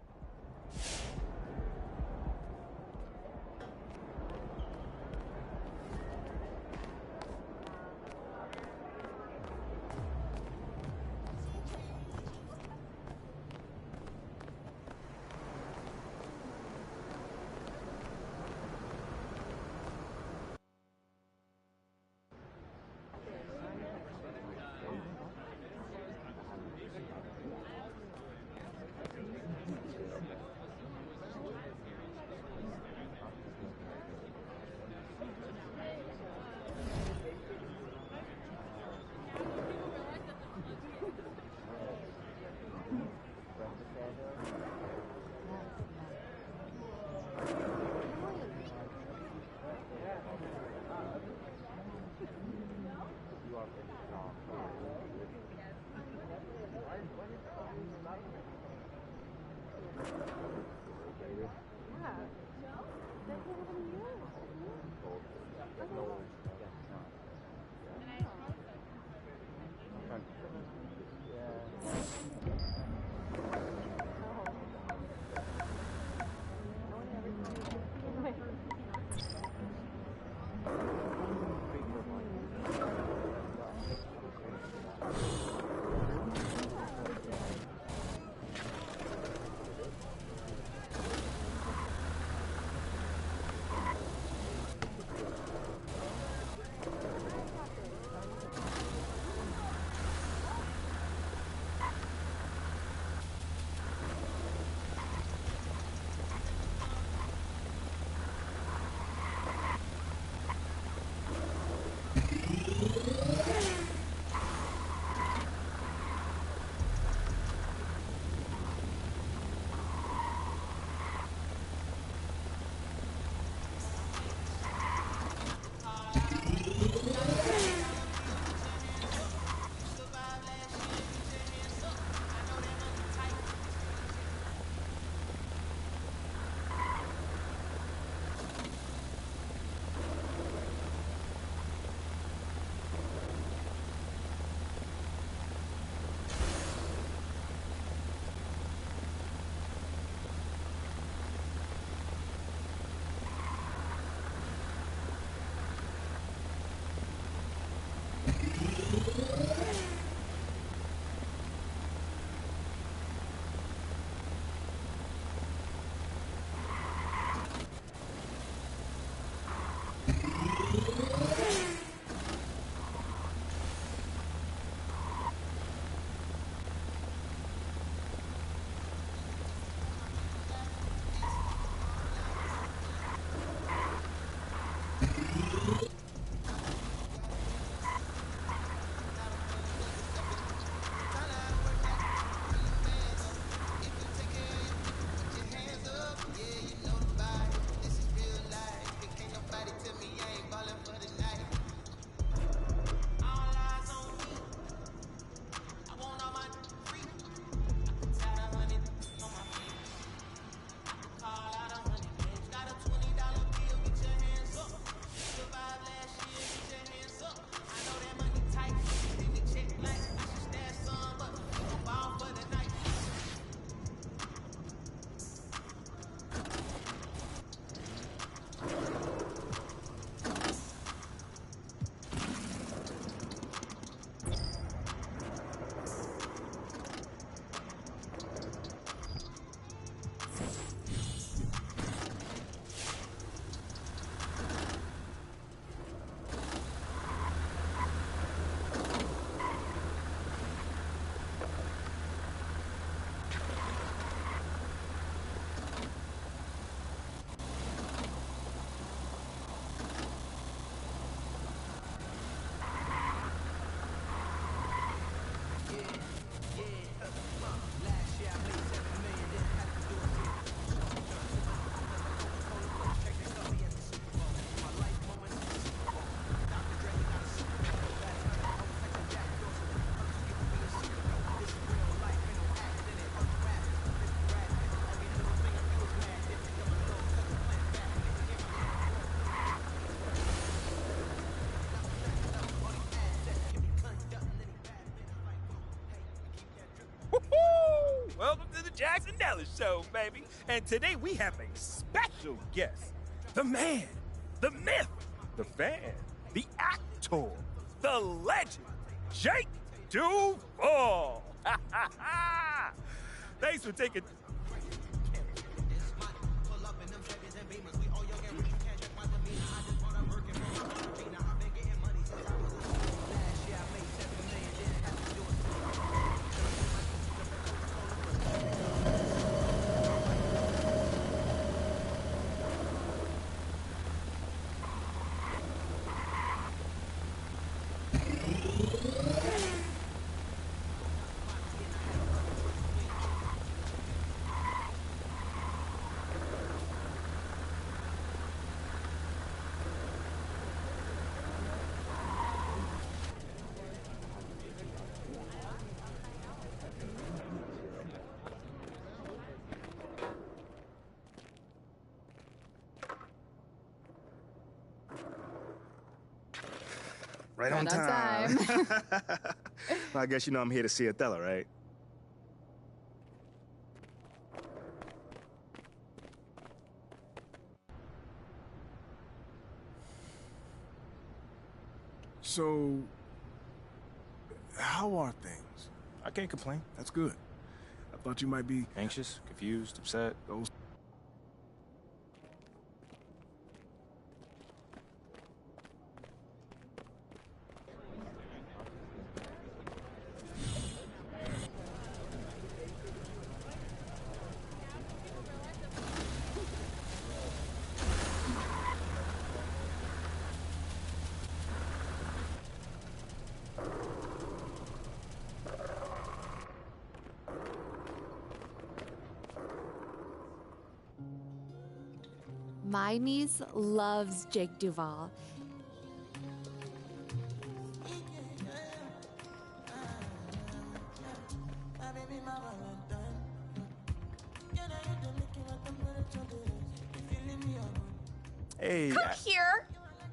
Jackson Dallas Show, baby. And today we have a special guest. The man, the myth, the fan, the actor, the legend, Jake Duvall. Thanks for taking... Right on time. Well, I guess you know I'm here to see Othello, right? So, how are things? I can't complain. That's good. I thought you might be Anxious, confused, upset. those. My niece loves Jake Duvall. Hey. Come here!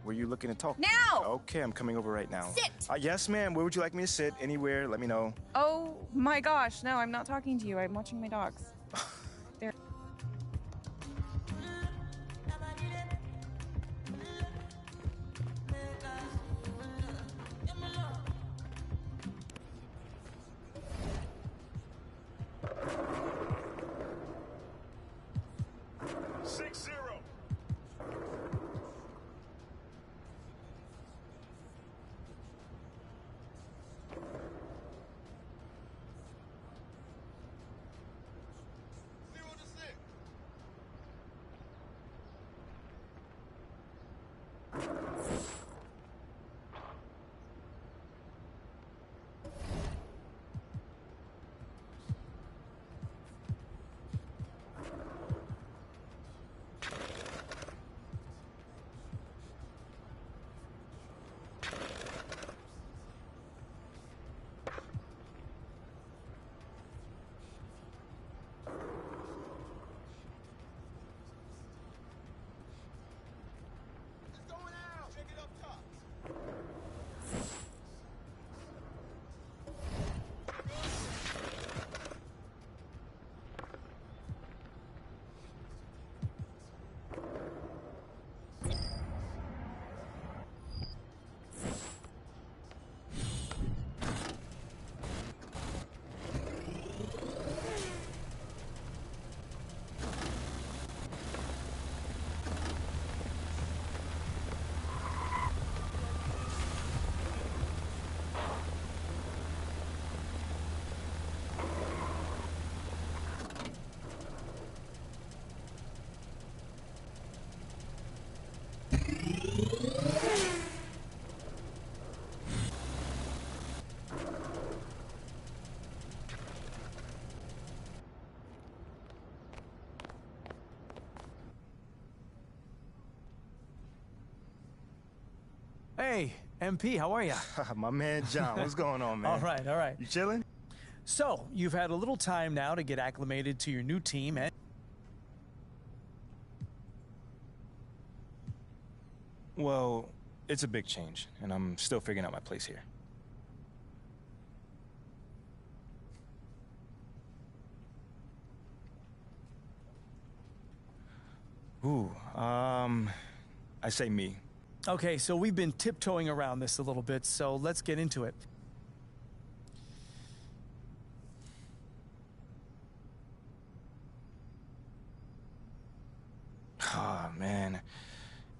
Were you looking to talk? Now! Okay, I'm coming over right now. Sit! Yes, ma'am. Where would you like me to sit? Anywhere. Let me know. Oh my gosh, no, I'm not talking to you. I'm watching my dogs. They're... Hey, MP, how are you? My man John, what's going on, man? All right, all right. You chilling? So, you've had a little time now to get acclimated to your new team, and... Well, it's a big change, and I'm still figuring out my place here. Ooh, I say me. Okay, so we've been tiptoeing around this a little bit, so let's get into it. Oh, man.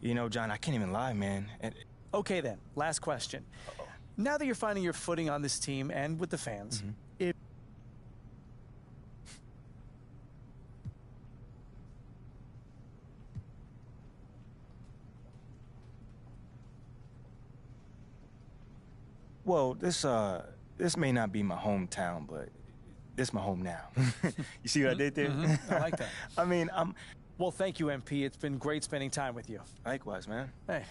You know, John, I can't even lie, man. Okay, then. Last question. Now that you're finding your footing on this team and with the fans, if Well, this may not be my hometown, but this my home now. You see what I did there? I like that. I mean, Well, thank you, MP. It's been great spending time with you. Likewise, man. Hey.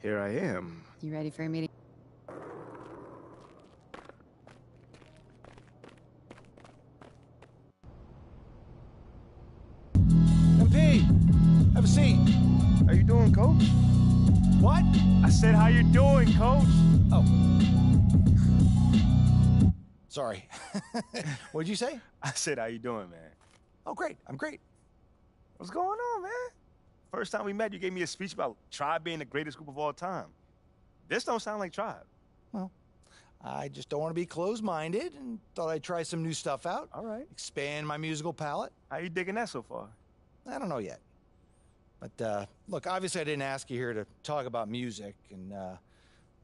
Here I am. You ready for a meeting? MP, have a seat. How you doing, Coach? What? I said, how you doing, Coach? Oh. Sorry. What'd you say? I said, how you doing, man? Oh, great. I'm great. What's going on, man? First time we met, you gave me a speech about Tribe being the greatest group of all time. This don't sound like Tribe. Well, I just don't want to be closed-minded and thought I'd try some new stuff out. All right. Expand my musical palette. How you digging that so far? I don't know yet. But, look, obviously I didn't ask you here to talk about music, and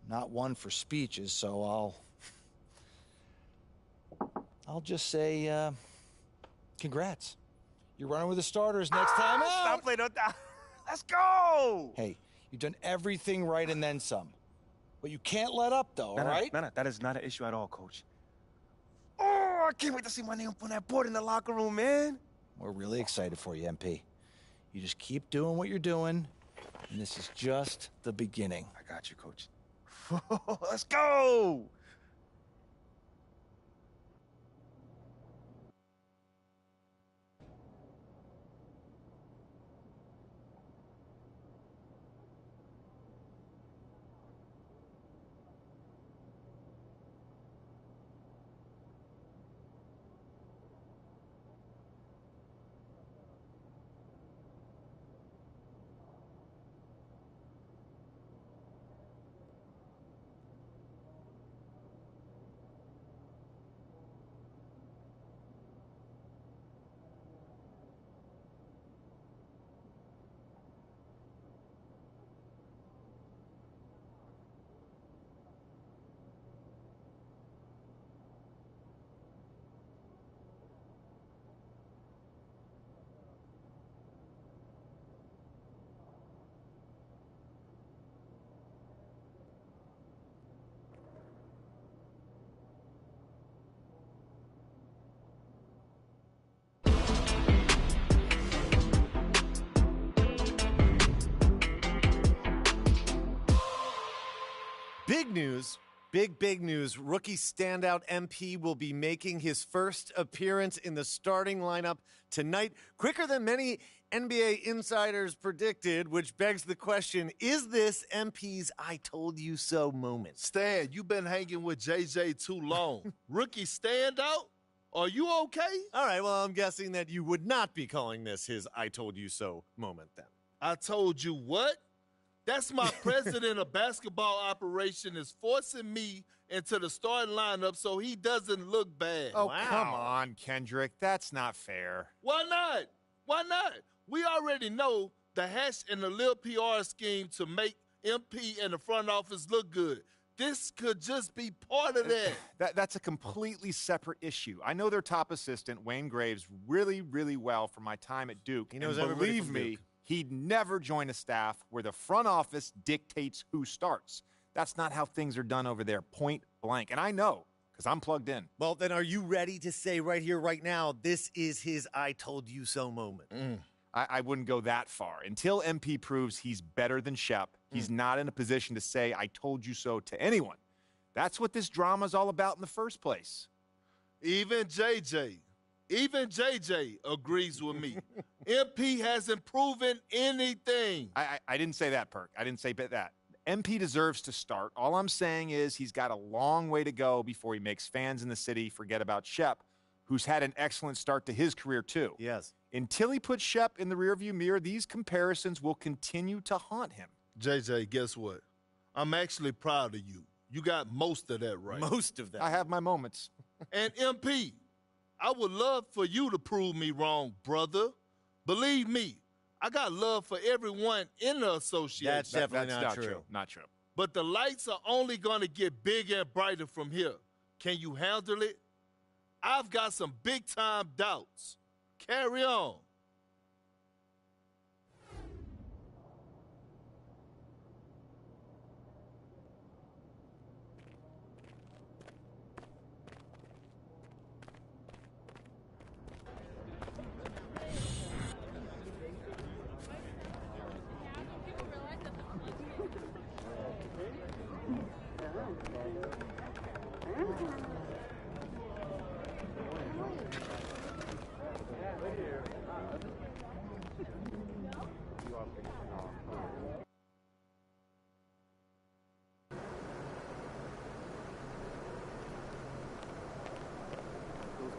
not one for speeches, so I'll just say, congrats. You're running with the starters next time out. Stop playing. Let's go. Hey, you've done everything right and then some. But you can't let up, though, all right? No, that is not an issue at all, Coach. Oh, I can't wait to see my name up on that board in the locker room, man. We're really excited for you, MP. You just keep doing what you're doing, and this is just the beginning. I got you, Coach. Let's go. Big news. Big news. Rookie standout MP will be making his first appearance in the starting lineup tonight, quicker than many NBA insiders predicted, which begs the question, is this MP's I told you so moment? Stan, you've been hanging with JJ too long. Rookie standout? Are you okay? All right, well, I'm guessing that you would not be calling this his I told you so moment then. I told you what? That's my president of basketball operation is forcing me into the starting lineup so he doesn't look bad. Oh, come on, Kendrick. That's not fair. Why not? Why not? We already know the hash and the little PR scheme to make MP and the front office look good. This could just be part of that. That's a completely separate issue. I know their top assistant, Wayne Graves, really, really well from my time at Duke. He knows and everybody believe from me, Duke. He'd never join a staff where the front office dictates who starts. That's not how things are done over there, point blank. And I know, because I'm plugged in. Well, then are you ready to say right here, right now, this is his I told you so moment? I wouldn't go that far. Until MP proves he's better than Shep, he's not in a position to say, I told you so to anyone. That's what this drama's all about in the first place. Even JJ agrees with me. MP hasn't proven anything. I didn't say that, Perk. I didn't say that. MP deserves to start. All I'm saying is he's got a long way to go before he makes fans in the city forget about Shep, who's had an excellent start to his career, too. Yes. Until he puts Shep in the rearview mirror, these comparisons will continue to haunt him. JJ, guess what? I'm actually proud of you. You got most of that right. Most of that. I have my moments. And MP, I would love for you to prove me wrong, brother. Believe me, I got love for everyone in the association. That's definitely not true. Not true. But the lights are only going to get bigger and brighter from here. Can you handle it? I've got some big-time doubts. Carry on.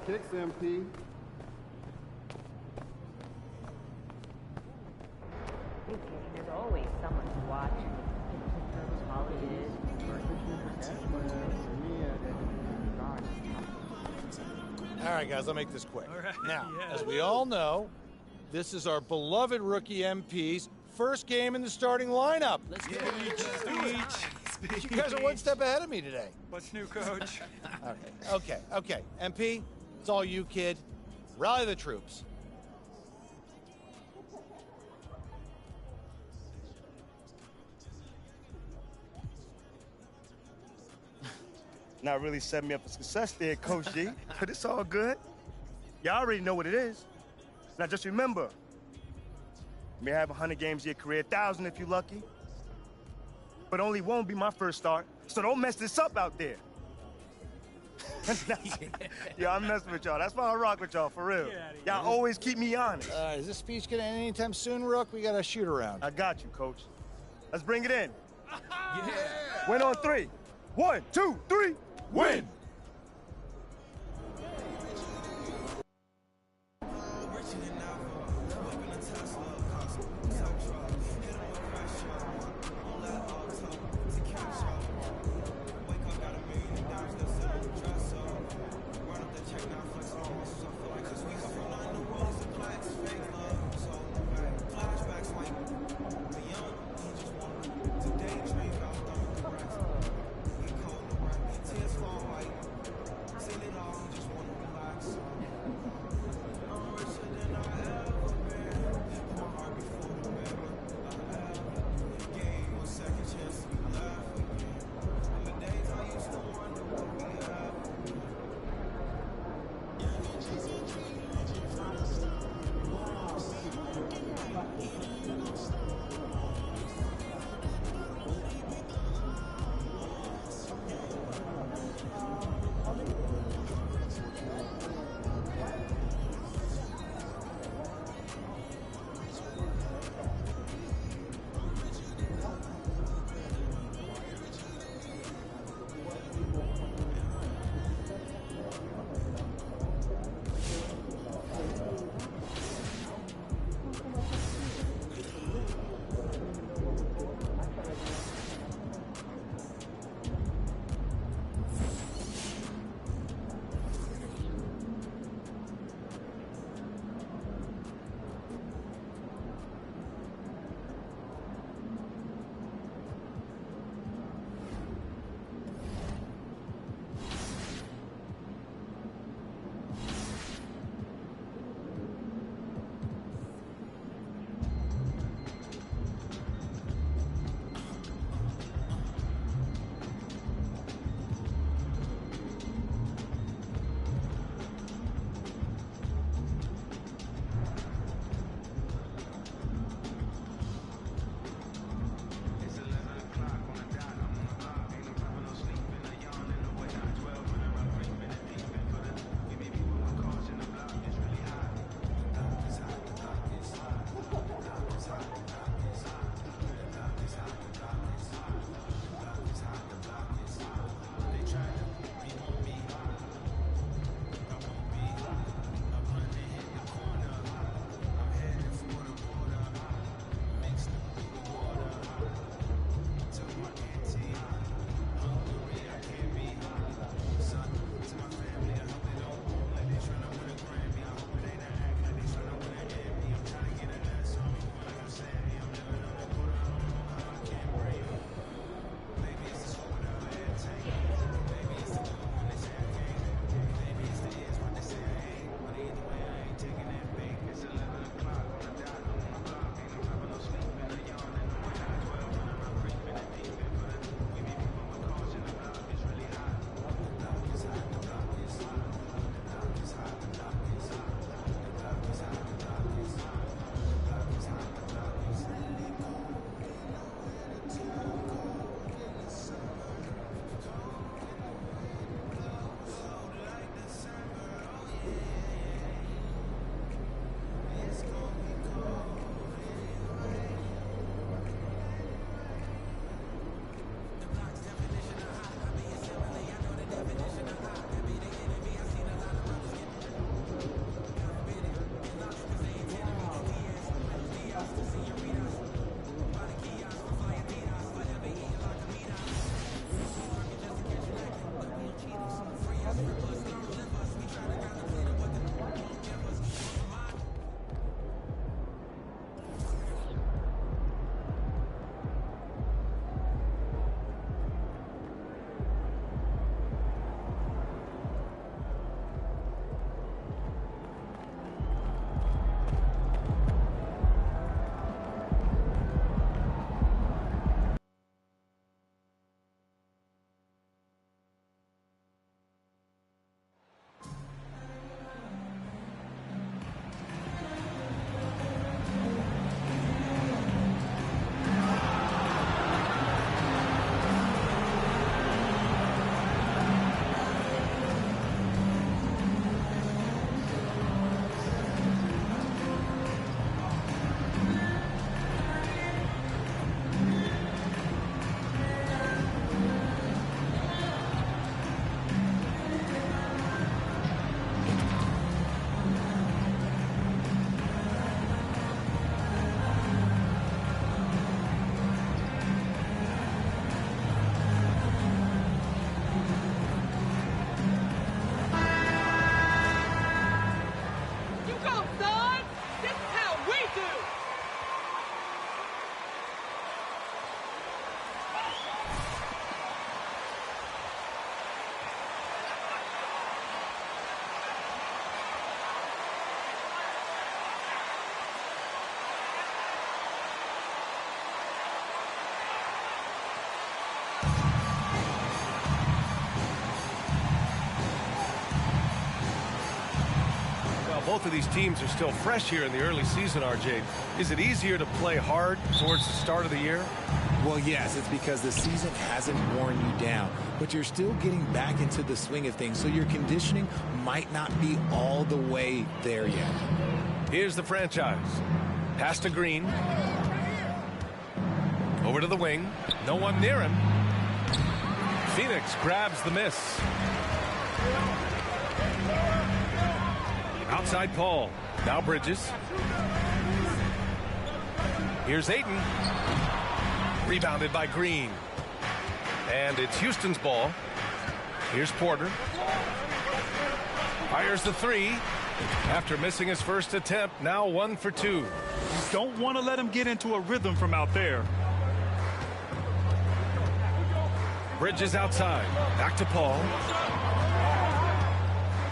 kicks, MP. There's always someone to watch. All right, guys, I'll make this quick. Now, as we all know, this is our beloved rookie MP's first game in the starting lineup. Let's go. You guys are one step ahead of me today. What's new, Coach? Okay. MP, it's all you, kid. Rally the troops. Not really setting me up for success there, Coach G, but it's all good. Y'all already know what it is. Now just remember, you may have 100 games in your career, 1,000 if you're lucky, but only one will be my first start, so don't mess this up out there. Yeah, I'm messing with y'all. That's why I rock with y'all, for real. Y'all always keep me honest. Is this speech gonna end anytime soon, Rook? We got a shoot around. I got you, Coach. Let's bring it in. Win on 3. 1, 2, 3, win! Tears fall white. both of these teams are still fresh here in the early season, RJ. Is it easier to play hard towards the start of the year? Well, yes, it's because the season hasn't worn you down, but you're still getting back into the swing of things, so your conditioning might not be all the way there yet. Here's the franchise. Pass to Green. Over to the wing. No one near him. Phoenix grabs the miss. Outside Paul. Now Bridges. Here's Ayton. Rebounded by Green. And it's Houston's ball. Here's Porter. Fires the three. After missing his first attempt, now 1 for 2. You don't want to let him get into a rhythm from out there. Bridges outside. Back to Paul.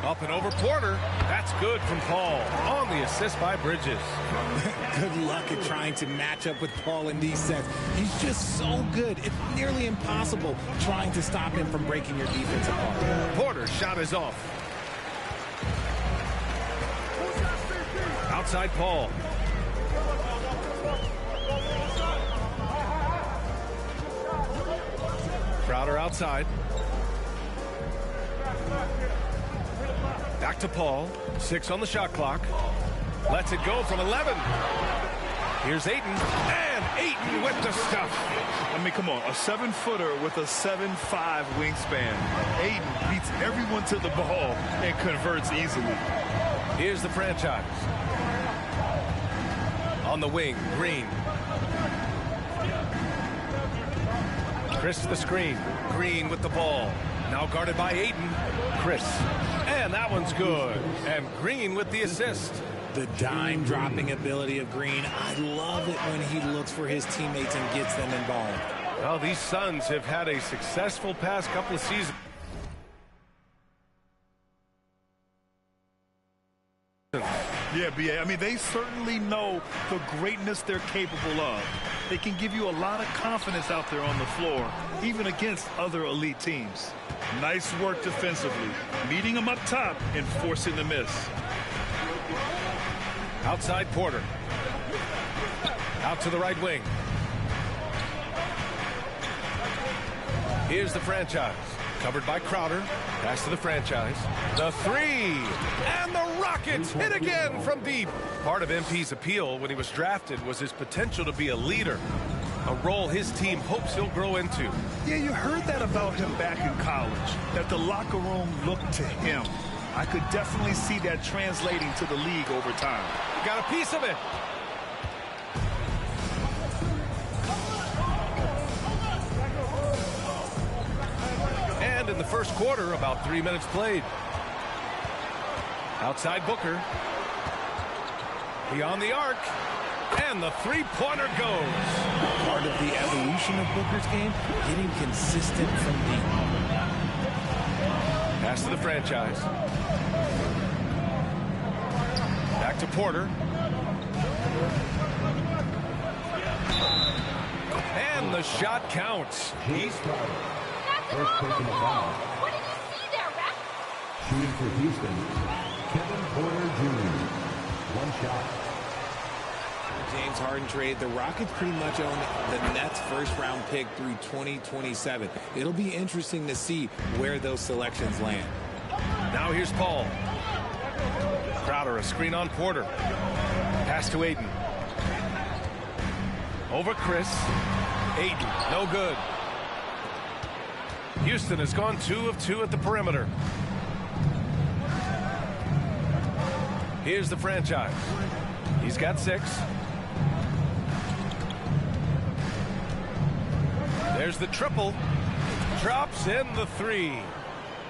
Up and over Porter. That's good from Paul. On the assist by Bridges. Good luck at trying to match up with Paul in these sets. He's just so good. It's nearly impossible trying to stop him from breaking your defense apart. Porter's shot is off. Outside Paul. Crowder outside. Back to Paul. 6 on the shot clock. Lets it go from 11. Here's Ayton. And Ayton with the stuff. I mean, come on. A 7-footer with a 7'5" wingspan. Ayton beats everyone to the ball and converts easily. Here's the franchise. On the wing, Green. Chris the screen. Green with the ball. Now guarded by Ayton. Chris. And that one's good. And Green with the assist. The dime-dropping ability of Green. I love it when he looks for his teammates and gets them involved. Well, these Suns have had a successful past couple of seasons. Yeah, B.A. I mean, they certainly know the greatness they're capable of. They can give you a lot of confidence out there on the floor, even against other elite teams. Nice work defensively, meeting them up top and forcing the miss. Outside Porter. Out to the right wing. Here's the franchise. Covered by Crowder. Pass to the franchise. The three. And the Rockets hit again from deep. Part of MP's appeal when he was drafted was his potential to be a leader. A role his team hopes he'll grow into. Yeah, you heard that about him back in college, that the locker room looked to him. I could definitely see that translating to the league over time. Got a piece of it. And in the first quarter, about 3 minutes played. Outside Booker. Beyond the arc. And the three-pointer goes. Part of the evolution of Booker's game, getting consistent from deep. Pass to the franchise. Back to Porter. And the shot counts. He's first personal foul. What did you see there, ref? Shooting for Houston, Kevin Porter Jr. One shot. James Harden trade, the Rockets pretty much own the Nets' first-round pick through 2027. It'll be interesting to see where those selections land. Now here's Paul. Crowder, a screen on Porter. Pass to Ayton. Over Chris. Ayton, no good. Houston has gone 2 of 2 at the perimeter. Here's the franchise. He's got 6. There's the triple. Drops in the 3.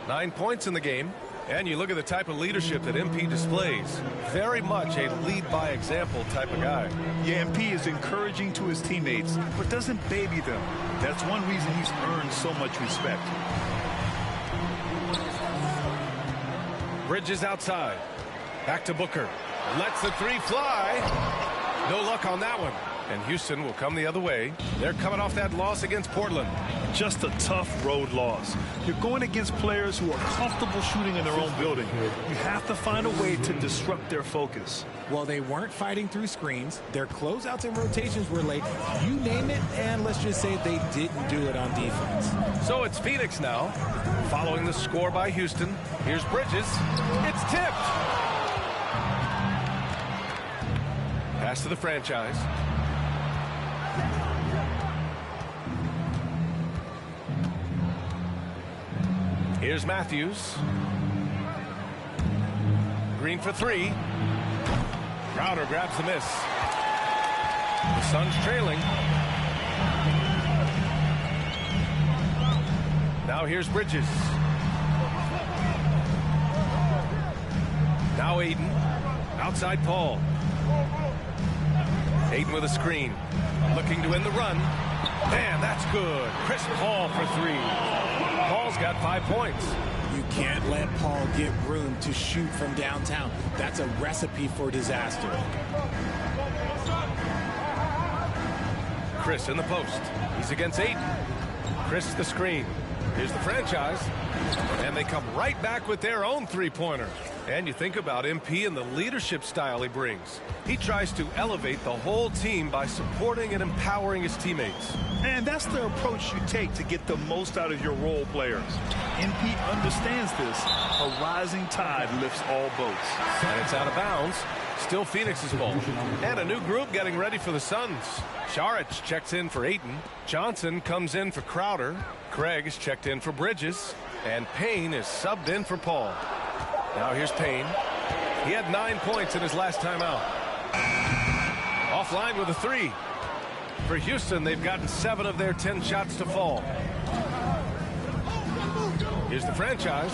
9 points in the game. And you look at the type of leadership that MP displays. Very much a lead-by-example type of guy. Yeah, MP is encouraging to his teammates, but doesn't baby them. That's one reason he's earned so much respect. Bridges outside. Back to Booker. Lets the 3 fly. No luck on that one. And Houston will come the other way. They're coming off that loss against Portland. Just a tough road loss. You're going against players who are comfortable shooting in their own building. You have to find a way to disrupt their focus. Well, they weren't fighting through screens. Their closeouts and rotations were late. You name it, and let's just say they didn't do it on defense. So it's Phoenix now. Following the score by Houston. Here's Bridges. It's tipped. Pass to the franchise. Here's Matthews. Green for three. Crowder grabs the miss. The Suns trailing. Now here's Bridges. Now Aiden. Outside Paul. Aiden with a screen. Looking to win the run. Man, that's good. Chris Paul for three. Paul's got 5 points. You can't let Paul get room to shoot from downtown. That's a recipe for disaster. Chris in the post. He's against Aiden. Chris the screen. Here's the franchise. And they come right back with their own three-pointer. And you think about MP and the leadership style he brings. He tries to elevate the whole team by supporting and empowering his teammates. And that's the approach you take to get the most out of your role players. MP understands this. A rising tide lifts all boats. And it's out of bounds. Still Phoenix's ball. And a new group getting ready for the Suns. Saric checks in for Ayton. Johnson comes in for Crowder. Craig is checked in for Bridges. And Payne is subbed in for Paul. Now here's Payne. He had 9 points in his last time out. Offline with a three. For Houston, they've gotten 7 of their 10 shots to fall. Here's the franchise.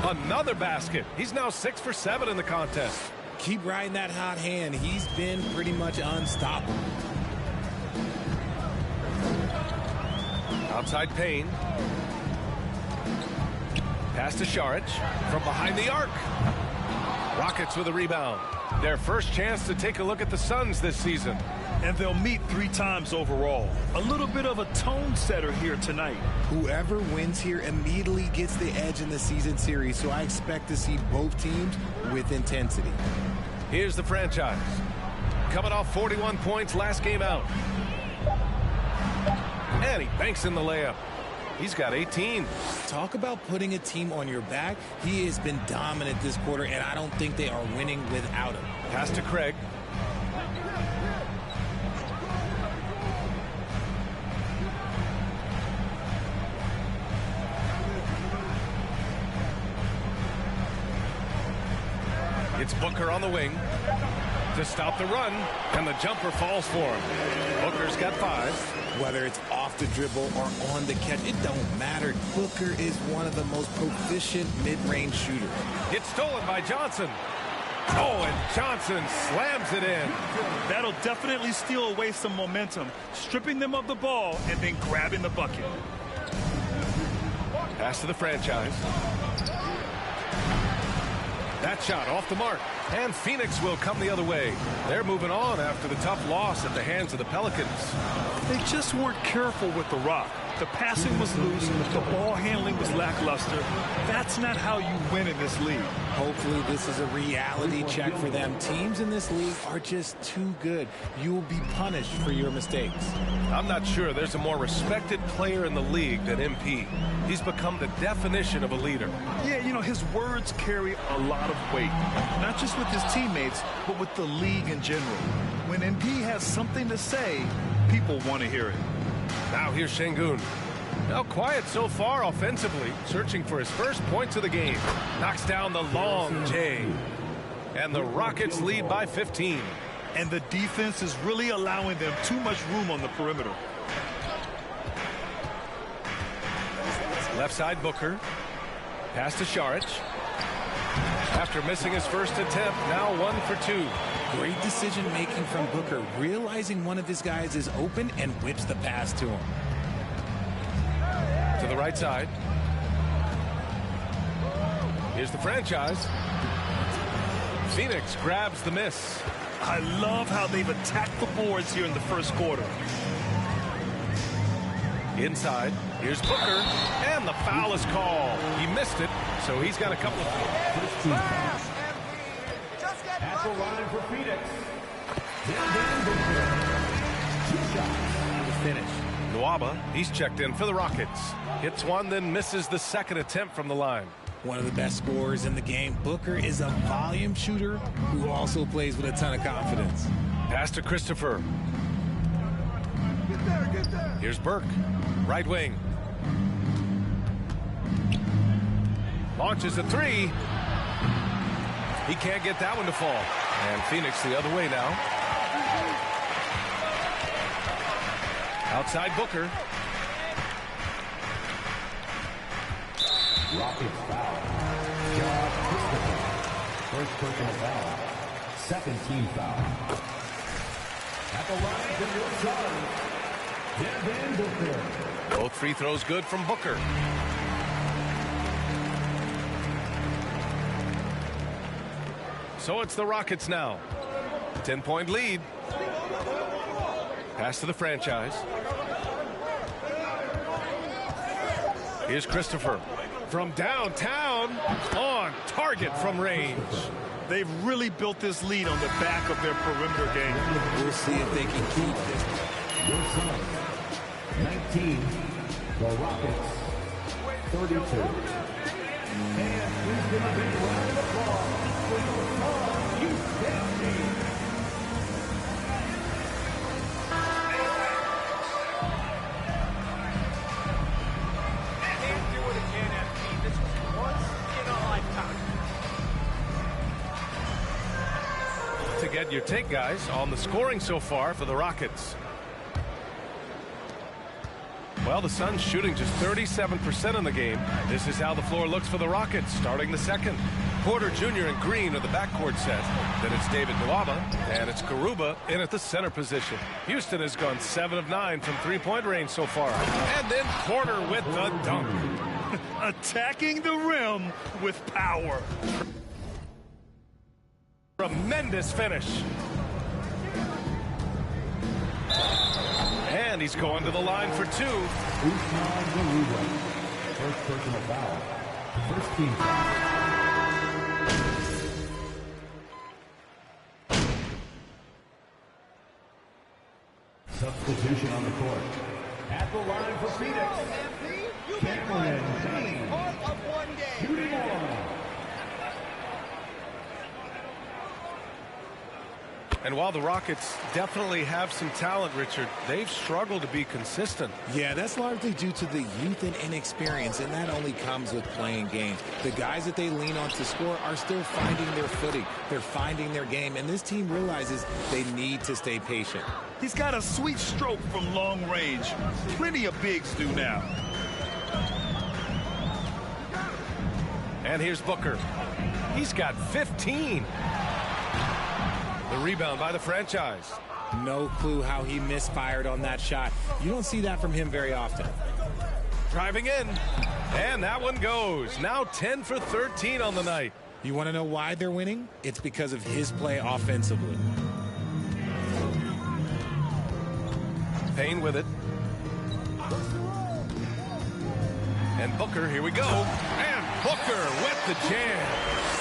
Another basket. He's now 6 for 7 in the contest. Keep riding that hot hand. He's been pretty much unstoppable. Outside Payne. Pass to Saric from behind the arc. Rockets with a rebound. Their first chance to take a look at the Suns this season. And they'll meet 3 times overall. A little bit of a tone setter here tonight. Whoever wins here immediately gets the edge in the season series, so I expect to see both teams with intensity. Here's the franchise. Coming off 41 points last game out. And he banks in the layup. He's got 18. Talk about putting a team on your back. He has been dominant this quarter, and I don't think they are winning without him. Pass to Craig. It's Booker on the wing to stop the run, and the jumper falls for him. Booker's got 5. Whether it's off the dribble or on the catch, it don't matter. Booker is one of the most proficient mid-range shooters. It's stolen by Johnson. Oh, and Johnson slams it in. That'll definitely steal away some momentum, stripping them of the ball and then grabbing the bucket. Pass to the franchise. That shot off the mark. And Phoenix will come the other way. They're moving on after the tough loss at the hands of the Pelicans. They just weren't careful with the rock. The passing was loose. The ball handling was lackluster. That's not how you win in this league. Hopefully this is a reality check for them. Teams in this league are just too good. You will be punished for your mistakes. I'm not sure there's a more respected player in the league than MP. He's become the definition of a leader. Yeah, you know, his words carry a lot of weight. Not just with his teammates, but with the league in general. When MP has something to say, people want to hear it. Now here's Şengün. Now quiet so far offensively, searching for his first points of the game. Knocks down the long J. And the Rockets lead by 15. And the defense is really allowing them too much room on the perimeter. Left side Booker. Pass to Saric. After missing his first attempt, now 1 for 2. Great decision making from Booker, realizing one of his guys is open and whips the pass to him. To the right side. Here's the franchise. Phoenix grabs the miss. I love how they've attacked the boards here in the first quarter. Inside, here's Booker, and the foul is called. He missed it, so he's got a couple of... At the line for Phoenix. Finish. Nwaba, he's checked in for the Rockets. Hits one, then misses the second attempt from the line. One of the best scorers in the game. Booker is a volume shooter who also plays with a ton of confidence. Pass to Christopher. Get there. Here's Burke, right wing. Launches a three. He can't get that one to fall. And Phoenix the other way now. Outside Booker. Rockets foul. John Christopher. First personal foul. Second team foul. At the line for your side, Devin Booker. Both free throws good from Booker. So it's the Rockets now. 10-point lead. Pass to the franchise. Here's Christopher. From downtown, on target from range. They've really built this lead on the back of their perimeter game. We'll see if they can keep it. Your son, 19, the Rockets, 32. And he's going to be round of applause for your son, Houston. To get your take, guys, on the scoring so far for the Rockets. Well, the Suns shooting just 37% in the game. This is how the floor looks for the Rockets starting the second. Porter Jr. and Green are the backcourt set. Then it's David Nwaba, and it's Garuba in at the center position. Houston has gone 7 of 9 from three-point range so far. And then Porter with the dunk. Attacking the rim with power. Tremendous finish. And he's going to the line for two. First personal foul. First team foul. Substitution on the court. At the line for Phoenix. Cameron Payne. Shooting one. And while the Rockets definitely have some talent, Richard, they've struggled to be consistent. Yeah, that's largely due to the youth and inexperience, and that only comes with playing games. The guys that they lean on to score are still finding their footing. They're finding their game, and this team realizes they need to stay patient. He's got a sweet stroke from long range. Plenty of bigs do now. And here's Booker. He's got 15. The rebound by the franchise. No clue how he misfired on that shot. You don't see that from him very often. Driving in. And that one goes. Now 10 for 13 on the night. You want to know why they're winning? It's because of his play offensively. Payne with it. And Booker, here we go. And Booker with the jam.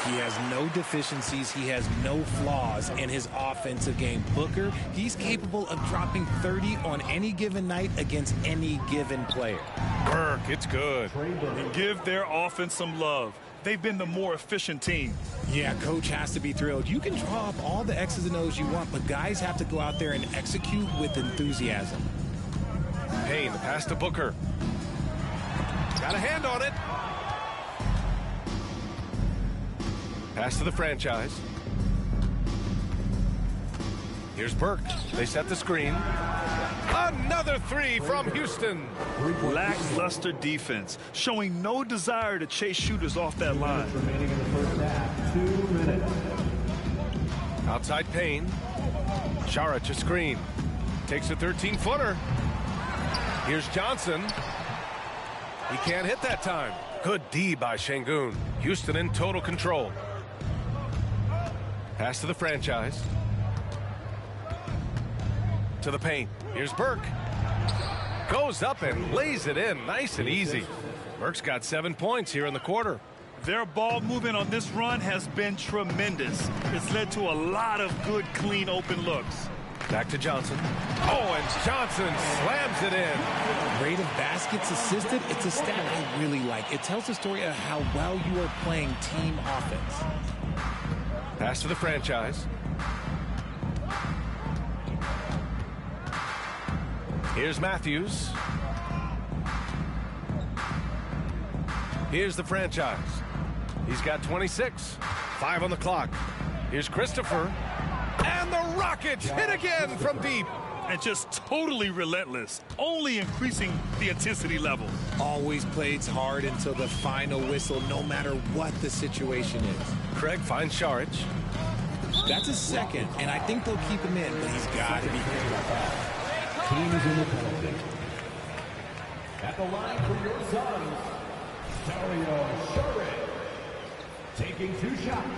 He has no deficiencies. He has no flaws in his offensive game. Booker, he's capable of dropping 30 on any given night against any given player. Burke, it's good. And give their offense some love. They've been the more efficient team. Yeah, coach has to be thrilled. You can draw up all the X's and O's you want, but guys have to go out there and execute with enthusiasm. Payne, the pass to Booker. Got a hand on it. Pass to the franchise. Here's Burke. They set the screen. Another three from Houston. Lackluster defense, showing no desire to chase shooters off that line. Remaining in the first half, 2 minutes. Outside Payne. Saric a screen. Takes a 13-footer. Here's Johnson. He can't hit that time. Good D by Şengün. Houston in total control. Pass to the franchise. To the paint. Here's Burke. Goes up and lays it in nice and easy. Burke's got 7 points here in the quarter. Their ball movement on this run has been tremendous. It's led to a lot of good, clean, open looks. Back to Johnson. Oh, and Johnson slams it in. Rate of baskets assisted, it's a stat I really like. It tells the story of how well you are playing team offense. Pass to the franchise. Here's Matthews. Here's the franchise. He's got 26. 5 on the clock. Here's Christopher. And the Rockets hit again from deep. And just totally relentless, only increasing the intensity level. Always plays hard until the final whistle, no matter what the situation is. Craig finds Saric. That's a second, and I think they'll keep him in, but he's got to be careful. Teams in the penalty. At the line for your Suns, Dario Saric taking 2 shots.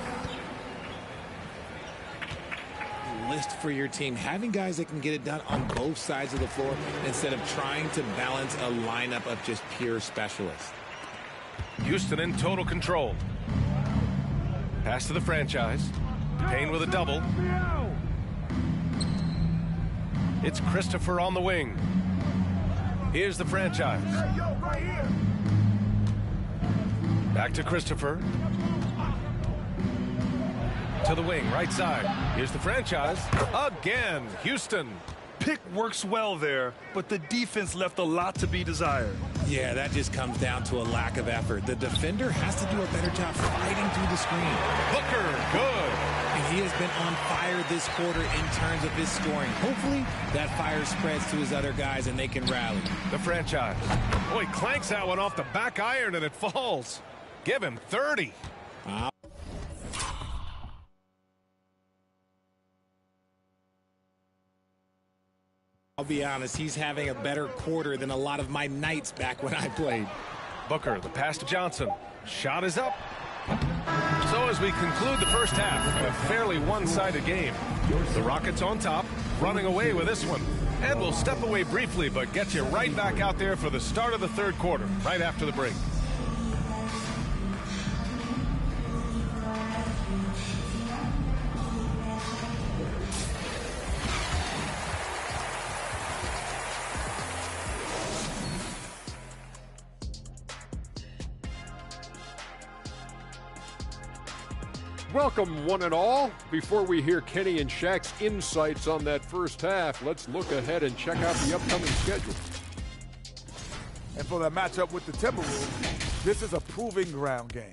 List for your team, having guys that can get it done on both sides of the floor instead of trying to balance a lineup of just pure specialists. Houston in total control. Pass to the franchise. Payne with a double. It's Christopher on the wing. Here's the franchise. Back to Christopher. To the wing, right side. Here's the franchise. Again, Houston. Pick works well there, but the defense left a lot to be desired. Yeah, that just comes down to a lack of effort. The defender has to do a better job fighting through the screen. Booker, good. And he has been on fire this quarter in terms of his scoring. Hopefully, that fire spreads to his other guys and they can rally. The franchise. Oh, he clanks that one off the back iron and it falls. Give him 30. I'll be honest, he's having a better quarter than a lot of my nights back when I played. Booker, the pass to Johnson. Shot is up. So as we conclude the first half, a fairly one-sided game. The Rockets on top, running away with this one. And we'll step away briefly, but get you right back out there for the start of the third quarter, right after the break. Welcome, one and all. Before we hear Kenny and Shaq's insights on that first half, let's look ahead and check out the upcoming schedule. And for the matchup with the Timberwolves, this is a proving ground game,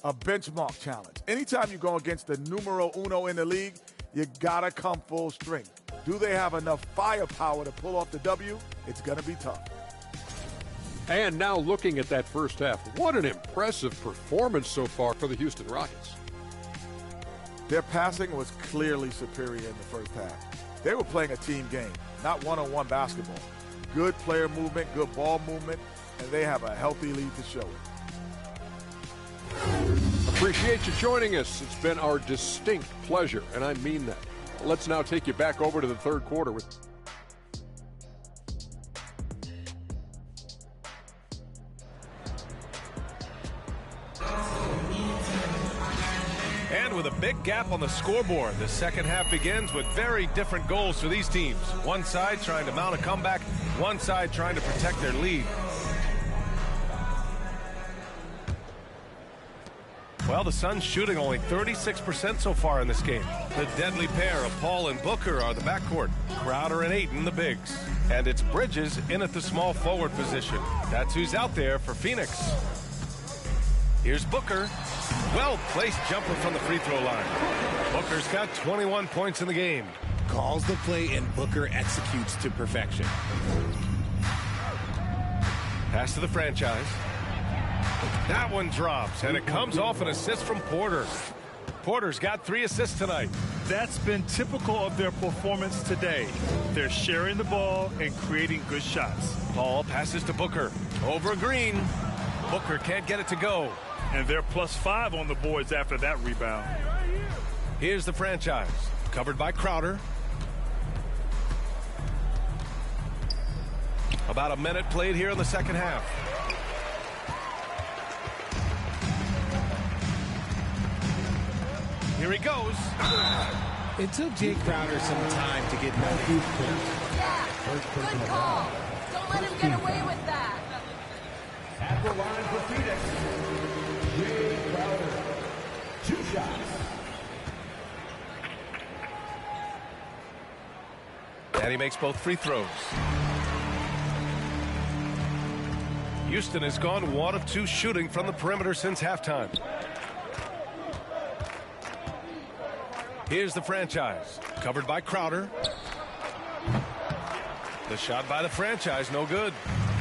a benchmark challenge. Anytime you go against the numero uno in the league, you gotta come full strength. Do they have enough firepower to pull off the W? It's gonna be tough. And now looking at that first half, what an impressive performance so far for the Houston Rockets. Their passing was clearly superior in the first half. They were playing a team game, not one-on-one basketball. Good player movement, good ball movement, and they have a healthy lead to show it. Appreciate you joining us. It's been our distinct pleasure, and I mean that. Let's now take you back over to the third quarter with with a big gap on the scoreboard. The second half begins with very different goals for these teams. One side trying to mount a comeback, one side trying to protect their lead. Well, the Suns shooting only 36% so far in this game. The deadly pair of Paul and Booker are the backcourt. Crowder and Ayton the bigs. And it's Bridges in at the small forward position. That's who's out there for Phoenix. Here's Booker. Well-placed jumper from the free throw line. Booker's got 21 points in the game. Calls the play and Booker executes to perfection. Pass to the franchise. That one drops, and it comes off an assist from Porter. Porter's got 3 assists tonight. That's been typical of their performance today. They're sharing the ball and creating good shots. Paul passes to Booker. Over Green. Booker can't get it to go. And they're +5 on the boards after that rebound. Here's the franchise, covered by Crowder. About a minute played here in the second half. Here he goes. It took Jay Crowder some time to get moving. Yeah, good call. Don't let him get away with that. At the line for Phoenix, Jay Crowder. 2 shots. And he makes both free throws. Houston has gone 1 of 2 shooting from the perimeter since halftime. Here's the franchise, covered by Crowder. The shot by the franchise, no good.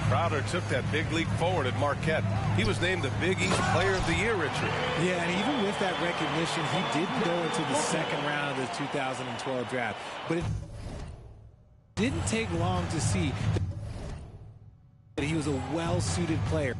Crowder took that big leap forward at Marquette. He was named the Big East Player of the Year, Richard. Yeah, and even with that recognition, he didn't go into the second round of the 2012 draft. But it didn't take long to see that he was a well-suited player.